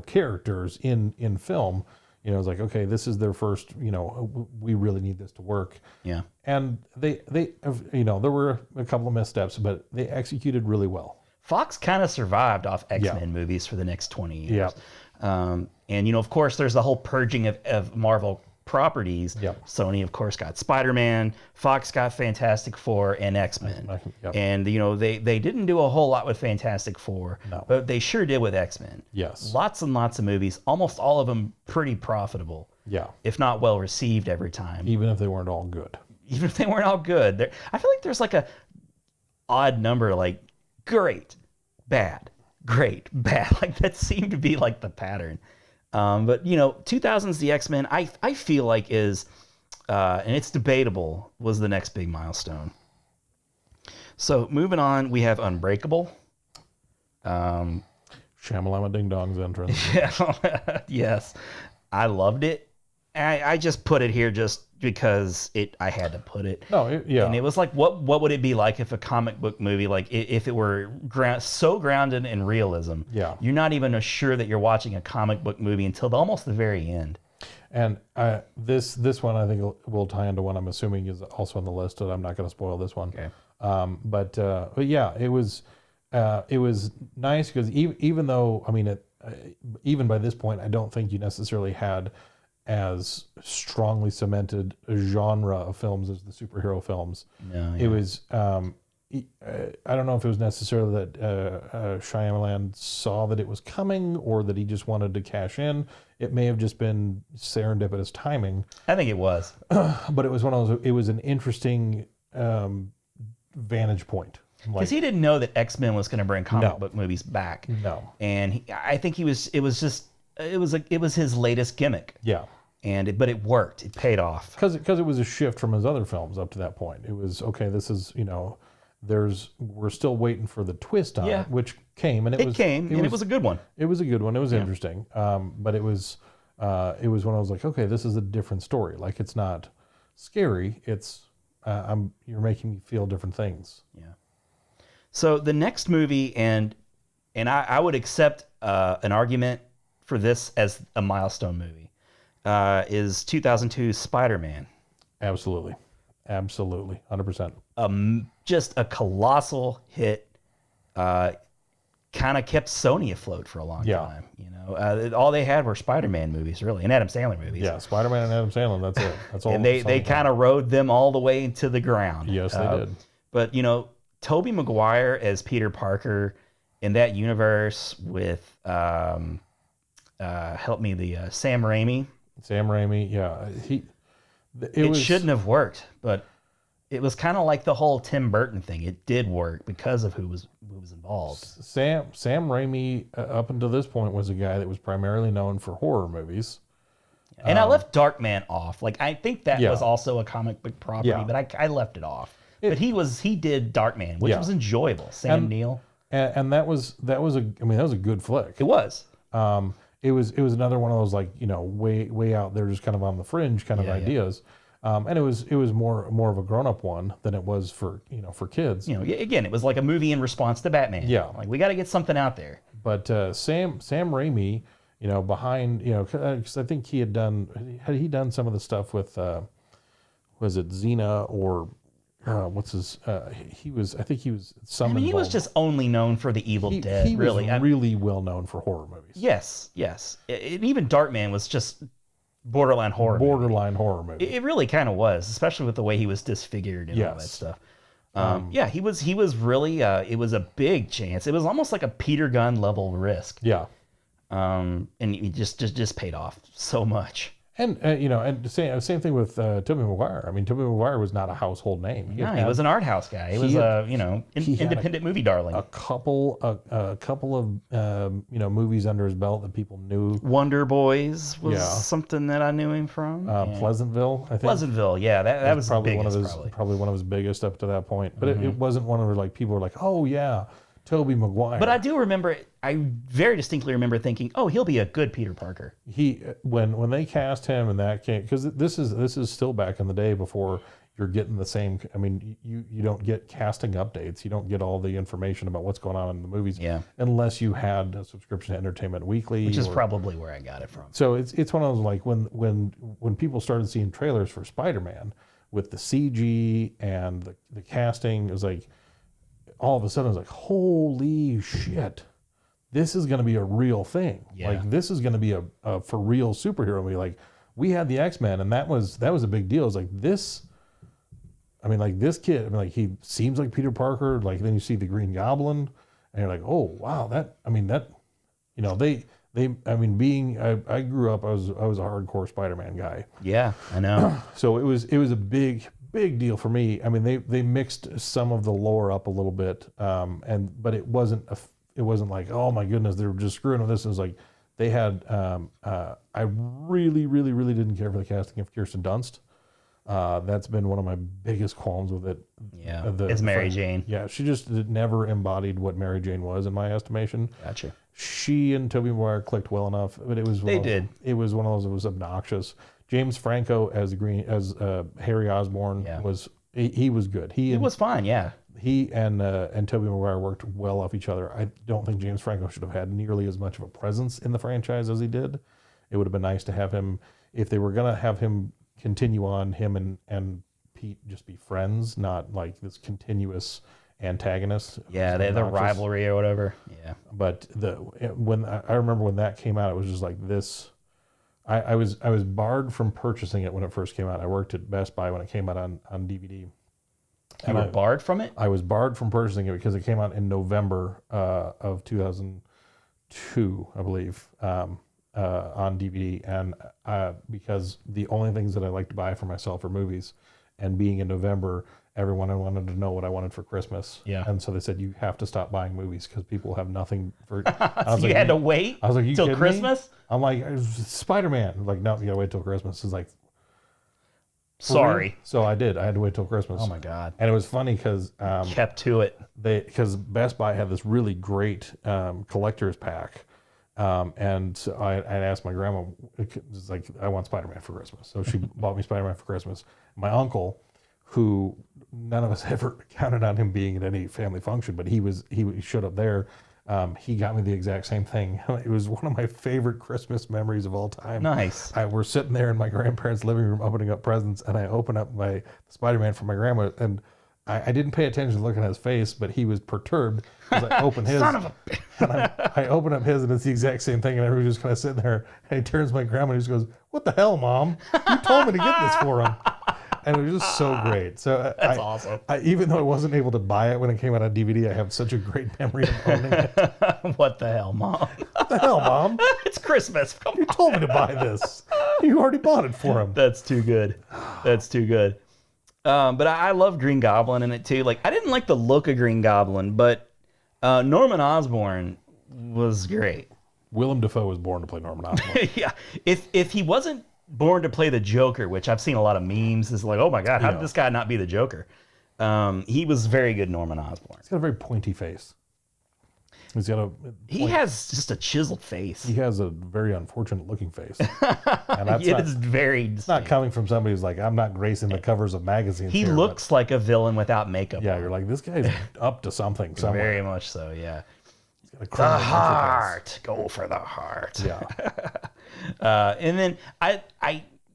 characters in film. It's like, okay, this is their first. We really need this to work. Yeah. And they there were a couple of missteps, but they executed really well. Fox kind of survived off X-Men movies for the next 20 years. And, you know, of course, there's the whole purging of Marvel properties. Yep. Sony, of course, got Spider-Man. Fox got Fantastic Four and X-Men. Yep. And, you know, they didn't do a whole lot with Fantastic Four, No. but they sure did with X-Men. Yes. Lots and lots of movies, almost all of them pretty profitable, Yeah. if not well received every time. Even if they weren't all good. Even if they weren't all good. I feel like there's like a odd number, like great, bad, great, bad. Like that seemed to be like the pattern. But you know, 2000's The X-Men, I feel like is, and it's debatable, was the next big milestone. So moving on, we have Unbreakable. Shamalama Ding Dong's entrance. Yeah, yes, I loved it. I just put it here just because I had to put it. No, yeah. And it was like, what would it be like if a comic book movie, like if it were so grounded in realism? Yeah. You're not even sure that you're watching a comic book movie until almost the very end. And this one I think will tie into one I'm assuming is also on the list, and I'm not going to spoil this one. Okay. But yeah, it was nice because even though, I mean, even by this point, I don't think you necessarily had as strongly cemented a genre of films as the superhero films. No, It was, I don't know if it was necessarily that Shyamalan saw that it was coming or that he just wanted to cash in. It may have just been serendipitous timing. I think it was. But it was it was an interesting vantage point. Because he didn't know that X-Men was going to bring comic book movies back. No. And I think it was his latest gimmick. Yeah. But it worked. It paid off. Because it was a shift from his other films up to that point. It was, okay, this is, you know, we're still waiting for the twist on it, which came. And it was a good one. It was a good one. It was interesting. But it was when I was like, okay, this is a different story. Like, it's not scary. It's, you're making me feel different things. Yeah. So the next movie, and I would accept an argument for this as a milestone movie, is 2002's Spider-Man. Absolutely. 100%. Just a colossal hit. Kind of kept Sony afloat for a long time. You know, all they had were Spider-Man movies, really, and Adam Sandler movies. Yeah, Spider-Man and Adam Sandler. That's it. That's all. And they kind of rode them all the way into the ground. Yes, they did. But you know, Tobey Maguire as Peter Parker in that universe with Sam Raimi. Sam Raimi, yeah, it shouldn't have worked, but it was kind of like the whole Tim Burton thing. It did work because of who was involved. Sam Raimi, up until this point, was a guy that was primarily known for horror movies. And I left Darkman off. Like, I think that was also a comic book property, but I left it off. But he did Darkman, which was enjoyable. Sam Neill, and that was a good flick. It was. It was another one of those, like, you know, way out there, just kind of on the fringe kind of ideas. And it was more of a grown up one than it was for kids. You know, again, it was like a movie in response to Batman. Yeah, like we got to get something out there. But Sam Raimi, you know, behind, you know, because I think he had done some of the stuff with was it Xena or what's his? I think he was some. I mean, he was just only known for the Evil Dead. He really, was really well known for horror movies. Yes. And even Darkman was just borderline horror. Horror movie. It really kind of was, especially with the way he was disfigured and all that stuff. He was really. It was a big chance. It was almost like a Peter Gunn level risk. Yeah. And he just paid off so much. And you know, and same thing with Tobey Maguire. I mean, Tobey Maguire was not a household name. He was an art house guy. He was independent movie darling. A couple of movies under his belt that people knew. Wonder Boys was something that I knew him from. Pleasantville, I think. Pleasantville, yeah, that was probably biggest, probably one of his biggest up to that point. But it wasn't one of like people were like, oh yeah, Tobey Maguire. But I do remember, I very distinctly remember thinking, oh, he'll be a good Peter Parker. When they cast him in that came, because this is still back in the day before you're getting the same. I mean, you don't get casting updates. You don't get all the information about what's going on in the movies, unless you had a subscription to Entertainment Weekly, which is probably where I got it from. So it's one of those, like, when people started seeing trailers for Spider-Man with the CG and the casting, it was like all of a sudden I was like, holy shit, this is going to be a real thing. Yeah. Like this is going to be a for real superhero movie. Like we had the X-Men, and that was a big deal. It's like this. I mean, like this kid. I mean, like he seems like Peter Parker. Like then you see the Green Goblin, and you're like, oh wow, that. I mean that. You know they. I mean, I grew up. I was a hardcore Spider-Man guy. Yeah, I know. So it was a big deal for me. I mean, they mixed some of the lore up a little bit, but it wasn't like, oh my goodness, they were just screwing with this. It was like they had. I really didn't care for the casting of Kirsten Dunst. That's been one of my biggest qualms with it. Yeah, it's Mary Jane. Yeah, she just never embodied what Mary Jane was in my estimation. Gotcha. She and Tobey Maguire clicked well enough, but it was It was one of those that was obnoxious. James Franco as Harry Osborn was he was good. He was fine. Yeah. He and Tobey Maguire worked well off each other. I don't think James Franco should have had nearly as much of a presence in the franchise as he did. It would have been nice to have him, if they were going to have him continue on, him and Pete just be friends, not like this continuous antagonist. Yeah, they had the rivalry or whatever. Yeah. But when I remember when that came out, it was just like this. I was barred from purchasing it when it first came out. I worked at Best Buy when it came out on DVD. You were barred from it? I was barred from purchasing it because it came out in November of 2002, I believe, on DVD, and because the only things that I like to buy for myself are movies, and being in November, everyone wanted to know what I wanted for Christmas. Yeah. And so they said, you have to stop buying movies because people have nothing for. So you had to wait. I was like, you till kidding Christmas? Me? I'm like, Spider-Man. Like, no, you gotta wait till Christmas. It's like, sorry. So I did. I had to wait till Christmas. Oh my God. And it was funny because kept to it. Because Best Buy had this really great collector's pack. And so I asked my grandma, it's like, I want Spider-Man for Christmas. So she bought me Spider-Man for Christmas. My uncle, who none of us ever counted on him being at any family function, but he showed up there. He got me the exact same thing. It was one of my favorite Christmas memories of all time. Nice. We're sitting there in my grandparents' living room opening up presents, and I open up my Spider-Man for my grandma, and I didn't pay attention to looking at his face, but he was perturbed as I opened his. Son of a bitch. And I open up his, and it's the exact same thing, and everybody's just kind of sitting there, and he turns to my grandma, and he just goes, "What the hell, Mom? You told me to get this for him." And it was just so great. So that's awesome. Even though I wasn't able to buy it when it came out on DVD, I have such a great memory of owning it. What the hell, Mom? What the hell, Mom? It's Christmas. You told me to buy this. You already bought it for him. That's too good. That's too good. But I love Green Goblin in it too. Like, I didn't like the look of Green Goblin, but Norman Osborn was great. Willem Dafoe was born to play Norman Osborn. Yeah. If he wasn't born to play the Joker, which I've seen a lot of memes, is like, oh my God, how did this guy not be the Joker? He was very good Norman Osborn. He's got a very pointy face. He has just a chiseled face. He has a very unfortunate looking face. And it's not coming from somebody who's like, I'm not gracing the covers of magazines. He looks like a villain without makeup. Yeah, you're like, this guy's up to something somewhere. Very much so, yeah. He's got the heart. Go for the heart. Yeah. And then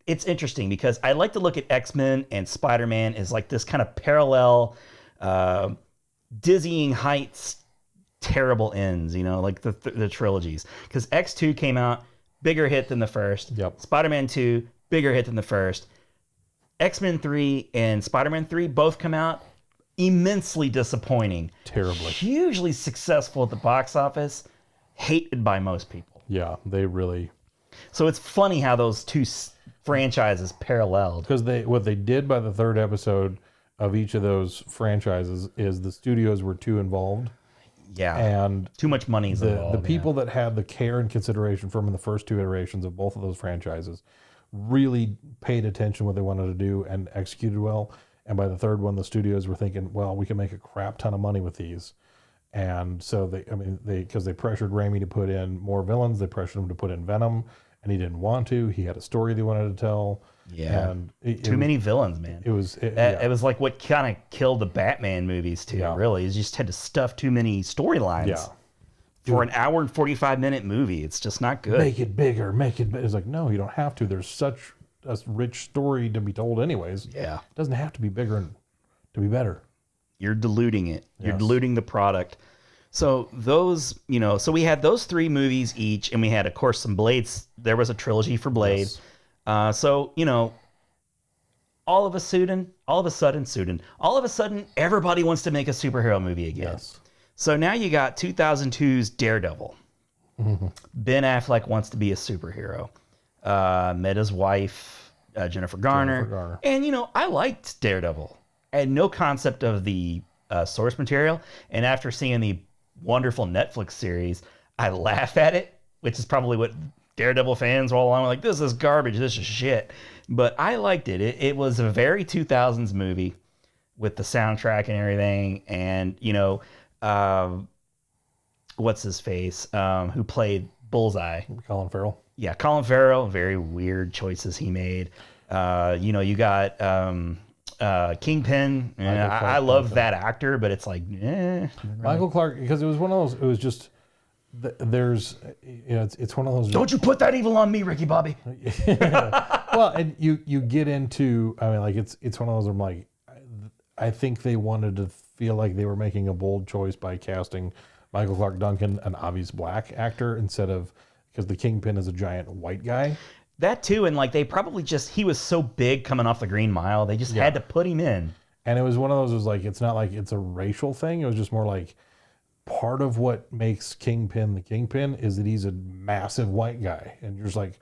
it's interesting because I like to look at X-Men and Spider-Man as like this kind of parallel, dizzying heights, terrible ends, like the trilogies. Because X2 came out, bigger hit than the first. Yep. Spider-Man 2, bigger hit than the first. X-Men 3 and Spider-Man 3 both come out, immensely disappointing. Terribly. Hugely successful at the box office, hated by most people. Yeah, they really... So it's funny how those two franchises paralleled. Because what they did by the third episode of each of those franchises is the studios were too involved. Yeah. And too much money is involved. The people that had the care and consideration for them in the first two iterations of both of those franchises really paid attention to what they wanted to do and executed well. And by the third one, the studios were thinking, well, we can make a crap ton of money with these. And so because they pressured Raimi to put in more villains, they pressured him to put in Venom, and he didn't want to. He had a story they wanted to tell. Yeah, and too many villains, man. It was like what kind of killed the Batman movies too. Yeah. Really, you just had to stuff too many storylines. Yeah. For an hour and 45-minute movie, it's just not good. Make it bigger, make it. It's like, no, you don't have to. There's such a rich story to be told, anyways. Yeah, it doesn't have to be bigger to be better. You're diluting it. You're diluting the product. So those, so we had those 3 movies each, and we had, of course, some Blades. There was a trilogy for Blade. Yes. So all of a sudden, everybody wants to make a superhero movie again. Yes. So now you got 2002's Daredevil. Mm-hmm. Ben Affleck wants to be a superhero. Met his wife, Jennifer Garner. And, I liked Daredevil. I had no concept of the source material. And after seeing the wonderful Netflix series, I laugh at it, which is probably what Daredevil fans all along were like, this is garbage, this is shit. But I liked it. It was a very 2000s movie with the soundtrack and everything. And, what's his face, who played Bullseye? Colin Farrell. Yeah, Colin Farrell. Very weird choices he made. You got Kingpin. I love that actor, but it's like, Michael Clark, because it was one of those. It was just there's, it's one of those. Don't you put that evil on me, Ricky Bobby. Well, and you get into. I mean, like it's one of those. I'm like, I think they wanted to feel like they were making a bold choice by casting Michael Clark Duncan, an obvious black actor, instead of, because the Kingpin is a giant white guy. That too, and like they probably he was so big coming off the Green Mile, they just had to put him in. And it was one of those, it was like, it's not like it's a racial thing. It was just more like, part of what makes Kingpin the Kingpin is that he's a massive white guy. And you're just like,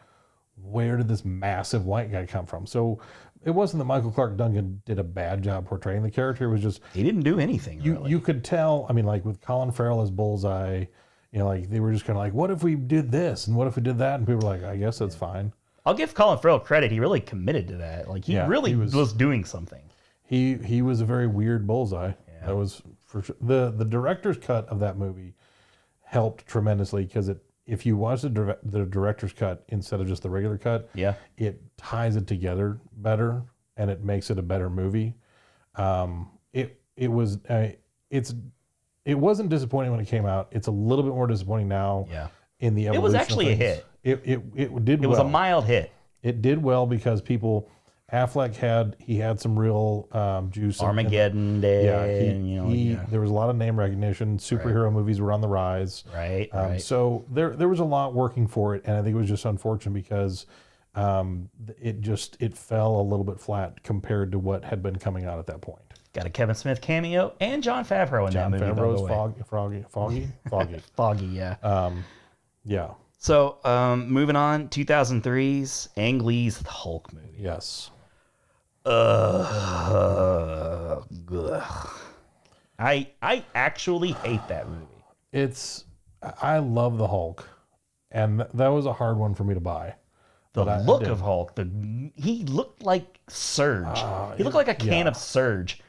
where did this massive white guy come from? So it wasn't that Michael Clark Duncan did a bad job portraying the character. It was just, he didn't do anything. You could tell, I mean, like with Colin Farrell as Bullseye, like they were just kind of like, what if we did this? And what if we did that? And people were like, I guess that's fine. I'll give Colin Farrell credit. He really committed to that. Like he really was doing something. He was a very weird Bullseye. Yeah. That was for sure. The director's cut of that movie helped tremendously, because if you watch the director's cut instead of just the regular cut, it ties it together better and it makes it a better movie. It wasn't disappointing when it came out. It's a little bit more disappointing now. Yeah. In the evolution. It was actually a hit. It did well. It was a mild hit. It did well because Affleck had some real juice. Armageddon Day. There was a lot of name recognition. Superhero movies were on the rise. Right. So there was a lot working for it, and I think it was just unfortunate because it fell a little bit flat compared to what had been coming out at that point. Got a Kevin Smith cameo and Jon Favreau in that movie. Jon Favreau's Foggy. Foggy, yeah. Yeah. So, moving on, 2003's Ang Lee's Hulk movie. Yes. I actually hate that movie. I love the Hulk, and that was a hard one for me to buy. The look of Hulk, he looked like Surge. He looked like a can of Surge.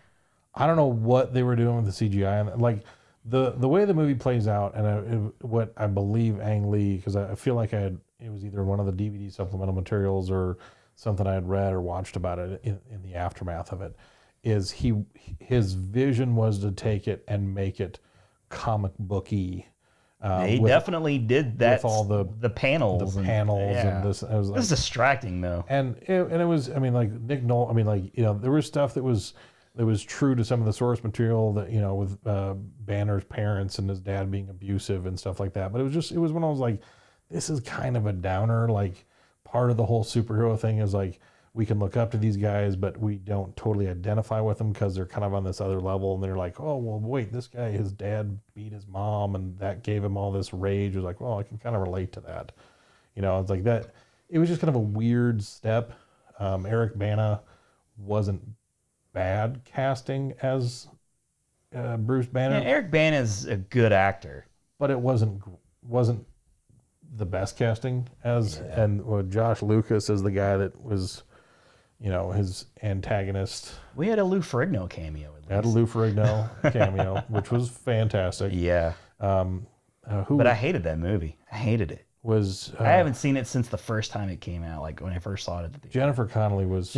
I don't know what they were doing with the CGI, and like the way the movie plays out, and what I believe Ang Lee, because I feel like it was either one of the DVD supplemental materials or something I had read or watched about it in the aftermath of it, is his vision was to take it and make it comic booky. He definitely did that with all the panels. And this. It was like, this is distracting though. And it was, I mean, like Nick Nolte. I mean, like, there was stuff that was true to some of the source material that, with Banner's parents and his dad being abusive and stuff like that. But it was when I was like, this is kind of a downer. Like, part of the whole superhero thing is like, we can look up to these guys, but we don't totally identify with them because they're kind of on this other level. And they're like, oh, well, wait, this guy, his dad beat his mom and that gave him all this rage. It was like, well, I can kind of relate to that. It's like that. It was just kind of a weird step. Eric Bana wasn't bad casting as Bruce Banner. Yeah, Eric Bana is a good actor, but it wasn't the best casting and Josh Lucas is the guy that was, his antagonist. We had a Lou Ferrigno cameo. Had a Lou Ferrigno cameo, which was fantastic. Yeah. But I hated that movie. I hated it. I haven't seen it since the first time it came out, like when I first saw it at the theater. Jennifer Connelly was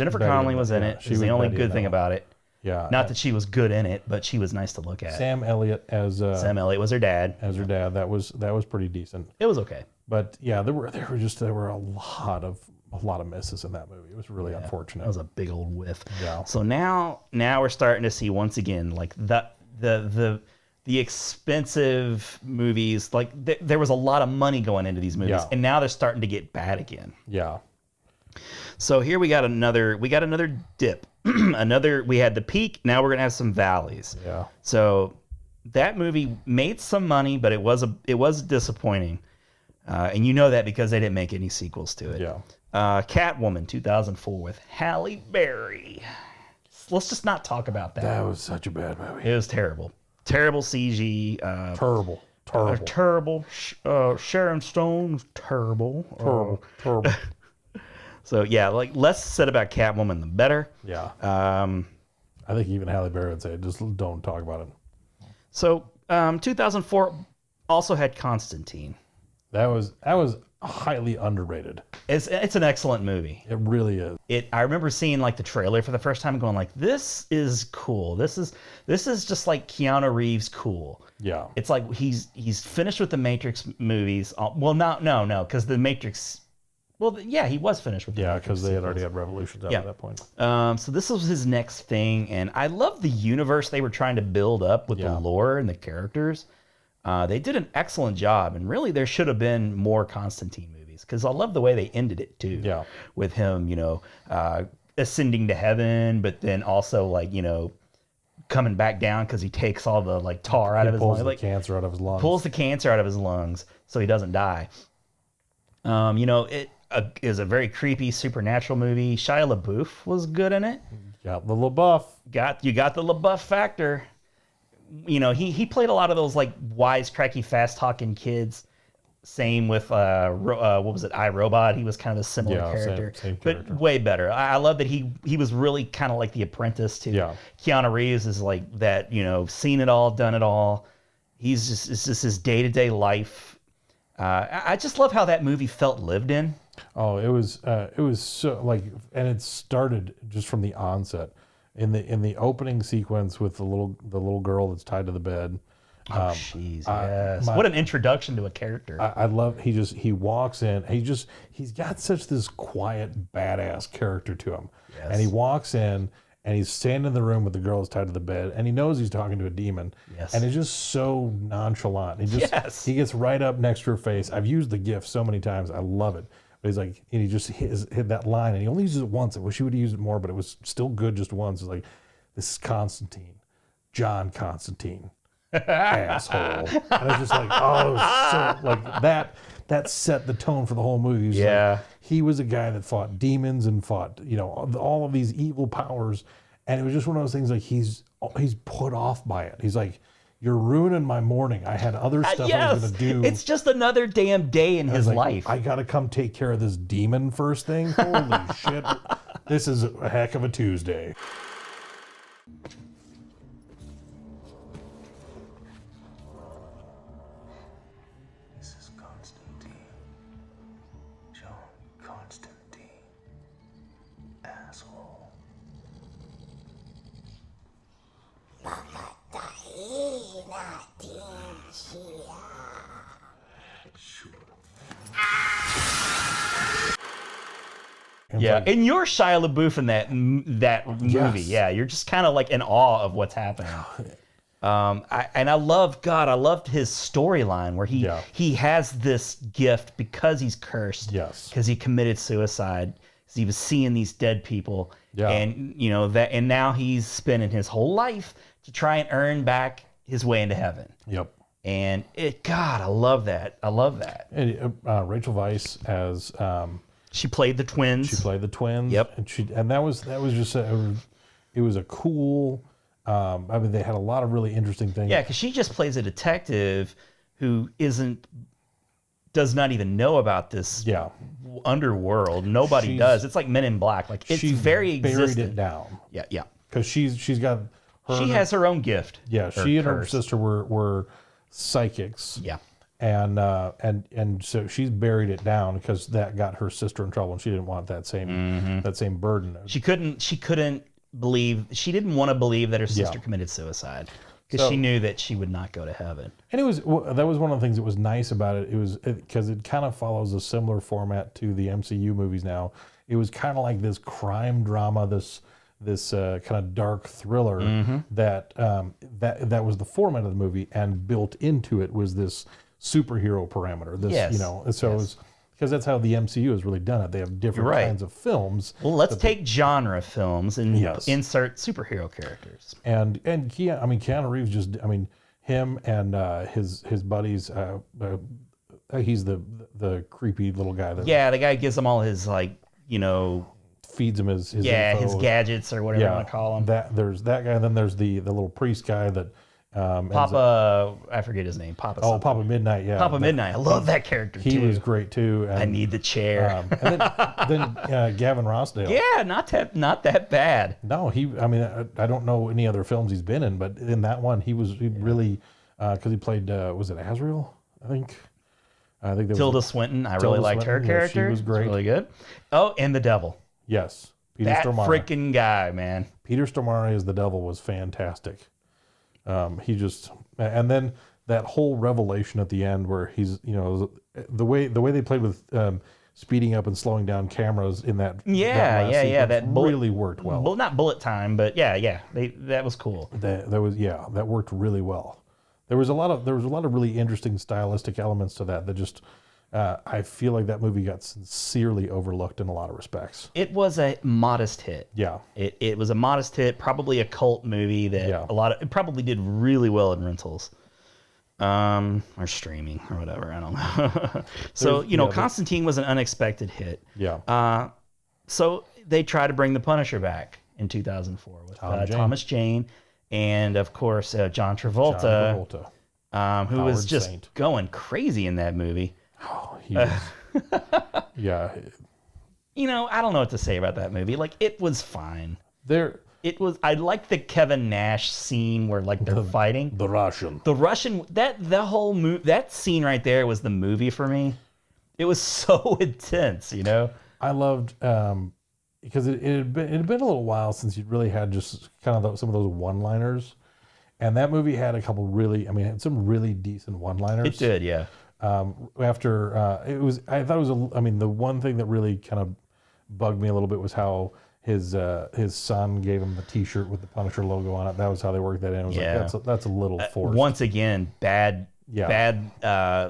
in it. She's the only good thing about it. Yeah. Not that she was good in it, but she was nice to look at. Sam Elliott was her dad. As her dad. That was pretty decent. It was okay. But yeah, there were a lot of misses in that movie. It was really unfortunate. That was a big old whiff. Yeah. So now we're starting to see once again like the the expensive movies, like there was a lot of money going into these movies, and now they're starting to get bad again. Yeah. So here we got another dip. We had the peak, now we're gonna have some valleys. Yeah. So that movie made some money, but it was disappointing. And you know that because they didn't make any sequels to it. Yeah. Catwoman 2004 with Halle Berry. Let's just not talk about that. That was such a bad movie. It was terrible. Terrible CG. Terrible. Sharon Stone's terrible. Terrible. So yeah, like less said about Catwoman, the better. Yeah. I think even Halle Berry would say, just don't talk about it. So 2004 also had Constantine. That was highly underrated. It's an excellent movie. It really is. I remember seeing like the trailer for the first time and going like, this is cool. This is just like Keanu Reeves cool. Yeah. It's like he's finished with the Matrix movies. Well, no, because the Matrix. Well, yeah, he was finished with the Matrix because they had sequels. already had Revolutions at that point. So this was his next thing, and I love the universe they were trying to build up with the lore and the characters. They did an excellent job, and really there should have been more Constantine movies because I love the way they ended it too. Yeah, with him, ascending to heaven, but then also coming back down because he takes all the tar out of his lungs. Pulls the cancer out of his lungs. Pulls the cancer out of his lungs so he doesn't die. It is a very creepy supernatural movie. Shia LaBeouf was good in it. Got the LaBeouf. You got the LaBeouf factor. He played a lot of those wisecracky, fast talking kids. Same with what was it, iRobot? He was kind of a similar character, same but way better. I love that he was really kind of like the apprentice to Keanu Reeves. Is like that, seen it all, done it all. It's just his day-to-day life. I just love how that movie felt lived in. Oh, it was so and it started just from the onset in the opening sequence with the little girl that's tied to the bed. Oh, jeez, yes. What an introduction to a character. I love, he walks in, he's got such this quiet, badass character to him. Yes. And he walks in, and he's standing in the room with the girl that's tied to the bed, and he knows he's talking to a demon. Yes. And it's just so nonchalant. He gets right up next to her face. I've used the GIF so many times. I love it. But he's like, and he just hit that line, and he only uses it once. I wish he would have used it more, but it was still good just once. It's like, this is Constantine, John Constantine. Asshole. And I was just like, that set the tone for the whole movie. He was a guy that fought demons and fought all of these evil powers, and it was just one of those things he's put off by it. He's like, you're ruining my morning. I had other stuff I was gonna do. It's just another damn day in his life. I gotta come take care of this demon first thing. Holy shit, this is a heck of a Tuesday. Yeah, and you're Shia LaBeouf in that movie. Yeah, you're just kind of in awe of what's happening. I loved his storyline where he has this gift because he's cursed. Yes, because he committed suicide. Because he was seeing these dead people. Yeah, and and now he's spending his whole life to try and earn back his way into heaven. Yep. And I love that. I love that. And Rachel Weisz as she played the twins. Yep. And that was just it was a cool. They had a lot of really interesting things. Yeah, because she just plays a detective who does not even know about this underworld. Nobody does. It's like Men in Black. It's very existent. Buried it down. Yeah. Because she's got. She has her own gift. Yeah, she and her sister were psychics. Yeah. And so she's buried it down because that got her sister in trouble, and she didn't want that same burden. She didn't want to believe that her sister committed suicide because she knew that she would not go to heaven. And that was one of the things that was nice about it. It was because it kind of follows a similar format to the MCU movies now. It was kind of like this crime drama, this this kind of dark thriller that that was the format of the movie, and built into it was this superhero parameter. This Yes. you know, so it was, because that's how the MCU has really done it. They have different kinds of films. Well, let's take genre films and Yes. insert superhero characters. And Keanu Reeves just, him and his buddies. He's the creepy little guy that The guy gives him all his, like, you know, feeds him his his info. gadgets or whatever you want to call him. There's that guy, and then there's the little priest guy that Papa, I forget his name. Papa. Oh, Papa Midnight, yeah. Papa Midnight. I love that character too. He was great too. And, I need the chair. and then Gavin Rossdale. Yeah, not that bad. No, I don't know any other films he's been in, but in that one he really, because he played was it Azrael? I think that Tilda was Swinton. I really liked her Swinton. character. Yeah, she was great. Really good. Oh, and the devil. Yes, Peter That Stormare. freaking guy, man. Peter Stormare as the devil was fantastic. He just, and then that whole revelation at the end where he's, the way they played with speeding up and slowing down cameras in that that really worked well. Well, not bullet time, but that was cool. That worked really well. There was a lot of really interesting stylistic elements to that just I feel like that movie got sincerely overlooked in a lot of respects. It was a modest hit. Yeah. It was a modest hit, probably a cult movie that it probably did really well in rentals. Or streaming or whatever, I don't know. So, Constantine was an unexpected hit. Yeah. So they tried to bring the Punisher back in 2004 with Thomas Jane and, of course, John Travolta, who was just going crazy in that movie. Oh, he was, yeah. I don't know what to say about that movie. Like, it was fine. I liked the Kevin Nash scene where, like, they're fighting. The Russian. That scene right there was the movie for me. It was so intense, I loved, because it had been a little while since you'd really had just kind of some of those one-liners. And that movie had a couple had some really decent one-liners. It did, yeah. I thought it was the one thing that really kind of bugged me a little bit was how his son gave him the T-shirt with the Punisher logo on it. That was how they worked that in. It was like, that's a little forced. Once again, bad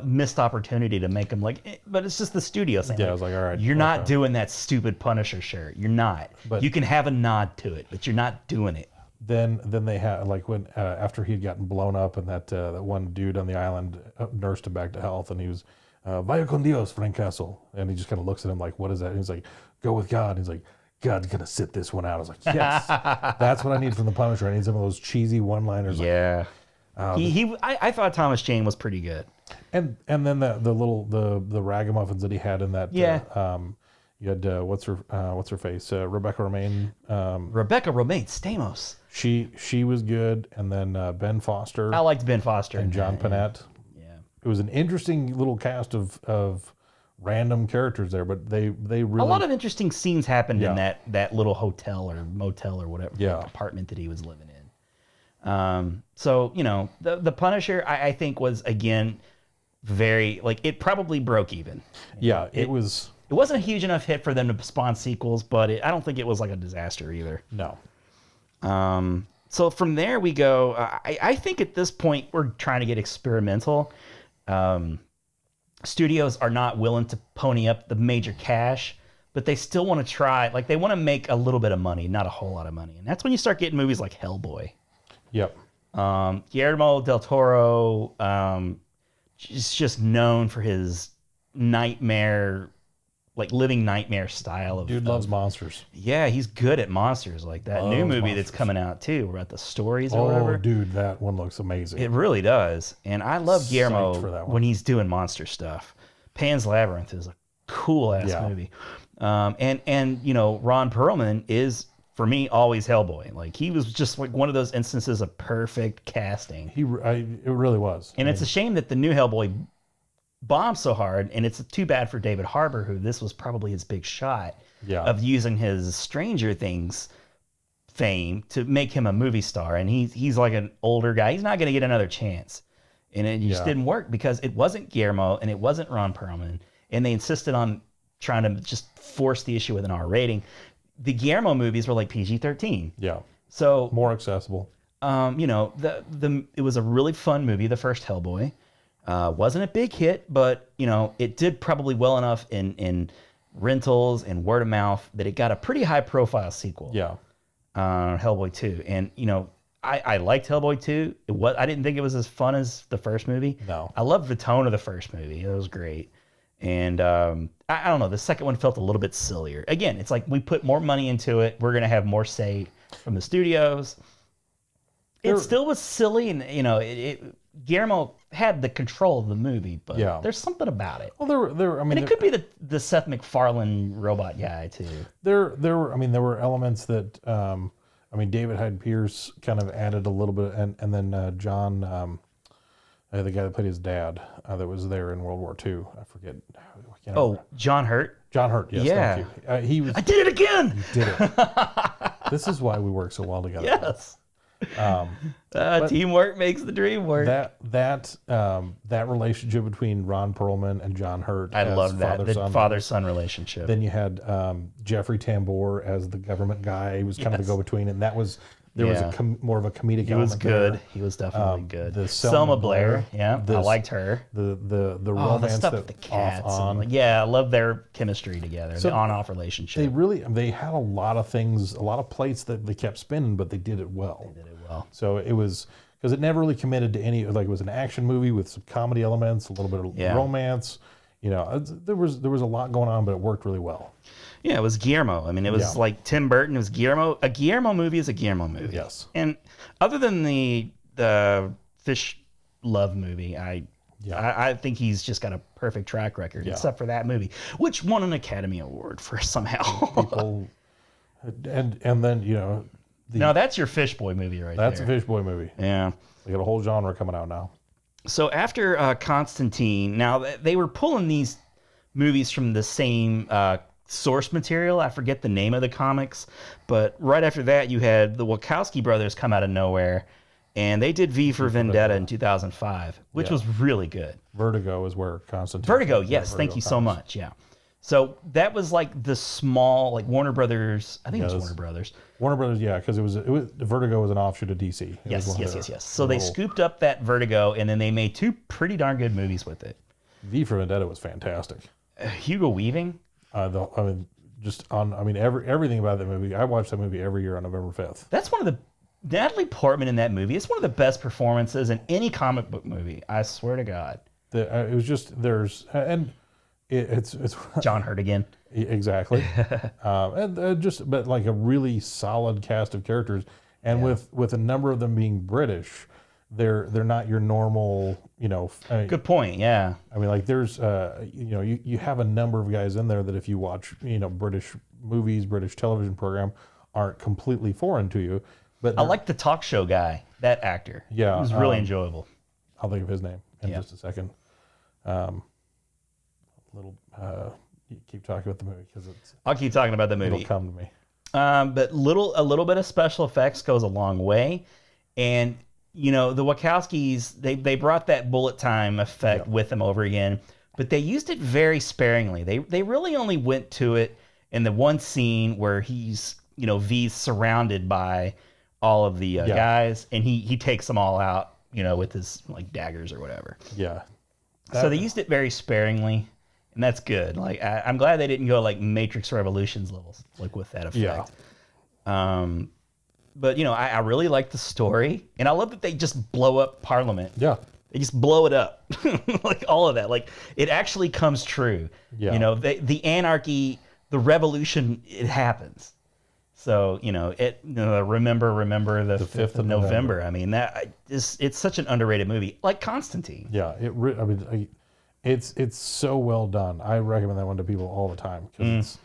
missed opportunity to make him but it's just the studio saying. Yeah, I was like, all right, you're not doing that stupid Punisher shirt. You're not. But you can have a nod to it, but you're not doing it. Then they had, like, when after he'd gotten blown up and that one dude on the island nursed him back to health, and he was vaya con Dios, Fracaso, and he just kind of looks at him like, what is that? And he's like, go with God. And he's like, God's gonna sit this one out. I was like, yes, that's what I need from the Punisher. I need some of those cheesy one-liners. Yeah, I thought Thomas Jane was pretty good. And then the ragamuffins that he had in that. You had what's her face, Rebecca Romaine. Rebecca Romaine Stamos. She was good, and then Ben Foster. I liked Ben Foster and John Panette. Yeah, it was an interesting little cast of random characters there, but they really a lot of interesting scenes happened in that little hotel or motel or whatever apartment that he was living in. So the Punisher I think was again very it probably broke even. Yeah, it was. It wasn't a huge enough hit for them to spawn sequels, but I don't think it was like a disaster either. No. So from there we go. I think at this point we're trying to get experimental. Studios are not willing to pony up the major cash, but they still want to try. Like, they want to make a little bit of money, not a whole lot of money. And that's when you start getting movies like Hellboy. Yep. Guillermo del Toro is just known for his nightmare, living nightmare style of. Dude loves monsters. Yeah, he's good at monsters. Like that new movie that's coming out too, about the stories or whatever. Oh, dude, that one looks amazing. It really does. And I love Guillermo when he's doing monster stuff. Pan's Labyrinth is a cool ass movie. And Ron Perlman is, for me, always Hellboy. Like, he was just like one of those instances of perfect casting. It really was. And it's a shame that the new Hellboy bombed so hard, and it's too bad for David Harbour, who this was probably his big shot of using his Stranger Things fame to make him a movie star. And he's like an older guy. He's not going to get another chance. And it just didn't work because it wasn't Guillermo and it wasn't Ron Perlman. And they insisted on trying to just force the issue with an R rating. the Guillermo movies were like PG-13. Yeah. So more accessible. You know, it was a really fun movie, the first Hellboy. Wasn't a big hit, but you know, it did probably well enough in rentals and word of mouth that it got a pretty high profile sequel. Yeah. Hellboy 2. And you know, I liked Hellboy 2. I didn't think it was as fun as the first movie. No. I loved the tone of the first movie. It was great. And I don't know, the second one felt a little bit sillier. Again, it's like we put more money into it. We're gonna have more say from the studios. It still was silly, and you know, Guillermo had the control of the movie, but there's something about it. Well, there. I mean, and it could be the Seth MacFarlane robot guy too. There were elements that, I mean, David Hyde Pierce kind of added a little bit, and then John, the guy that played his dad, that was there in World War II. I forget. John Hurt. John Hurt. Yes, yeah. thank you. He was. I did it again. You did it. This is why we work so well together. Yes. Teamwork makes the dream work. That relationship between Ron Perlman and John Hurt. I love that father-son relationship. Then you had Jeffrey Tambor as the government guy. He was kind of the go-between, and there was more of a comedic. He was good. There. He was definitely good. The Selma Blair. Yeah, I liked her. The romance the stuff with the cats. I love their chemistry together. So the on-off relationship. They had a lot of things, a lot of plates that they kept spinning, but they did it well. So it was because it never really committed to any. Like it was an action movie with some comedy elements, a little bit of romance. You know, there was a lot going on, but it worked really well. Yeah, it was Guillermo. I mean, it was like Tim Burton. It was Guillermo. A Guillermo movie is a Guillermo movie. Yes. And other than the Fish Love movie, I think he's just got a perfect track record, except for that movie, which won an Academy Award for somehow. and then you know. No, that's your Fish Boy movie right there. That's a Fish Boy movie. Yeah. They got a whole genre coming out now. So after Constantine, now they were pulling these movies from the same source material. I forget the name of the comics, but right after that you had the Wachowski brothers come out of nowhere, and they did V for Vendetta in 2005, which was really good. Vertigo is where Constantine. Vertigo, yes, thank you so much. Yeah. So that was like the small, like Warner Brothers. I think it was Warner Brothers. Warner Brothers, yeah, because it was Vertigo was an offshoot of DC. Yes. So they scooped up that Vertigo, and then they made two pretty darn good movies with it. V for Vendetta was fantastic. Hugo Weaving. Everything about that movie. I watch that movie every year on November 5th. That's one of the Natalie Portman in that movie. It's one of the best performances in any comic book movie. I swear to God. It was just it's John Hurt again. Exactly. But like a really solid cast of characters, and with a number of them being British, they're not your normal, you know. Good point. Yeah. I mean, like there's you have a number of guys in there that if you watch, you know, British movies, British television program, aren't completely foreign to you. But I like the talk show guy, that actor. Yeah, it was really enjoyable. I'll think of his name in just a second. You keep talking about the movie because I'll keep talking about the movie. It'll come to me. But a little bit of special effects goes a long way, and you know the Wachowskis they brought that bullet time effect with them over again, but they used it very sparingly. They really only went to it in the one scene where he's V's surrounded by all of the guys, and he takes them all out with his like daggers or whatever. Yeah. So they used it very sparingly. And that's good. Like I'm glad they didn't go like Matrix Revolutions levels, like with that effect. Yeah. But I really like the story, and I love that they just blow up Parliament. Yeah. They just blow it up, like all of that. Like it actually comes true. Yeah. The anarchy, the revolution, it happens. So remember the 5th of November. I mean it's such an underrated movie, like Constantine. Yeah. It's so well done. I recommend that one to people all the time because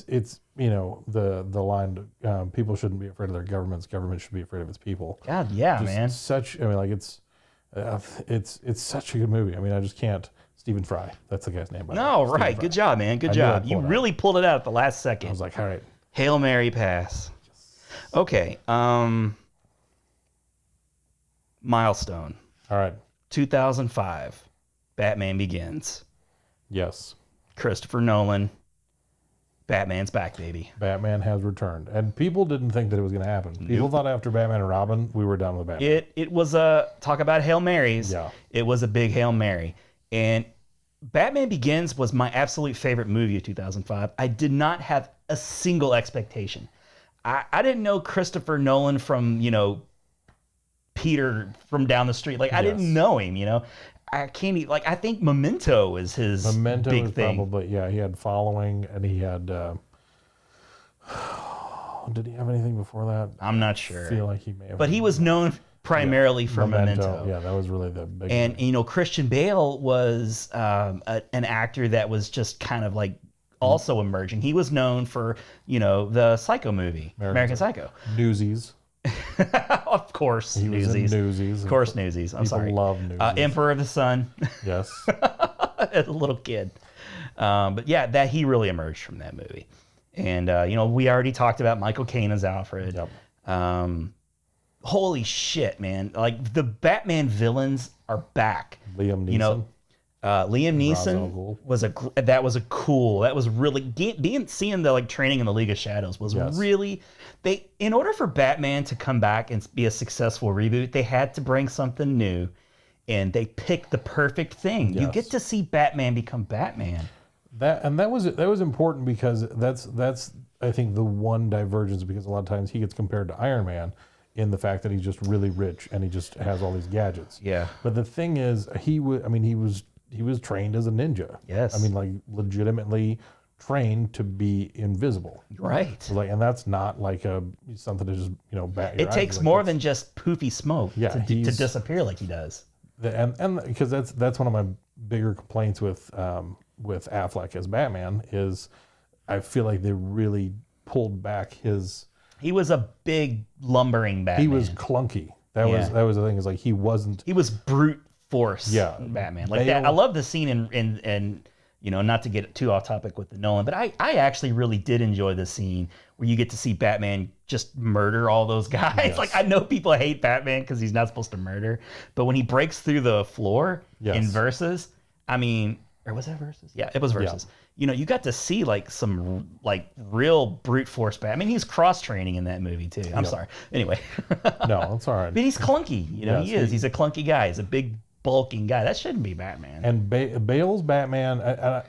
it's the line people shouldn't be afraid of their governments. Government should be afraid of its people. God, yeah, man. It's such a good movie. I mean, I just can't. Stephen Fry. That's the guy's name. No, right. Good job, man. Good job. You really pulled it out at the last second. I was like, all right. Hail Mary pass. Okay. Milestone. All right. 2005. Batman Begins. Yes. Christopher Nolan. Batman's back, baby. Batman has returned, and people didn't think that it was going to happen. People thought after Batman and Robin, we were done with Batman. It was a talk about Hail Marys. Yeah. It was a big Hail Mary, and Batman Begins was my absolute favorite movie of 2005. I did not have a single expectation. I didn't know Christopher Nolan from Peter from down the street. Like I didn't know him. I can't even, I think Memento is his big was thing. Probably, yeah. He had following, and he had. Did he have anything before that? I'm not sure. I feel like he may have. But he was known primarily for Memento. Yeah, that was really the big. And Christian Bale was an actor that was just kind of also emerging. He was known for the Psycho movie, American Psycho. Newsies. Of course, he was Newsies. In Newsies. Of course, Newsies. I'm sorry. Love Newsies. Emperor of the Sun. Yes. As a little kid. But yeah, that he really emerged from that movie. And we already talked about Michael Caine as Alfred. Yep. Holy shit, man! The Batman villains are back. Liam Neeson. Liam Neeson was really seeing the training in the League of Shadows was really in order for Batman to come back and be a successful reboot, they had to bring something new, and they picked the perfect thing. Yes. You get to see Batman become Batman. That was important because that's I think the one divergence, because a lot of times he gets compared to Iron Man in the fact that he's just really rich and he just has all these gadgets. Yeah. But the thing is, he was trained as a ninja. Yes. I mean, legitimately trained to be invisible. Right. And that's not something to just bat your It eyes. takes more than just poofy smoke to disappear like he does. And because that's one of my bigger complaints with Affleck as Batman is I feel like they really pulled back his. He was a big lumbering Batman. He was clunky. That was the thing. Is he wasn't. He was brute force. Yeah, Batman that. I love the scene in not to get too off topic with the Nolan, but I actually really did enjoy the scene where you get to see Batman just murder all those guys. Yes. I know people hate Batman because he's not supposed to murder, but when he breaks through the floor in Versus, or was that Versus? Yeah, it was Versus. Yeah. You got to see some real brute force Batman. He's cross training in that movie too. I'm sorry. Anyway. No, it's all right. But he's clunky. He is. He's a clunky guy. He's a big bulking guy. That shouldn't be Batman. And Bale's Batman,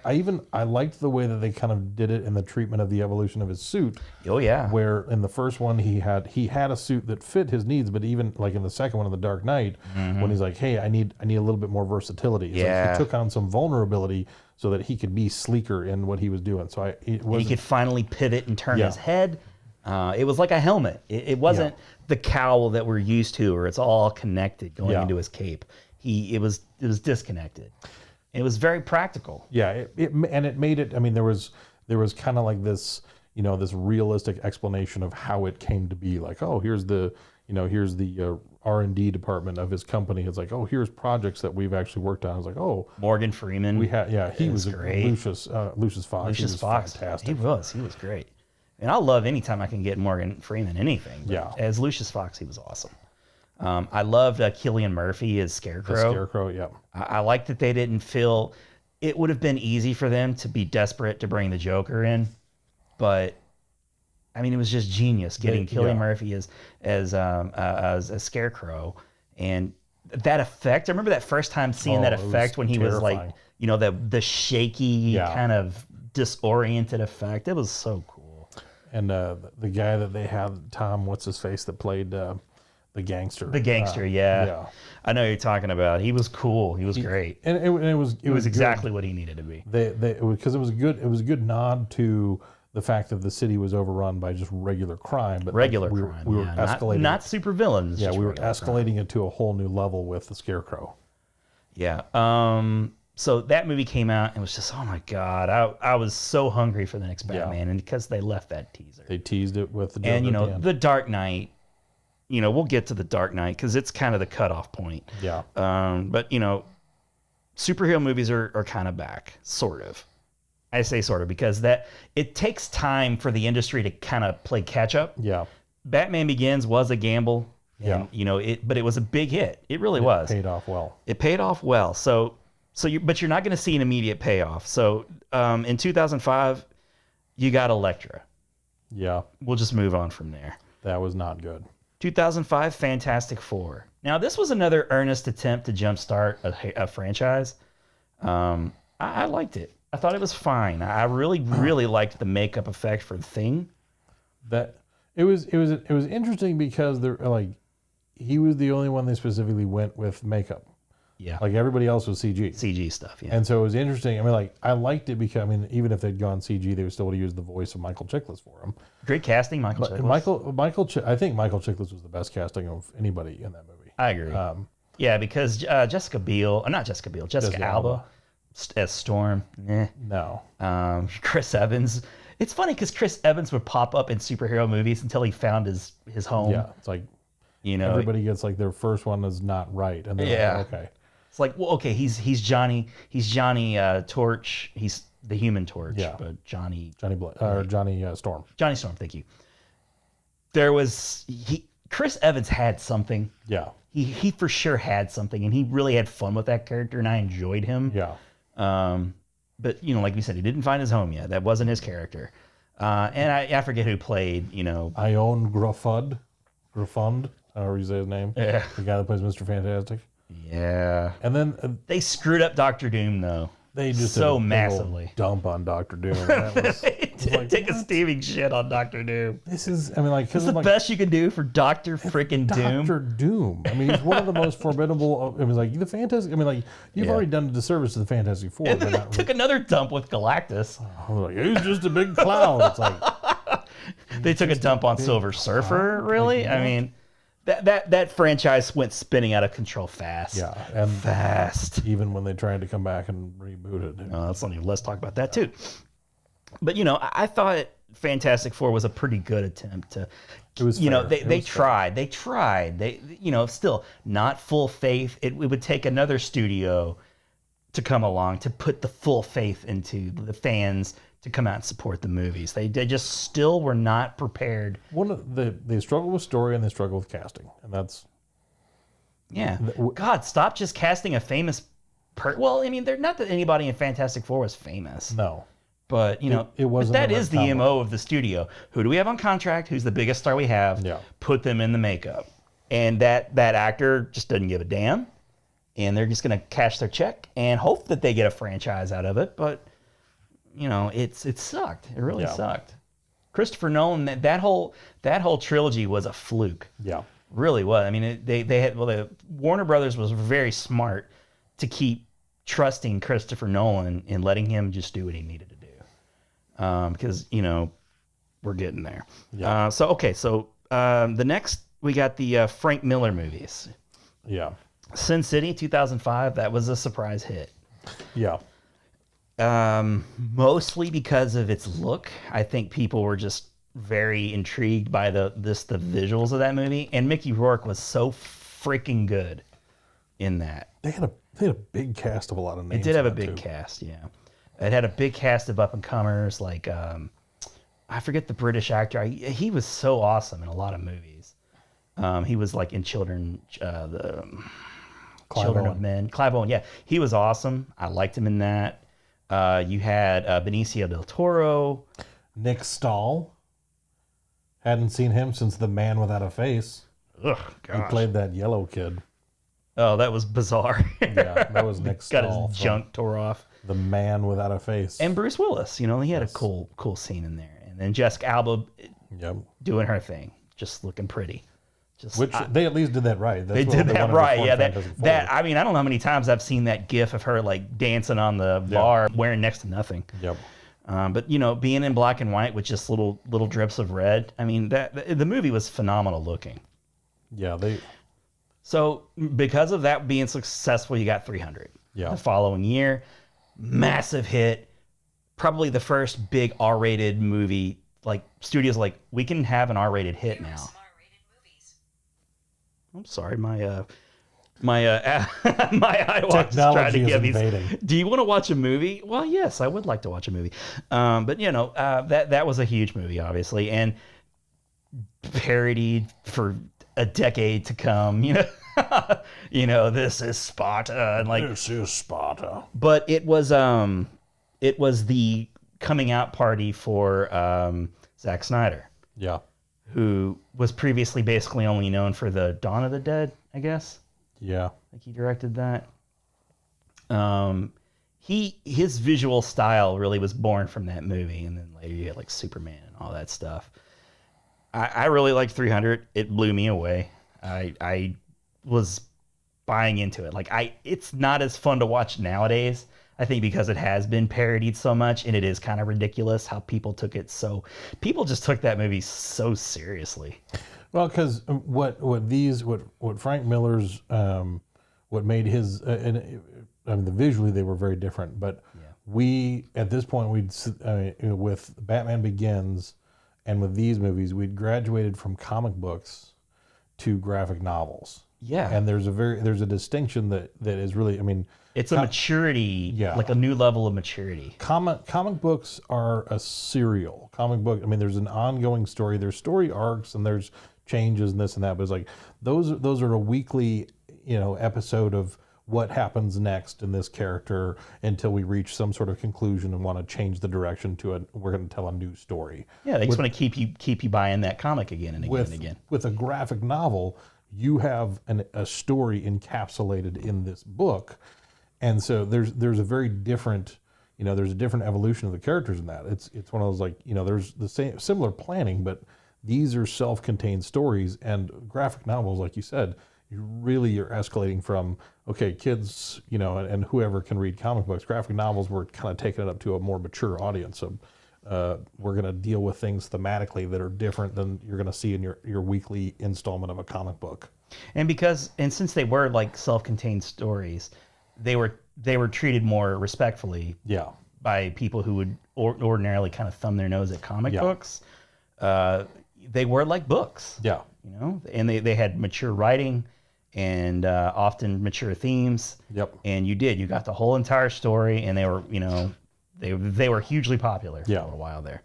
I liked the way that they kind of did it in the treatment of the evolution of his suit. Oh yeah. Where in the first one he had a suit that fit his needs, but even in the second one of The Dark Knight, when he's like, hey, I need a little bit more versatility. He took on some vulnerability so that he could be sleeker in what he was doing. So he could finally pivot and turn his head. It was like a helmet. It wasn't the cowl that we're used to, where it's all connected going into his cape. It was disconnected. It was very practical. Yeah, it made it. There was kind of this this realistic explanation of how it came to be. Here's the R&D department of his company. It's here's projects that we've actually worked on. It's Morgan Freeman. He was great. Lucius Fox. Lucius Fox, fantastic. He was great. And I love anytime I can get Morgan Freeman anything. As Lucius Fox, he was awesome. I loved Cillian Murphy as Scarecrow. The Scarecrow, yeah. I like that they didn't feel it would have been easy for them to be desperate to bring the Joker in, but it was just genius getting Cillian Murphy as a Scarecrow, and that effect. I remember that first time seeing that effect when he terrifying. was the shaky kind of disoriented effect. It was so cool. And the guy that they had, Tom, what's his face, that played. The gangster. The gangster, yeah. I know who you're talking about. He was cool. He was great. And it was exactly what he needed to be. Because it was a good nod to the fact that the city was overrun by just regular crime. But crime. We were escalating. Not super villains. Yeah, we were escalating it to a whole new level with the Scarecrow. Yeah. So that movie came out and was just, oh my God, I was so hungry for the next Batman, and because they left that teaser. They teased it with the Joker. And The Dark Knight. We'll get to The Dark Knight because it's kind of the cutoff point. Yeah. But superhero movies are kind of back, sort of. I say sort of because it takes time for the industry to kind of play catch up. Yeah. Batman Begins was a gamble. And, but it was a big hit. It really was. It paid off well. It paid off well. But you're not going to see an immediate payoff. So in 2005, you got Elektra. Yeah. We'll just move on from there. That was not good. 2005, Fantastic Four. Now, this was another earnest attempt to jumpstart a franchise. I liked it. I thought it was fine. I really, really liked the makeup effect for the Thing. That it was interesting because he was the only one they specifically went with makeup. Yeah. Like everybody else was CG. CG stuff, yeah. And so it was interesting. I mean, like, I liked it because, I mean, even if they'd gone CG, they would still would have used the voice of Michael Chiklis for him. Great casting, Michael Chiklis. I think Michael Chiklis was the best casting of anybody in that movie. I agree. Yeah, because Jessica Alba as Storm. No. Chris Evans. It's funny because Chris Evans would pop up in superhero movies until he found his home. Yeah, it's like, everybody gets like their first one is not right, and they're like, okay. It's like, well, okay, he's Johnny Torch. He's the Human Torch. Yeah. But Johnny Storm. Johnny Storm. Thank you. Chris Evans had something. Yeah. He for sure had something, and he really had fun with that character, and I enjoyed him. Yeah. But like you said, he didn't find his home yet. That wasn't his character. And I forget who played. Ione Grafund. However you say his name. Yeah. The guy that plays Mr. Fantastic. Yeah. And then they screwed up Doctor Doom, though. They just so did a massively dump on Doctor Doom. That was, take a steaming shit on Doctor Doom. This is, I mean, like, it's the best you can do for Doctor freaking Doom. Doctor Doom. I mean, he's one of the most formidable. It was like the Fantastic. I mean, like, you've already done a disservice to the Fantastic Four. And then they took another dump with Galactus. Like, he's just a big clown. It's like they took a dump on Silver Surfer. Really? Like, I mean. That franchise went spinning out of control fast. Yeah, and fast. Even when they tried to come back and reboot it. Let's talk about that too. But I thought Fantastic Four was a pretty good attempt to. It was. They tried. They tried. They still not full faith. It would take another studio to come along to put the full faith into the fans to come out and support the movies. They just still were not prepared. They struggle with story and they struggle with casting, and that's God, stop just casting a famous well, I mean, they're not that anybody in Fantastic Four was famous. No. But it wasn't. That is the MO of the studio. Who do we have on contract? Who's the biggest star we have? Yeah. Put them in the makeup. And that actor just doesn't give a damn. And they're just gonna cash their check and hope that they get a franchise out of it. But it sucked. It really sucked. Christopher Nolan, that whole trilogy was a fluke. Yeah, really was. I mean, the Warner Brothers was very smart to keep trusting Christopher Nolan and letting him just do what he needed to do. Because we're getting there. Yeah. The next we got the Frank Miller movies. Yeah. Sin City 2005. That was a surprise hit. Yeah. Mostly because of its look. I think people were just very intrigued by the visuals of that movie, and Mickey Rourke was so freaking good in that. They had a big cast of a lot of names. It did have a big cast, yeah. It had a big cast of up and comers, like I forget the British actor. He was so awesome in a lot of movies. He was like in Children of Men. Clive Owen, yeah, he was awesome. I liked him in that. You had Benicio del Toro. Nick Stahl. Hadn't seen him since The Man Without a Face. Ugh, gosh. He played that yellow kid. Oh, that was bizarre. Yeah, that was Nick Stahl. Got his junk tore off. The Man Without a Face. And Bruce Willis, he had a cool scene in there. And then Jessica Alba doing her thing, just looking pretty. They at least did that right. They did that right. Yeah, that I mean, I don't know how many times I've seen that gif of her like dancing on the bar wearing next to nothing. Yep. But being in black and white with just little drips of red. I mean, the movie was phenomenal looking. Yeah, So because of that being successful, you got 300. Yeah. The following year, massive hit. Probably the first big R-rated movie. Like studios like, we can have an R-rated hit now. I'm sorry, my iWatch is trying to give me. Do you want to watch a movie? Well, yes, I would like to watch a movie. But that was a huge movie, obviously, and parodied for a decade to come. This is Sparta, and like this is Sparta. But it was the coming out party for Zack Snyder. Yeah. Who was previously basically only known for the Dawn of the Dead, I guess. Yeah. Like he directed that. His visual style really was born from that movie, and then later you had like Superman and all that stuff. I really liked 300. It blew me away. I was buying into it. It's not as fun to watch nowadays, I think, because it has been parodied so much, and it is kind of ridiculous how people took it. So people just took that movie so seriously. Well, because what Frank Miller's what made his visually they were very different, but we at this point with Batman Begins and with these movies we'd graduated from comic books to graphic novels. Yeah, and there's a distinction that is really, it's a maturity, like a new level of maturity. Comic books are a serial. Comic book, there's an ongoing story. There's story arcs and there's changes and this and that. But it's like those are a weekly, episode of what happens next in this character until we reach some sort of conclusion and want to change the direction to we're going to tell a new story. Yeah, they just want to keep you buying that comic again and again and again. With a graphic novel, you have a story encapsulated in this book. And so there's a very different, there's a different evolution of the characters in that. It's one of those there's the similar planning, but these are self-contained stories. And graphic novels, like you said, you're escalating from, okay, kids, and whoever can read comic books. Graphic novels, we're kind of taking it up to a more mature audience. So we're going to deal with things thematically that are different than you're going to see in your weekly installment of a comic book. And since they were like self-contained stories, they were treated more respectfully by people who would ordinarily kind of thumb their nose at comic books. They were like books. Yeah. And they had mature writing and often mature themes. Yep. And you got the whole entire story, and they were, they were hugely popular for a little while there.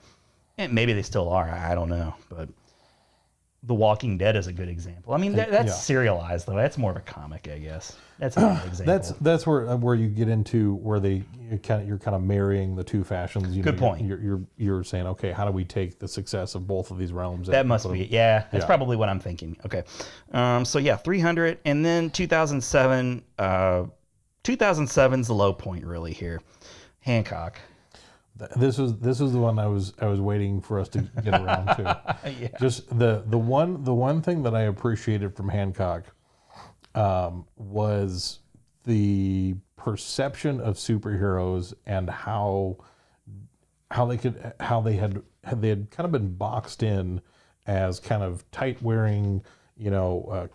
And maybe they still are, I don't know, but The Walking Dead is a good example. That's serialized though. That's more of a comic, I guess. That's a good example. That's where you get into where you're kind of marrying the two fashions. Good point. You're saying, okay, how do we take the success of both of these realms? That must be, that's probably what I'm thinking. Okay, 300, and then 2007. 2007's the low point really here. Hancock. This was the one I was waiting for us to get around to. Just the one thing that I appreciated from Hancock was the perception of superheroes and how they had kind of been boxed in as kind of tight wearing,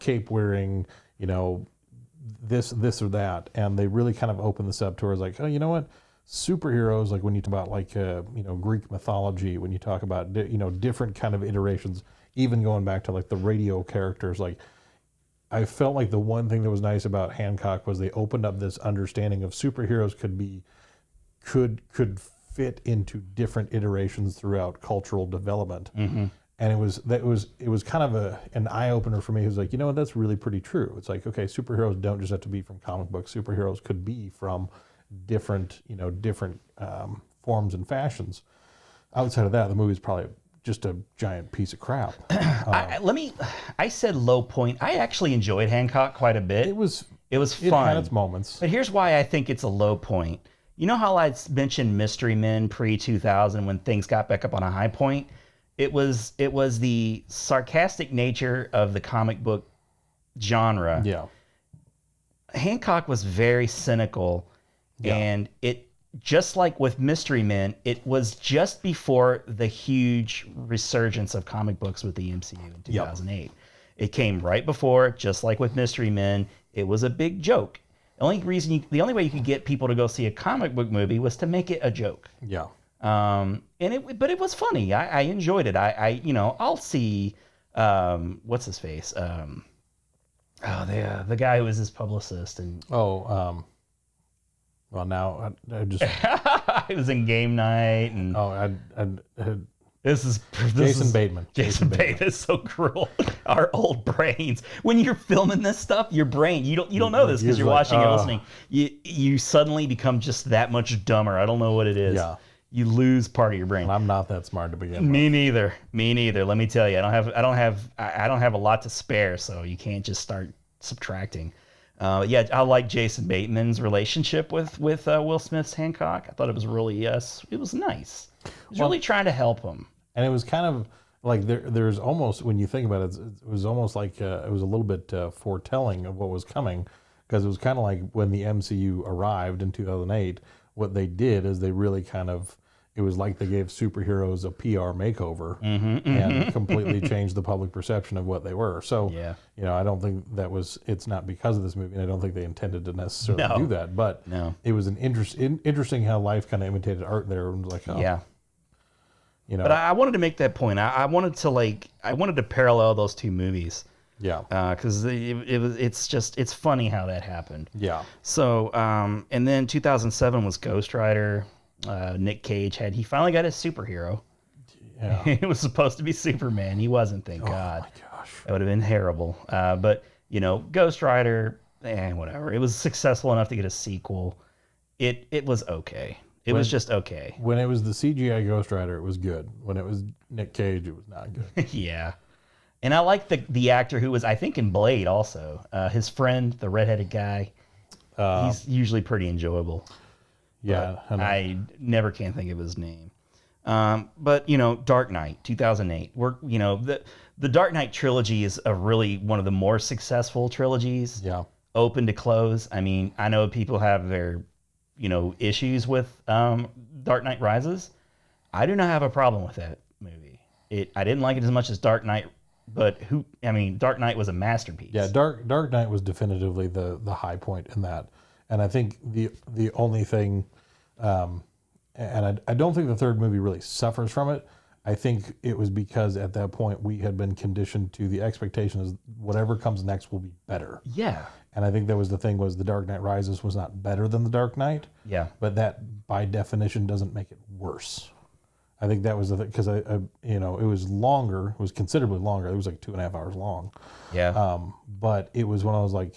cape wearing, this or that, and they really kind of opened this up to where it's like, oh, you know what? Superheroes, like when you talk about Greek mythology, when you talk about different kind of iterations, even going back to like the radio characters, like I felt like the one thing that was nice about Hancock was they opened up this understanding of superheroes could fit into different iterations throughout cultural development. Mm-hmm. And it was kind of an eye opener for me. It was like, that's really pretty true. It's like, okay, superheroes don't just have to be from comic books. Superheroes could be from different forms and fashions. Outside of that, the movie's probably just a giant piece of crap. I said low point. I actually enjoyed Hancock quite a bit. It was fun. It had its moments. But here's why I think it's a low point. You know how I mentioned Mystery Men pre-2000 when things got back up on a high point? It was the sarcastic nature of the comic book genre. Yeah. Hancock was very cynical. Yeah. And it, just like with Mystery Men, it was just before the huge resurgence of comic books with the MCU in 2008. Yep. It came right before, just like with Mystery Men. It was a big joke. The only way you could get people to go see a comic book movie was to make it a joke. Yeah. But it was funny. I enjoyed it. I'll see, what's his face? The guy who was his publicist and. Well, now I just. It was in Game Night and. This is Jason Bateman. Jason Bateman is so cruel. Our old brains. When you're filming this stuff, your brain you don't know this because you're watching and listening. You suddenly become just that much dumber. I don't know what it is. Yeah. you lose part of your brain. And I'm not that smart to begin with. Me neither. Me neither. Let me tell you, I don't have a lot to spare, so you can't just start subtracting. Yeah, I like Jason Bateman's relationship with Will Smith's Hancock. I thought it was really it was nice. It was really trying to help him. And it was kind of like there's almost, when you think about it, it was almost like it was a little bit foretelling of what was coming, because it was kind of like when the MCU arrived in 2008, what they did is they really kind of, it was like they gave superheroes a PR makeover and completely changed the public perception of what they were. So, you know, I don't think it's not because of this movie, and I don't think they intended to necessarily do that, but it was interesting how life kind of imitated art there. And like, you know. But I wanted to make that point. I wanted to parallel those two movies. Yeah. Because it's funny how that happened. Yeah. So, and then 2007 was Ghost Rider. Nick Cage he finally got his superhero. Yeah. It was supposed to be Superman. He wasn't, thank God. Oh my gosh. That would have been terrible. But, you know, Ghost Rider, whatever. It was successful enough to get a sequel. It was okay. It was just okay. When it was the CGI Ghost Rider, it was good. When it was Nick Cage, it was not good. Yeah. And I like the actor who was, I think, in Blade also. His friend, the redheaded guy. He's usually pretty enjoyable. Yeah. I never can think of his name. But, you know, Dark Knight, 2008. The Dark Knight trilogy is really one of the more successful trilogies. Yeah. Open to close. I mean, I know people have their, you know, issues with Dark Knight Rises. I do not have a problem with that movie. I didn't like it as much as Dark Knight, but Dark Knight was a masterpiece. Yeah, Dark Knight was definitively the high point in that. And I think the only thing, and I don't think the third movie really suffers from it. I think it was because at that point we had been conditioned to the expectation is whatever comes next will be better. Yeah. And I think that was the thing, was The Dark Knight Rises was not better than The Dark Knight. Yeah. But that by definition doesn't make it worse. I think that was the thing, because it was longer. It was considerably longer. It was like 2.5 hours long. Yeah. But it was one of those like,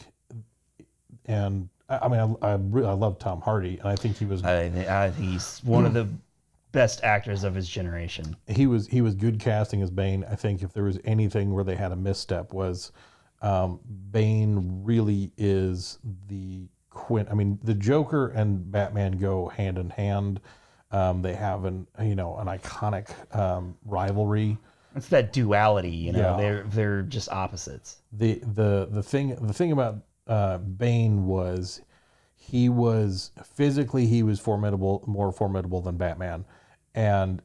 and I mean, I love Tom Hardy, and I think he was. I think he's one of the best actors of his generation. He was good casting as Bane. I think if there was anything where they had a misstep was, Bane really is the I mean, the Joker and Batman go hand in hand. They have an iconic rivalry. It's that duality, you know. Yeah. They're just opposites. The thing about Bane was he was physically more formidable than Batman, and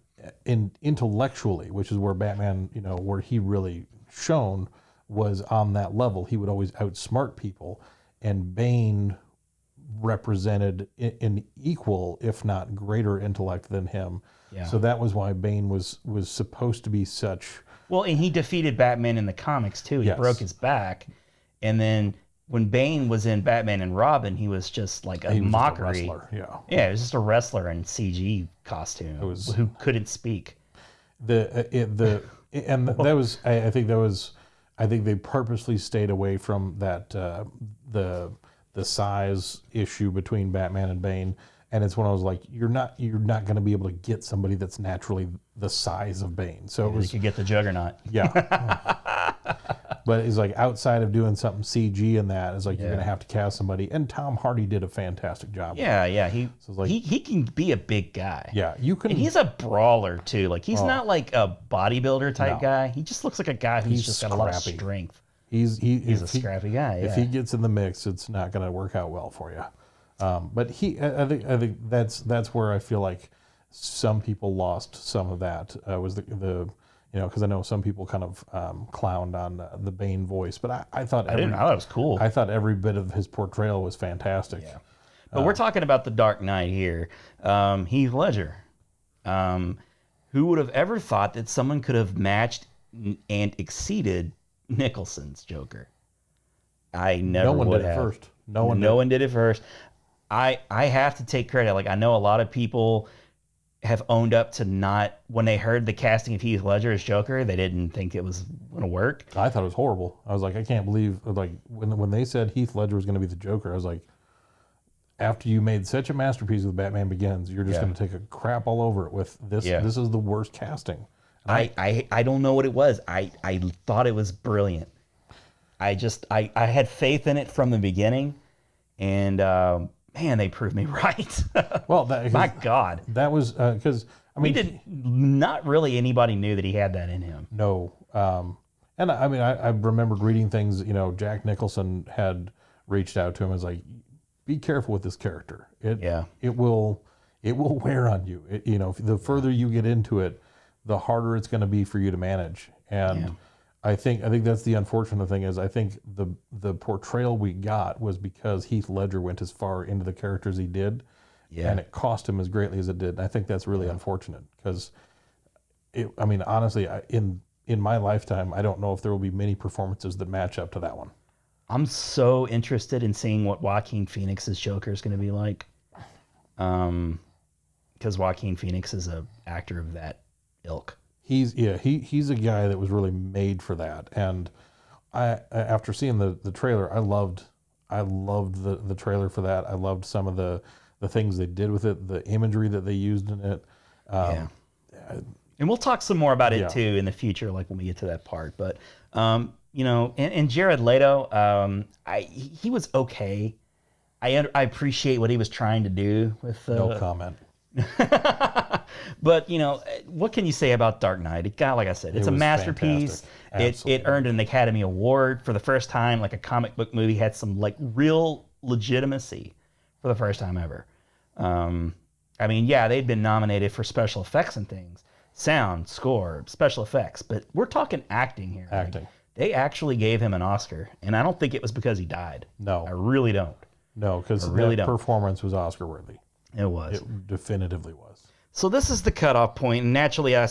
intellectually, which is where Batman, you know, where he really shone, was on that level. He would always outsmart people, and Bane represented an equal, if not greater, intellect than him. Yeah. So that was why Bane was supposed to be such. Well, and he defeated Batman in the comics too. He broke his back, and then when Bane was in Batman and Robin, he was just like a mockery. Just a wrestler. Yeah, he was just a wrestler in CG costume who couldn't speak. I think they purposely stayed away from that the size issue between Batman and Bane, and it's when I was like, you're not going to be able to get somebody that's naturally the size of Bane. So you could get the Juggernaut. Yeah. But it's like, outside of doing something CG in that, it's like you're going to have to cast somebody, and Tom Hardy did a fantastic job. Yeah. He can be a big guy. Yeah, you can. And he's a brawler too. Like he's not like a bodybuilder type guy. He just looks like a guy who's just got a lot of strength. He's a scrappy guy. If he gets in the mix, it's not going to work out well for you. But I think that's where I feel like some people lost some of that. Was the because I know some people kind of clowned on the Bane voice, but I thought I didn't know, that was cool. I thought every bit of his portrayal was fantastic. Yeah. But we're talking about the Dark Knight here. Heath Ledger. Who would have ever thought that someone could have matched and exceeded Nicholson's Joker? I never would have. No one did it first. No one did it first. I have to take credit. Like, I know a lot of people have owned up to not, when they heard the casting of Heath Ledger as Joker, they didn't think it was going to work. I thought it was horrible. I was like, I can't believe, like, when they said Heath Ledger was going to be the Joker, I was like, after you made such a masterpiece with Batman Begins, you're just going to take a crap all over it with this. Yeah. This is the worst casting. I don't know what it was. I thought it was brilliant. I had faith in it from the beginning, and man, they proved me right. Well, my God, that was because not really anybody knew that he had that in him. No, and I remembered reading things. Jack Nicholson had reached out to him and was like, be careful with this character. It will wear on you. The further you get into it, the harder it's going to be for you to manage. And I think that's the unfortunate thing is I think the portrayal we got was because Heath Ledger went as far into the character as he did, and it cost him as greatly as it did. And I think that's really unfortunate because, honestly, in my lifetime, I don't know if there will be many performances that match up to that one. I'm so interested in seeing what Joaquin Phoenix's Joker is going to be like, because Joaquin Phoenix is an actor of that ilk. He's a guy that was really made for that. And after seeing the trailer, I loved the trailer for that. I loved some of the things they did with it, the imagery that they used in it. And we'll talk some more about it too in the future, like when we get to that part. But and Jared Leto, he was okay. I appreciate what he was trying to do with. No comment. But what can you say about Dark Knight? Like I said, it's a masterpiece. It earned an Academy Award for the first time. Like a comic book movie had some like real legitimacy for the first time ever. They'd been nominated for special effects and things, sound, score, special effects, but we're talking acting here. Acting. Like, they actually gave him an Oscar, and I don't think it was because he died. No, I really don't. No, because that performance was Oscar worthy. It was. It definitively was. So this is the cutoff point, and naturally I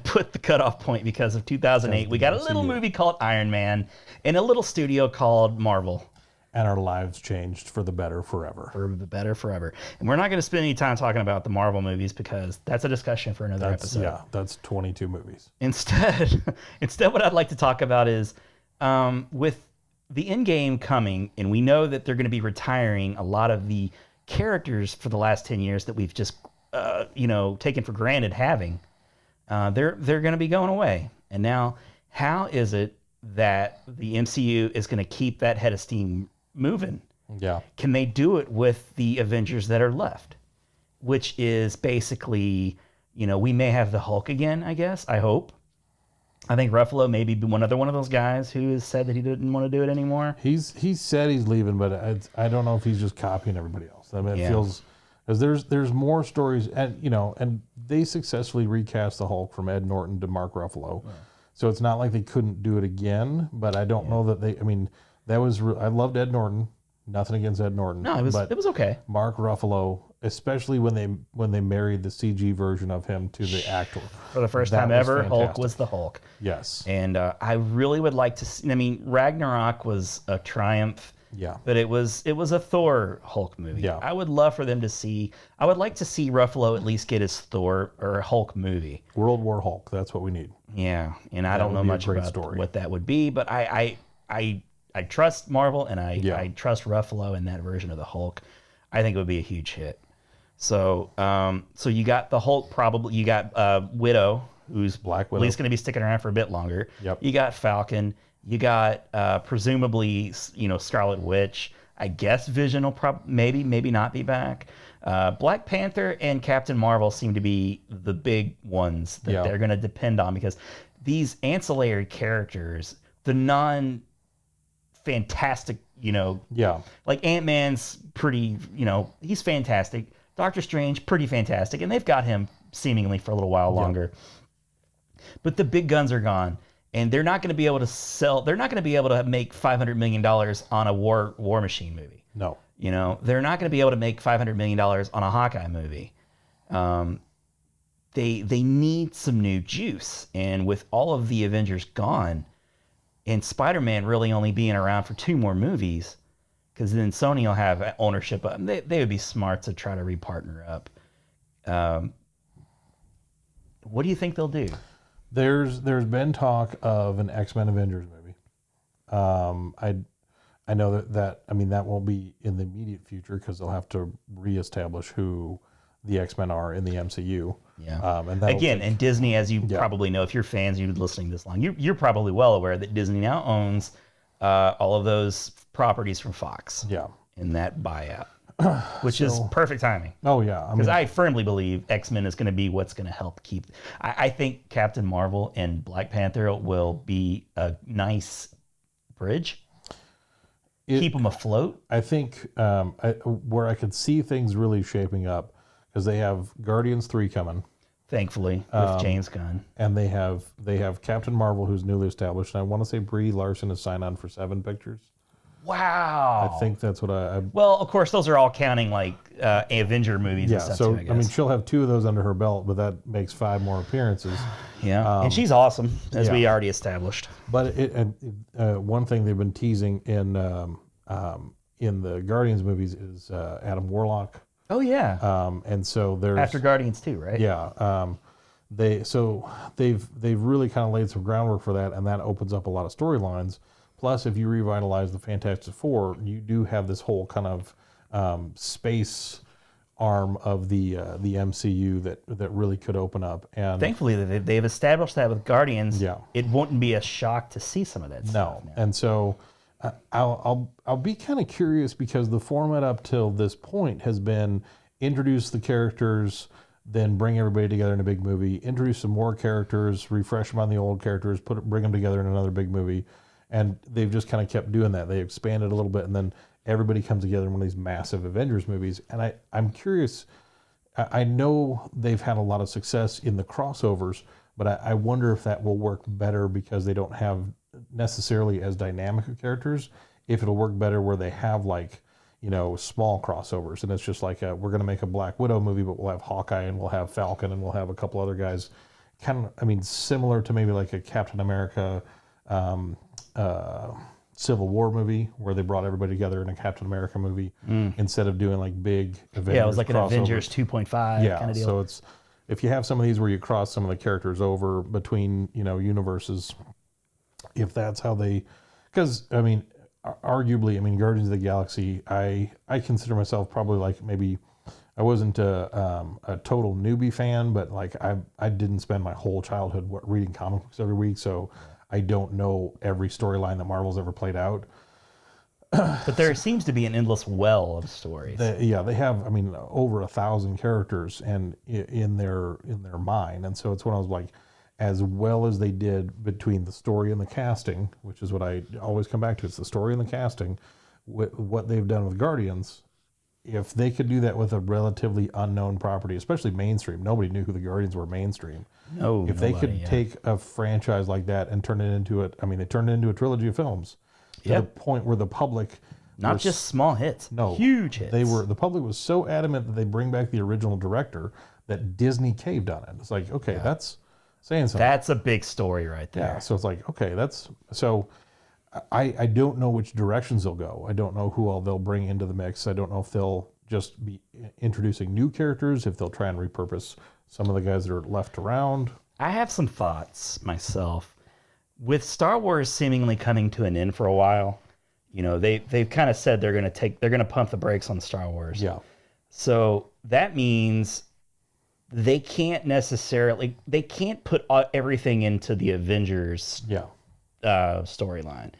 put the cutoff point because of 2008. We got a little movie called Iron Man in a little studio called Marvel. And our lives changed for the better forever. For the better forever. And we're not going to spend any time talking about the Marvel movies because that's a discussion for another episode. Yeah, that's 22 movies. Instead, what I'd like to talk about is with the Endgame coming, and we know that they're going to be retiring a lot of the characters for the last 10 years that we've just taken for granted having. They're going to be going away. And now, how is it that the MCU is going to keep that head of steam moving? Yeah. Can they do it with the Avengers that are left? Which is basically, we may have the Hulk again, I guess. I hope. I think Ruffalo may be another one of those guys who has said that he didn't want to do it anymore. He said he's leaving, but I don't know if he's just copying everybody else. It feels because there's more stories, and they successfully recast the Hulk from Ed Norton to Mark Ruffalo. Yeah. So it's not like they couldn't do it again, but I don't know that they. That was I loved Ed Norton. Nothing against Ed Norton. No, it was okay. Mark Ruffalo, especially when they married the CG version of him to the actor for the first time ever, fantastic. Hulk was the Hulk. Yes, and I really would like to see. Ragnarok was a triumph. Yeah, but it was a Thor Hulk movie. Yeah, I would love for them to see. I would like to see Ruffalo at least get his Thor or Hulk movie. World War Hulk. That's what we need. Yeah, and I don't know much about what that would be, but I trust Marvel and I trust Ruffalo in that version of the Hulk. I think it would be a huge hit. So you got the Hulk probably. You got Widow, who's Black Widow, at least going to be sticking around for a bit longer. Yep. You got Falcon. You got presumably, Scarlet Witch. I guess Vision will maybe not be back. Black Panther and Captain Marvel seem to be the big ones that they're going to depend on because these ancillary characters, the non-fantastic, like Ant-Man's pretty, he's fantastic. Doctor Strange, pretty fantastic, and they've got him seemingly for a little while longer. But the big guns are gone. And they're not going to be able to sell. They're not going to be able to make $500 million on a War Machine movie. No. They're not going to be able to make $500 million on a Hawkeye movie. They need some new juice. And with all of the Avengers gone, and Spider-Man really only being around for 2 more movies, because then Sony will have ownership of them. They would be smart to try to repartner up. What do you think they'll do? There's been talk of an X-Men Avengers movie. I know that won't be in the immediate future because they'll have to reestablish who the X-Men are in the MCU. Yeah. And Disney, as you probably know, if you're fans, you're listening this long, you're probably well aware that Disney now owns all of those properties from Fox. Yeah. In that buyout, which is perfect timing. Oh yeah, because I firmly believe X-Men is going to be what's going to help keep. I think Captain Marvel and Black Panther will be a nice bridge. Keep them afloat. I think where I could see things really shaping up because they have Guardians 3 coming. Thankfully, with James Gunn. And they have Captain Marvel, who's newly established. And I want to say Brie Larson has signed on for 7 pictures. Wow. I think that's what Well, of course, those are all counting like Avenger movies and stuff so too, I guess. she'll have 2 of those under her belt, but that makes 5 more appearances. Yeah, and she's awesome, as we already established. But one thing they've been teasing in the Guardians movies is Adam Warlock. Oh yeah. And so there's after Guardians 2, right? Yeah. They've really kind of laid some groundwork for that, and that opens up a lot of storylines. Plus, if you revitalize the Fantastic Four, you do have this whole kind of space arm of the MCU that really could open up. And thankfully, they've established that with Guardians. Yeah, it wouldn't be a shock to see some of that stuff. No, and so I'll be kind of curious because the format up till this point has been introduce the characters, then bring everybody together in a big movie, introduce some more characters, refresh them on the old characters, bring them together in another big movie. And they've just kind of kept doing that. They expanded a little bit, and then everybody comes together in one of these massive Avengers movies. And I'm curious. I know they've had a lot of success in the crossovers, but I wonder if that will work better because they don't have necessarily as dynamic of characters. If it'll work better where they have small crossovers, and it's just like we're going to make a Black Widow movie, but we'll have Hawkeye and we'll have Falcon and we'll have a couple other guys. Similar to maybe like a Captain America. Civil War movie where they brought everybody together in a Captain America movie instead of doing like big Avengers. Yeah, it was like an Avengers 2.5 kind of deal. So it's if you have some of these where you cross some of the characters over between universes, if that's how they, because arguably, Guardians of the Galaxy, I consider myself probably like maybe I wasn't a total newbie fan, but like I didn't spend my whole childhood reading comic books every week, so I don't know every storyline that Marvel's ever played out. But there seems to be an endless well of stories. They have over 1,000 characters and in their mind, and so it's when I was like, as well as they did between the story and the casting, which is what I always come back to. It's the story and the casting. What they've done with Guardians, if they could do that with a relatively unknown property, especially mainstream, nobody knew who the Guardians were mainstream. No, if they could take a franchise like that and turn it into they turned it into a trilogy of films to the point where the public, not just small hits, huge hits. The public was so adamant that they bring back the original director that Disney caved on it. It's like, okay, that's saying something. That's a big story right there. Yeah, so it's like, okay, I don't know which directions they'll go. I don't know who all they'll bring into the mix. I don't know if they'll just be introducing new characters, if they'll try and repurpose some of the guys that are left around. I have some thoughts myself. With Star Wars seemingly coming to an end for a while, they've kind of said they're going to pump the brakes on Star Wars. Yeah. So that means they can't put everything into the Avengers storyline.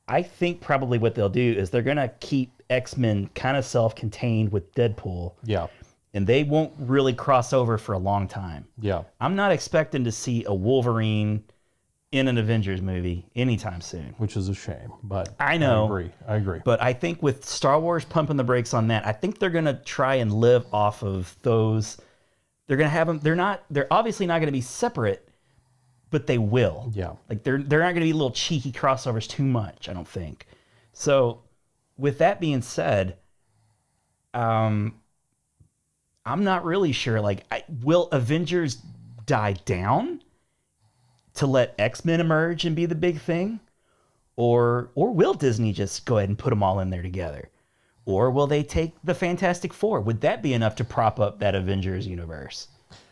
I think probably what they'll do is they're going to keep X-Men kind of self-contained with Deadpool. Yeah. And they won't really cross over for a long time. Yeah. I'm not expecting to see a Wolverine in an Avengers movie anytime soon. Which is a shame, but I know. I agree. But I think with Star Wars pumping the brakes on that, I think they're going to try and live off of those. They're going to have them. They're obviously not going to be separate, but they will. Yeah. Like they're not going to be little cheeky crossovers too much, I don't think. So with that being said, I'm not really sure. Like, will Avengers die down to let X-Men emerge and be the big thing? Or will Disney just go ahead and put them all in there together? Or will they take the Fantastic Four? Would that be enough to prop up that Avengers universe?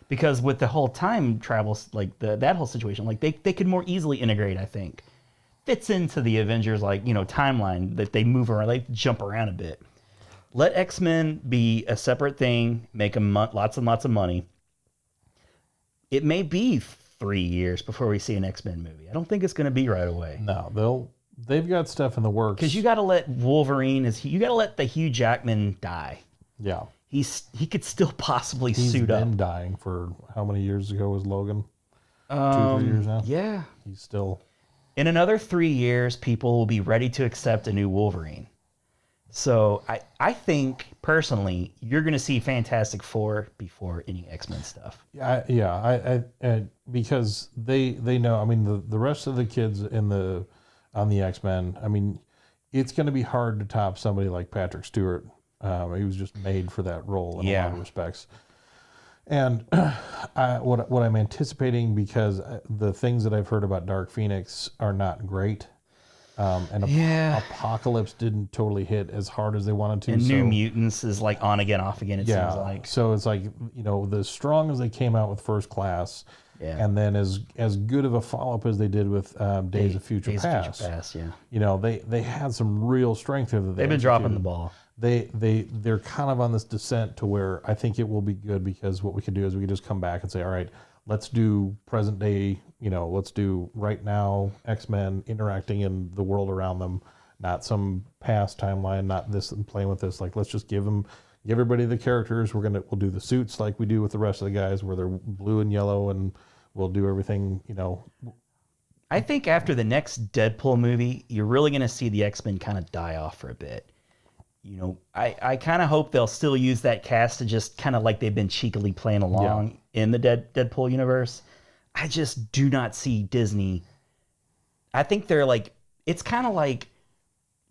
Because with the whole time travel, like that whole situation, like they could more easily integrate, I think, fits into the Avengers timeline that they move around, they jump around a bit. Let X-Men be a separate thing, make them lots and lots of money. It may be 3 years before we see an X-Men movie. I don't think it's going to be right away. No, they've got stuff in the works. Because you got to let Wolverine, you got to let the Hugh Jackman die. Yeah. He could still possibly He's suit up. been dying for how many years ago was Logan? 2-3 years now? Yeah. He's still... In another 3 years, people will be ready to accept a new Wolverine. So I think, personally, you're going to see Fantastic Four before any X-Men stuff. I because they know, I mean, the rest of the kids on the X-Men, I mean, it's going to be hard to top somebody like Patrick Stewart. He was just made for that role in a lot of respects. And what I'm anticipating, because the things that I've heard about Dark Phoenix are not great. And Apocalypse didn't totally hit as hard as they wanted to. And New Mutants is like on again, off again, it seems like. So it's like, as strong as they came out with First Class, and then as good of a follow-up as they did with Days of Future Past. They had some real strength there. They've been dropping the ball. They're kind of on this descent to where I think it will be good, because what we could do is we could just come back and say, all right, let's do present day, let's do right now X-Men interacting in the world around them, not some past timeline, not this and playing with this. Like, let's just give everybody the characters. We'll do the suits like we do with the rest of the guys, where they're blue and yellow, and we'll do everything, I think after the next Deadpool movie, you're really going to see the X-Men kind of die off for a bit. I kind of hope they'll still use that cast to just kind of like they've been cheekily playing along in the Deadpool universe. I just do not see Disney. I think they're like, it's kind of like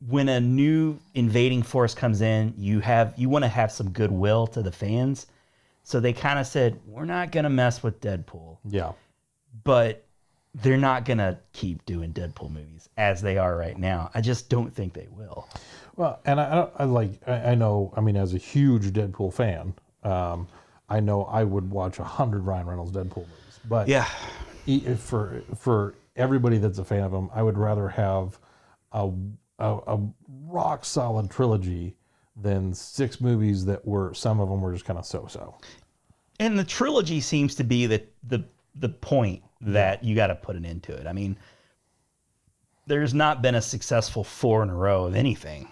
when a new invading force comes in, you want to have some goodwill to the fans. So they kind of said, we're not going to mess with Deadpool. Yeah. But they're not going to keep doing Deadpool movies as they are right now. I just don't think they will. Well, and I know, I mean, as a huge Deadpool fan, I know I would watch 100 Ryan Reynolds Deadpool movies. But for everybody that's a fan of him, I would rather have a rock solid trilogy than 6 movies that some of them were just kind of so-so. And the trilogy seems to be the point that you got to put an end to it. I mean, there's not been a successful 4 in a row of anything.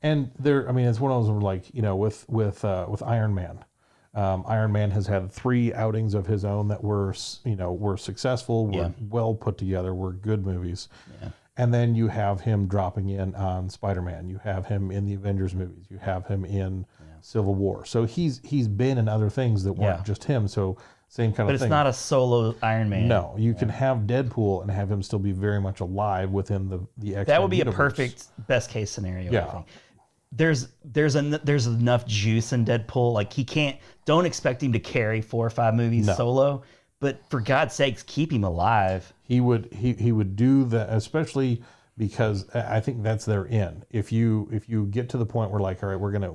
And it's one of those like, with Iron Man. Iron Man has had 3 outings of his own that were successful, were well put together, were good movies. Yeah. And then you have him dropping in on Spider-Man. You have him in the Avengers movies. You have him in Civil War. So he's been in other things that weren't just him. So same kind of thing. But it's not a solo Iron Man. No, you can have Deadpool and have him still be very much alive within the X-Men That would be universe. A perfect best case scenario. Yeah. I think. There's enough juice in Deadpool. Like, don't expect him to carry 4 or 5 movies solo. But for God's sakes, keep him alive. He would do that, especially because I think that's their in. If you get to the point where, like, all right, we're gonna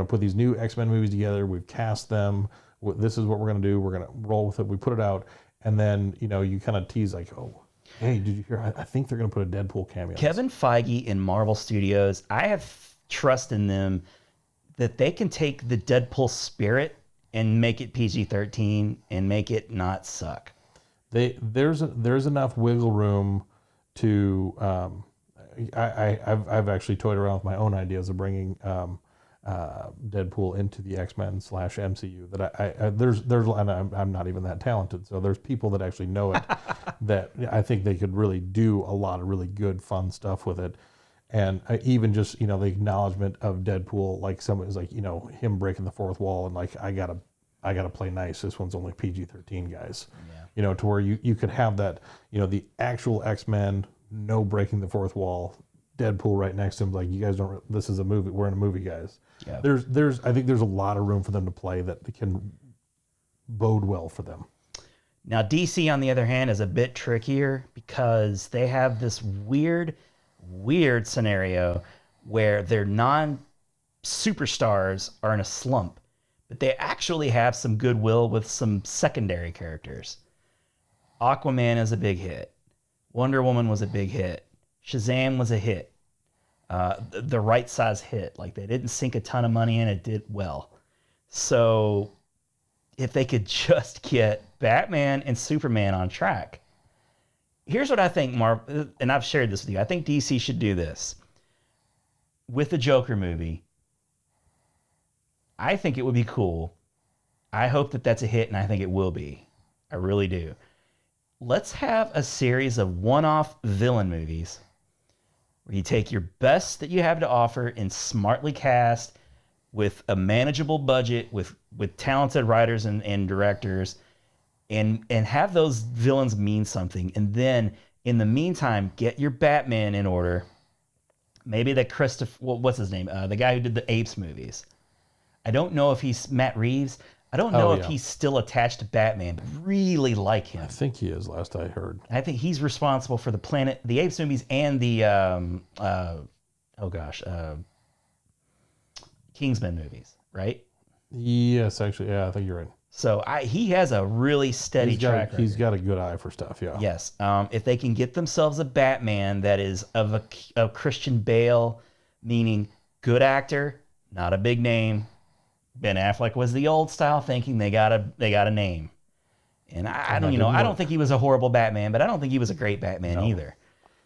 put these new X-Men movies together. We've cast them. This is what we're gonna do. We're gonna roll with it. We put it out, and then you kind of tease like, oh, hey, did you hear? I think they're gonna put a Deadpool cameo. Kevin Feige in Marvel Studios, I have trust in them that they can take the Deadpool spirit and make it PG-13 and make it not suck. There's enough wiggle room to. I've actually toyed around with my own ideas of bringing Deadpool into the X-Men /MCU. That I'm not even that talented. So there's people that actually know it that I think they could really do a lot of really good, fun stuff with it. And even just, the acknowledgement of Deadpool, like somebody's like, him breaking the fourth wall and like, I gotta play nice. This one's only PG-13, guys. Yeah. To where you could have that, the actual X-Men, no breaking the fourth wall, Deadpool right next to him, like, you guys don't, this is a movie, we're in a movie, guys. Yeah. I think there's a lot of room for them to play that can bode well for them. Now, DC, on the other hand, is a bit trickier because they have this weird scenario where their non-superstars are in a slump, but they actually have some goodwill with some secondary characters. Aquaman is a big hit. Wonder Woman was a big hit. Shazam was a hit. The right size hit. Like, they didn't sink a ton of money in it, did well. So if they could just get Batman and Superman on track. Here's what I think, and I've shared this with you. I think DC should do this. With the Joker movie, I think it would be cool. I hope that that's a hit, and I think it will be. I really do. Let's have a series of one-off villain movies where you take your best that you have to offer and smartly cast with a manageable budget, with talented writers and directors, and have those villains mean something. And then, in the meantime, get your Batman in order. Maybe that what's his name? The guy who did the Apes movies. I don't know if he's Matt Reeves. I don't know if he's still attached to Batman, but really like him. I think he is, last I heard. I think he's responsible for the Apes movies and the Kingsman movies, right? Yes, actually, yeah, I think you're right. So he has a really steady track record. He's got a good eye for stuff, yeah. Yes. If they can get themselves a Batman that is of a Christian Bale, meaning good actor, not a big name. Ben Affleck was the old style, thinking they got a name. And I don't think he was a horrible Batman, but I don't think he was a great Batman either.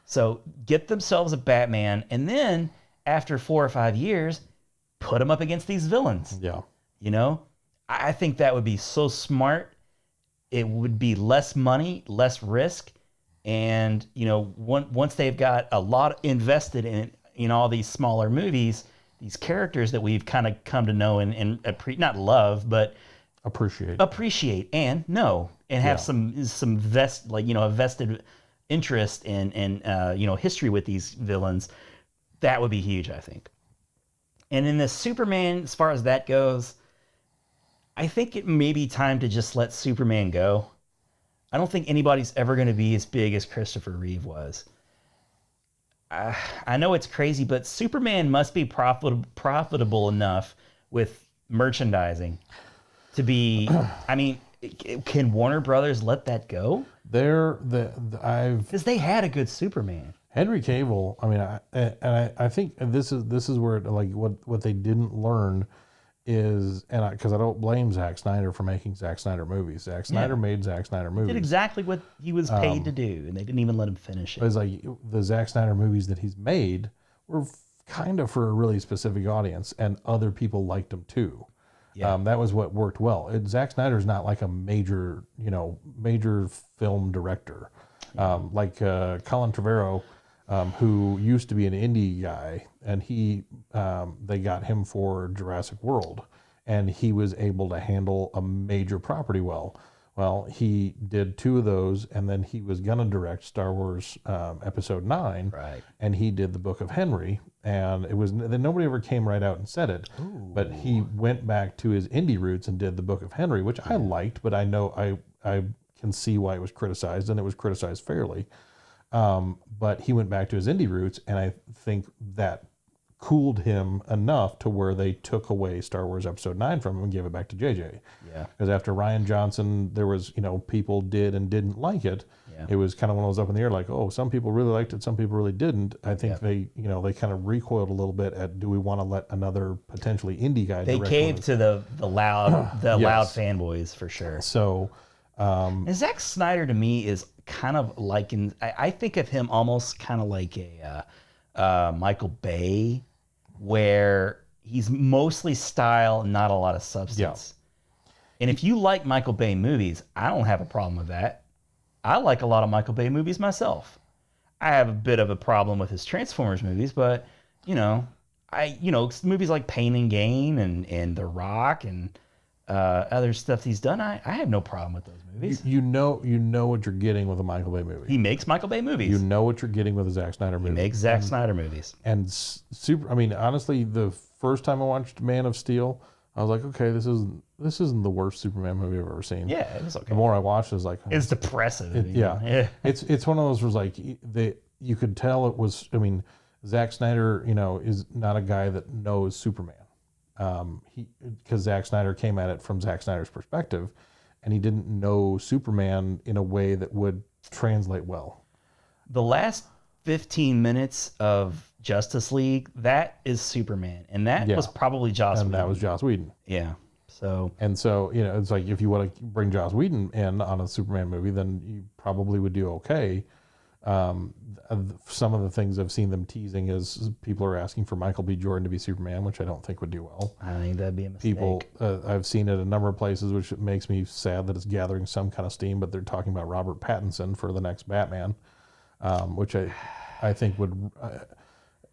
So get themselves a Batman, and then after 4 or 5 years, put him up against these villains. Yeah. I think that would be so smart. It would be less money, less risk. And, once they've got a lot invested in all these smaller movies, these characters that we've kind of come to know and not love, but appreciate and know, and have some a vested interest in history with these villains, that would be huge, I think. And in the Superman, as far as that goes, I think it may be time to just let Superman go. I don't think anybody's ever going to be as big as Christopher Reeve was. I know it's crazy, but Superman must be profitable enough with merchandising to be. I mean, can Warner Brothers let that go? Because they had a good Superman. Henry Cavill. I mean, I think this is where what they didn't learn is, and because I don't blame Zack Snyder for making Zack Snyder movies. Zack Snyder made Zack Snyder movies. He did exactly what he was paid to do, and they didn't even let him finish it. It's like the Zack Snyder movies that he's made were kind of for a really specific audience, and other people liked them too. Yeah. That was what worked well. Zack Snyder's not like a major film director, like Colin Trevorrow. Who used to be an indie guy, and they got him for Jurassic World, and he was able to handle a major property well. Well, he did 2 of those, and then he was gonna direct Star Wars Episode 9, right? And he did the Book of Henry, and then nobody ever came right out and said it. Ooh. But he went back to his indie roots and did the Book of Henry, which I liked, but I know I can see why it was criticized, and it was criticized fairly. But he went back to his indie roots, and I think that cooled him enough to where they took away Star Wars Episode 9 from him and gave it back to JJ. Yeah. Because after Rian Johnson, there was, people did and didn't like it. Yeah. It was kind of one of those up in the air, like, oh, some people really liked it, some people really didn't. I think they kind of recoiled a little bit at, do we want to let another potentially indie guy direct? They caved to the loud loud fanboys for sure. So, and Zack Snyder to me is kind of like I think of him almost kind of like a Michael Bay, where he's mostly style, not a lot of substance. Yeah. And if you like Michael Bay movies, I don't have a problem with that. I like a lot of Michael Bay movies myself. I have a bit of a problem with his Transformers movies, but movies like Pain and Gain and The Rock and other stuff he's done, I have no problem with those movies. You know what you're getting with a Michael Bay movie. He makes Michael Bay movies. You know what you're getting with a Zack Snyder movie. He makes Zack Snyder movies. And honestly, the first time I watched Man of Steel, I was like, okay, this isn't the worst Superman movie I've ever seen. Yeah, it was okay. The more I watched, it was like, it's depressive. It's one of those where you could tell it was. I mean, Zack Snyder, is not a guy that knows Superman. Because Zack Snyder came at it from Zack Snyder's perspective, and he didn't know Superman in a way that would translate well. The last 15 minutes of Justice League, that is Superman, and that was probably Joss Whedon. And that was Joss Whedon. Yeah. So it's like if you want to bring Joss Whedon in on a Superman movie, then you probably would do okay. Some of the things I've seen them teasing is people are asking for Michael B. Jordan to be Superman, which I don't think would do well. I think that'd be a mistake. I've seen it a number of places, which makes me sad that it's gathering some kind of steam, but they're talking about Robert Pattinson for the next Batman, which I think would...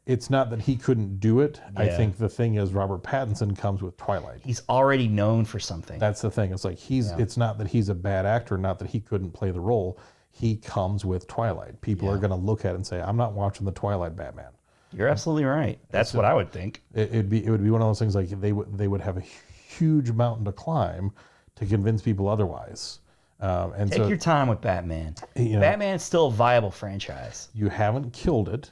it's not that he couldn't do it. Yeah. I think the thing is Robert Pattinson comes with Twilight. He's already known for something. That's the thing. It's like it's not that he's a bad actor, not that he couldn't play the role. He comes with Twilight. People are going to look at it and say, I'm not watching the Twilight Batman. You're absolutely right. That's what I would think. It would be one of those things like they would have a huge mountain to climb to convince people otherwise. Take your time with Batman. Batman's still a viable franchise. You haven't killed it.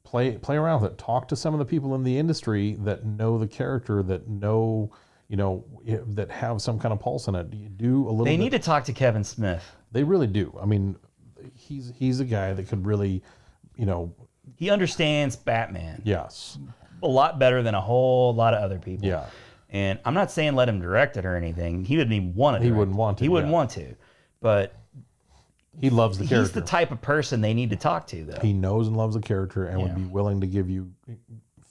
Play around with it. Talk to some of the people in the industry that know the character, that know, that have some kind of pulse in it. You do a little. They need to talk to Kevin Smith. They really do. I mean, he's a guy that could really, He understands Batman. Yes. A lot better than a whole lot of other people. Yeah. And I'm not saying let him direct it or anything. He wouldn't even want to. He wouldn't want to. He wouldn't want to, but. He loves the character. He's the type of person they need to talk to, though. He knows and loves the character and would be willing to give you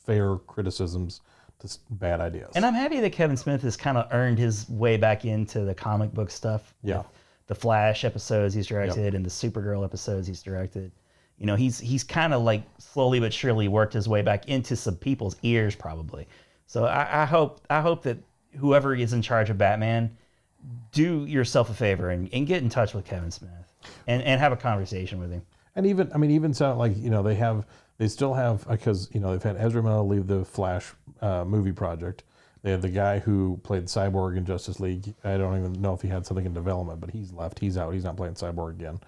fair criticisms to bad ideas. And I'm happy that Kevin Smith has kind of earned his way back into the comic book stuff. Yeah. The Flash episodes he's directed and the Supergirl episodes he's directed. He's kind of like slowly but surely worked his way back into some people's ears, probably. So I hope that whoever is in charge of Batman, do yourself a favor and get in touch with Kevin Smith. And have a conversation with him. And even sound like, they still have, because, they've had Ezra Miller leave the Flash movie project. They have the guy who played Cyborg in Justice League. I don't even know if he had something in development, but he's left. He's out. He's not playing Cyborg again.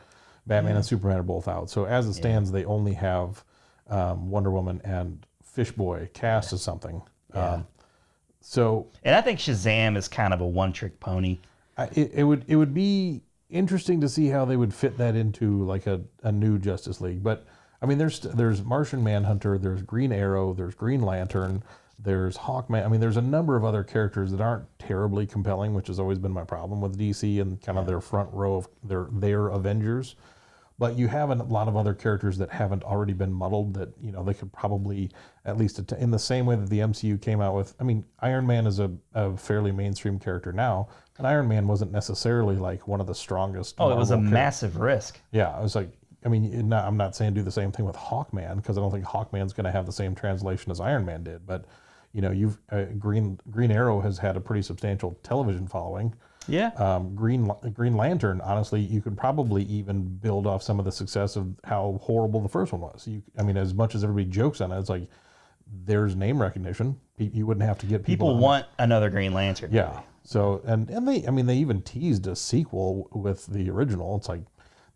Batman and Superman are both out. So as it stands, they only have Wonder Woman and Fishboy cast as something. And I think Shazam is kind of a one-trick pony. It would be interesting to see how they would fit that into like a new Justice League. But there's Martian Manhunter, there's Green Arrow, there's Green Lantern, there's Hawkman. There's a number of other characters that aren't terribly compelling, which has always been my problem with DC and kind of their front row of their Avengers. But you have a lot of other characters that haven't already been muddled that, they could probably, at least in the same way that the MCU came out with, Iron Man is a fairly mainstream character now, and Iron Man wasn't necessarily like one of the strongest. Oh, it was a massive risk. Yeah, I was like, I'm not saying do the same thing with Hawkman, because I don't think Hawkman's going to have the same translation as Iron Man did, but, Green Arrow has had a pretty substantial television following. Yeah. Green Lantern, honestly, you could probably even build off some of the success of how horrible the first one was. As much as everybody jokes on it, it's like there's name recognition. You wouldn't have to get people want another Green Lantern. Yeah. Movie. So and they even teased a sequel with the original. It's like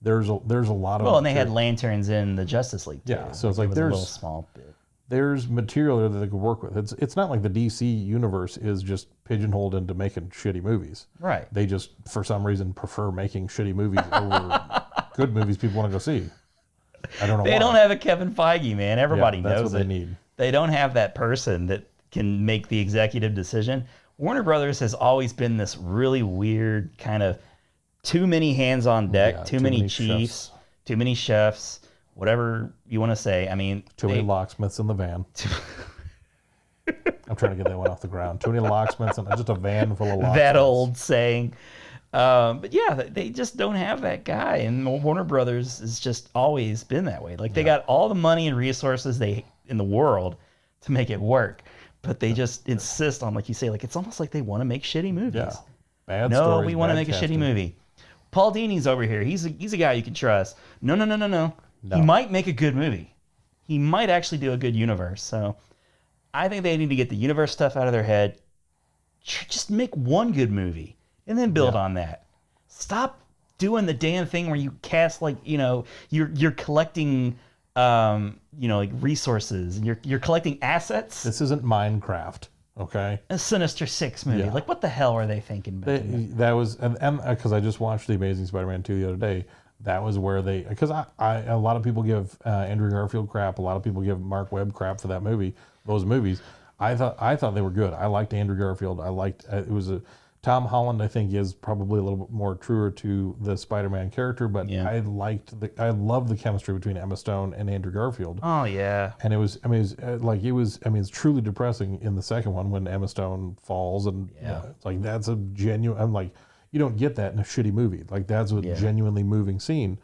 there's a lot of and they had lanterns in the Justice League too. Yeah. So it's like there's a little small bit. There's material there that they could work with. It's not like the DC universe is just pigeonholed into making shitty movies. Right. They just, for some reason, prefer making shitty movies over good movies people want to go see. I don't know why. They don't have a Kevin Feige, man. Everybody knows that's what they need. They don't have that person that can make the executive decision. Warner Brothers has always been this really weird kind of too many hands on deck, too many chiefs, too many chefs. Whatever you want to say. Too many locksmiths in the van. I'm trying to get that one off the ground. Too many locksmiths and just a van full of locksmiths. That old saying. But yeah, they just don't have that guy. And Warner Brothers has just always been that way. Like they got all the money and resources in the world to make it work. But they just insist on, like you say, like it's almost like they want to make shitty movies. Yeah. Bad no, stories, we want to make casting. a shitty movie. Paul Dini's over here. He's a guy you can trust. No. He might make a good movie. He might actually do a good universe. So I think they need to get the universe stuff out of their head. Just make one good movie and then build on that. Stop doing the damn thing where you cast you're collecting resources and you're collecting assets. This isn't Minecraft, okay? A Sinister Six movie. Yeah. Like what the hell are they thinking about? That was and because I just watched The Amazing Spider-Man 2 the other day. that was where they, because a lot of people give Andrew Garfield crap, a lot of people give Mark Webb crap for that movie, those movies. I thought they were good. I liked Andrew Garfield. I liked it was a Tom Holland. I think is probably a little bit more truer to the Spider-Man character, but I loved the chemistry between Emma Stone and Andrew Garfield. Oh yeah, and it was it's truly depressing in the second one when Emma Stone falls, and it's like that's a genuine. I'm like, you don't get that in a shitty movie. Like that's a genuinely moving scene,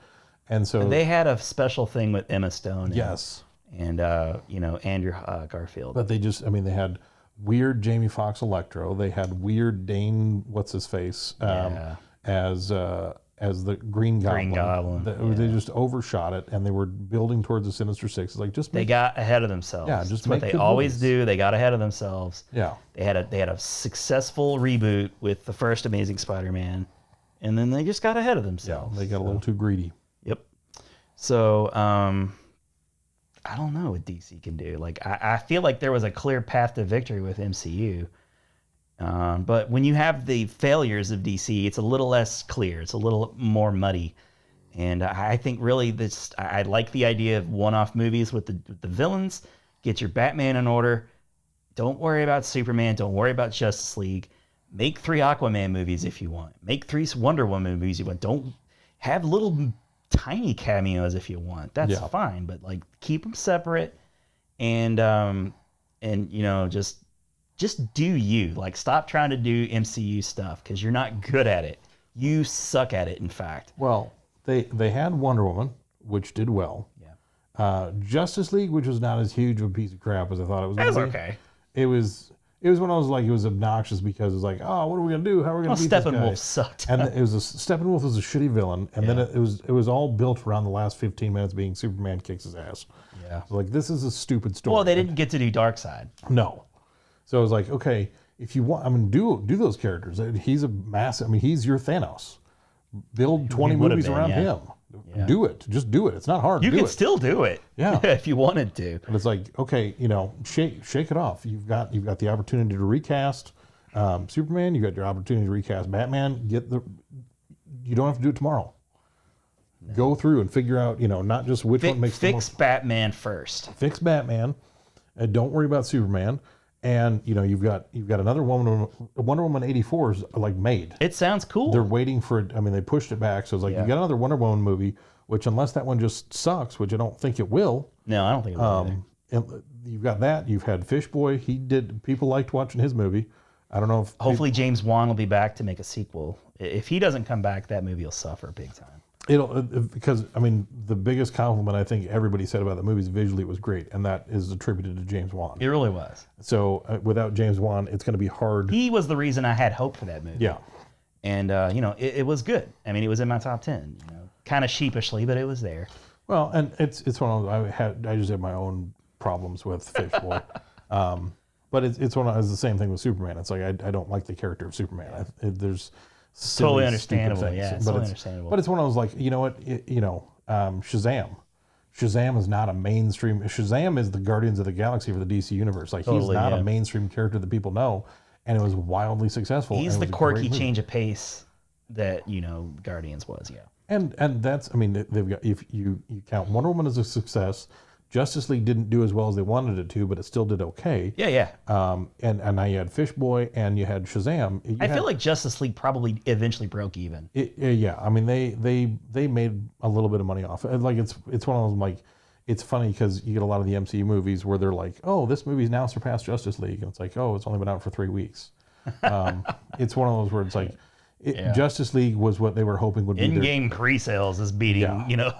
and so they had a special thing with Emma Stone. Yes. And Andrew Garfield. But they just, they had weird Jamie Foxx Electro. They had weird Dane, what's his face, as the Green Goblin. They just overshot it, and they were building towards the Sinister Six. It's like they got ahead of themselves. Yeah, just That's what they always do. They got ahead of themselves. Yeah, they had a successful reboot with the first Amazing Spider-Man, and then they just got ahead of themselves. Yeah, they got a little too greedy. Yep. So I don't know what DC can do. Like I feel like there was a clear path to victory with MCU. But when you have the failures of DC, it's a little less clear. It's a little more muddy. And I think really I like the idea of one-off movies with the villains. Get your Batman in order. Don't worry about Superman. Don't worry about Justice League. Make 3 Aquaman movies if you want. Make 3 Wonder Woman movies if you want. Don't have little tiny cameos if you want. That's fine. But like keep them separate and just do you. Like, stop trying to do MCU stuff because you're not good at it. You suck at it, in fact. Well, they had Wonder Woman, which did well. Yeah. Justice League, which was not as huge of a piece of crap as I thought it was going to be. Okay. It was when I was like, it was obnoxious because it was like, oh, what are we going to do? How are we going to beat this guy? Steppenwolf sucked. And Steppenwolf was a shitty villain. And then it was all built around the last 15 minutes being Superman kicks his ass. Yeah. So like, this is a stupid story. Well, they didn't get to do Darkseid. No. So I was like, okay, if you want, do those characters. He's a massive, he's your Thanos. Build 20 movies around him. Yeah. Do it. Just do it. It's not hard. You can still do it. Yeah. If you wanted to. But it's like, okay, shake it off. You've got the opportunity to recast Superman. You got your opportunity to recast Batman. You don't have to do it tomorrow. No. Go through and figure out, not just which one makes the most. Fix Batman first. Fix Batman. Don't worry about Superman. And you've got another Wonder Woman 84 is like made. It sounds cool. They're waiting for it. They pushed it back, so it's like you got another Wonder Woman movie, which unless that one just sucks, which I don't think it will. No, I don't think it will. And you've got that. You've had Fish Boy. People liked watching his movie. I don't know if hopefully James Wan will be back to make a sequel. If he doesn't come back, that movie will suffer big time. Because the biggest compliment I think everybody said about the movie is visually it was great, and that is attributed to James Wan. It really was. So without James Wan, it's going to be hard. He was the reason I had hope for that movie. Yeah, and it was good. It was in my top 10. Kind of sheepishly, but it was there. Well, and it's one of those, I just had my own problems with Fish Boy, but it's the same thing with Superman. It's like I don't like the character of Superman. There's totally understandable, yeah. It's totally understandable. But it's one I was like, Shazam. Shazam is not a mainstream. Shazam is the Guardians of the Galaxy for the DC universe. Like he's not a mainstream character that people know, and it was wildly successful. He's the quirky change of pace that Guardians was, yeah. And that's they've got if you count Wonder Woman as a success. Justice League didn't do as well as they wanted it to, but it still did okay. Yeah. And now you had Fish Boy and you had Shazam. I feel like Justice League probably eventually broke even. They made a little bit of money off it. Like it's one of those like, it's funny because you get a lot of the MCU movies where they're like, oh, this movie's now surpassed Justice League, and it's like, oh, it's only been out for 3 weeks. It's one of those where it's like. Justice League was what they were hoping would be in-game pre-sales is beating,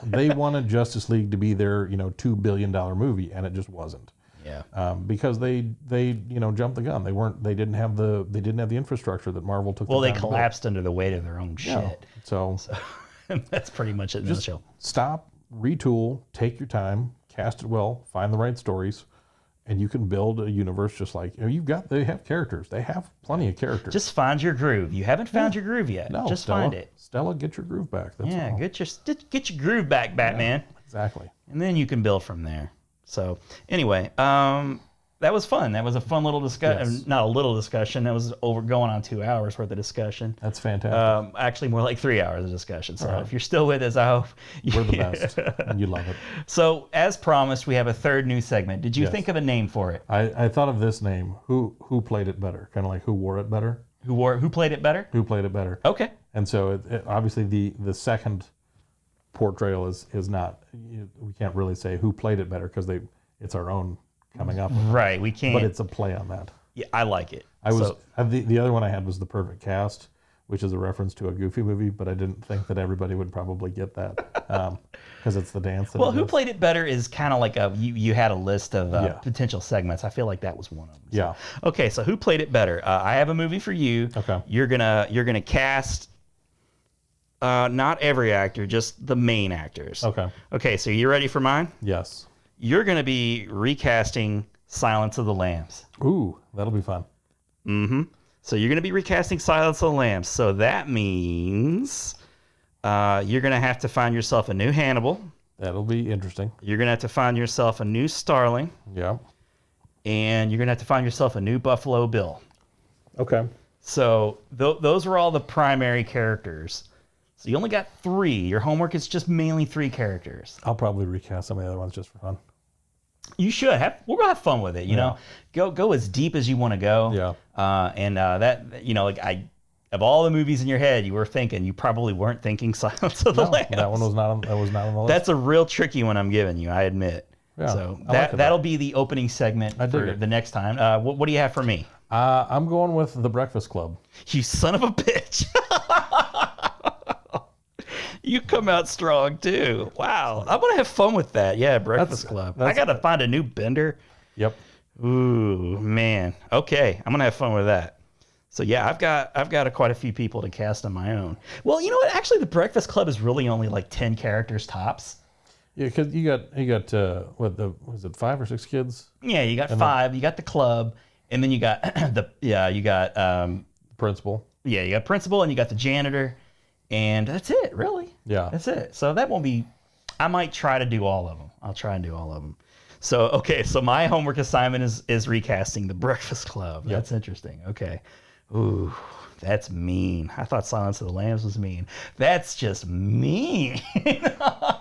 They wanted Justice League to be their, $2 billion movie, and it just wasn't. Yeah. Because they jumped the gun. They didn't have the infrastructure that Marvel took. Well, they collapsed under the weight of their own shit. Yeah. So that's pretty much it in a nutshell. Stop, retool, take your time, cast it well, find the right stories. And you can build a universe just like they have characters. They have plenty of characters. Just find your groove. You haven't found your groove yet. No, just Stella, find it. Stella, get your groove back. That's all. Get your groove back, Batman. Yeah, exactly. And then you can build from there. So anyway, That was fun. That was a fun little discussion. Yes. Not a little discussion. That was going on 2 hours worth of discussion. That's fantastic. Actually, more like 3 hours of discussion. So if you're still with us, I hope We're the best. And you love it. So, as promised, we have a third new segment. Did you think of a name for it? I thought of this name. Who played it better? Kind of like who wore it better? Who played it better? Who played it better? Okay. And so obviously the second portrayal is not. We can't really say who played it better because it's our own coming up. Right. We can't. But it's a play on that. Yeah, I like it. The other one I had was The Perfect Cast, which is a reference to a Goofy movie, but I didn't think that everybody would probably get that because it's the dance. Well, who played it better is kind of like you had a list of potential segments. I feel like that was one of them. So. Yeah. Okay, so who played it better? I have a movie for you. Okay. You're gonna cast not every actor, just the main actors. Okay. Okay, so you ready for mine? Yes. You're gonna be recasting Silence of the Lambs. Ooh, that'll be fun. Mm-hmm. So you're going to be recasting Silence of the Lambs. So that means you're going to have to find yourself a new Hannibal. That'll be interesting. You're going to have to find yourself a new Starling. Yeah. And you're going to have to find yourself a new Buffalo Bill. Okay. So those were all the primary characters. So you only got 3. Your homework is just mainly 3 characters. I'll probably recast some of the other ones just for fun. You should have. We're gonna have fun with it. You know, go as deep as you want to go. Yeah. That of all the movies in your head, you were thinking. You probably weren't thinking Silence of the Lambs. That one was not on. That was not on the list. That's a real tricky one I'm giving you. I admit. Yeah, So I like that'll be the opening segment for the next time. What do you have for me? I'm going with The Breakfast Club. You son of a bitch. You come out strong too. Wow. I'm going to have fun with that. Yeah, Breakfast Club. I got to find a new Bender. Yep. Ooh, man. Okay. I'm going to have fun with that. So yeah, I've got quite a few people to cast on my own. Well, you know what? Actually, The Breakfast Club is really only like 10 characters tops. Yeah, because you got was it 5 or 6 kids? Yeah, you got 5. You got the club, and then you got principal. Yeah, you got principal, and you got the janitor. And that's it, really. Yeah. That's it. So that won't be... I might try to do all of them. I'll try and do all of them. So, okay. So my homework assignment is recasting The Breakfast Club. Yep. That's interesting. Okay. Ooh, that's mean. I thought Silence of the Lambs was mean. That's just mean.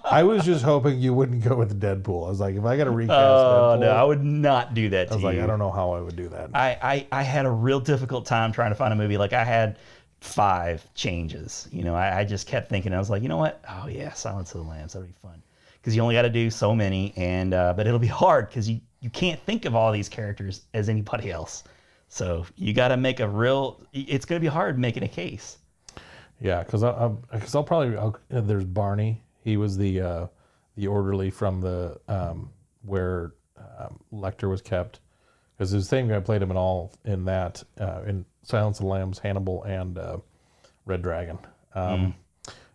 I was just hoping you wouldn't go with Deadpool. I was like, if I got to recast Deadpool... no, I would not do that to you. I was like, I don't know how I would do that. I had a real difficult time trying to find a movie. Like, I had 5 changes. You know, I just kept thinking, I was like, you know what? Oh yeah, Silence of the Lambs, that'll be fun. Because you only got to do so many, and but it'll be hard because you can't think of all these characters as anybody else. So you got to make it's going to be hard making a case. Yeah, because I'll probably there's Barney. He was the orderly from the where Lecter was kept. Because the same guy played him in Silence of the Lambs, Hannibal, and Red Dragon. And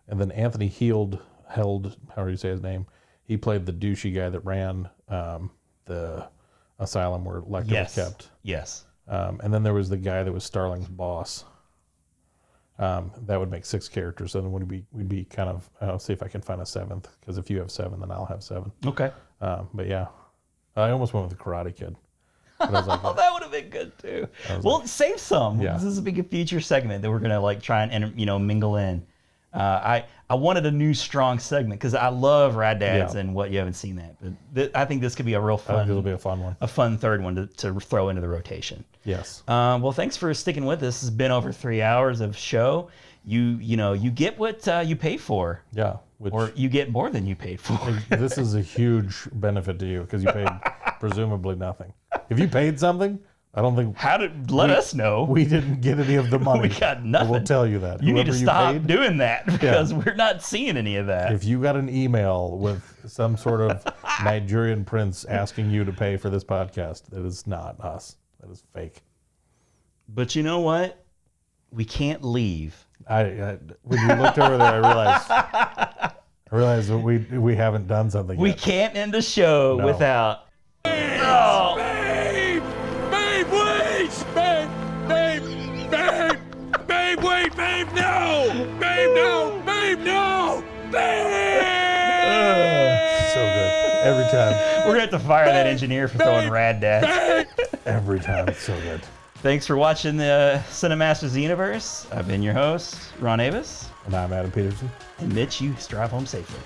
then Anthony held, how do you say his name? He played the douchey guy that ran the asylum where Lecter was kept. Yes. And then there was the guy that was Starling's boss. That would make 6 characters. So then we'd be kind of, I'll see if I can find a 7th. Because if you have 7, then I'll have 7. Okay. But yeah, I almost went with the Karate Kid. But I was like, that would have been good too. Well, save some. Yeah. This is a big future segment that we're gonna like try and mingle in. I wanted a new strong segment because I love Rad Dads and what you haven't seen that, but I think this could be a real fun. It'll be a fun one. A fun third one to throw into the rotation. Yes. Well, thanks for sticking with us. This has been over 3 hours of show. You get what you pay for. Yeah. Or you get more than you paid for. This is a huge benefit to you because you paid presumably nothing. If you paid something, I don't think... Let us know. We didn't get any of the money. We got nothing. We'll tell you that. You need to stop doing that because we're not seeing any of that. If you got an email with some sort of Nigerian prince asking you to pay for this podcast, that is not us. That is fake. But you know what? We can't leave. When you looked over there, I realized that we haven't done something We yet. can't end the show without... Oh. Babe! Babe, wait! Babe! Babe! Babe! Babe, wait! Babe, no! Babe, no! Babe, no! Babe! So good. Every time. We're going to have to fire that engineer for throwing rad dads. Every time. It's so good. Thanks for watching the Cinemasters universe. I've been your host, Ron Avis. And I'm Adam Peterson. And Mitch, you drive home safely.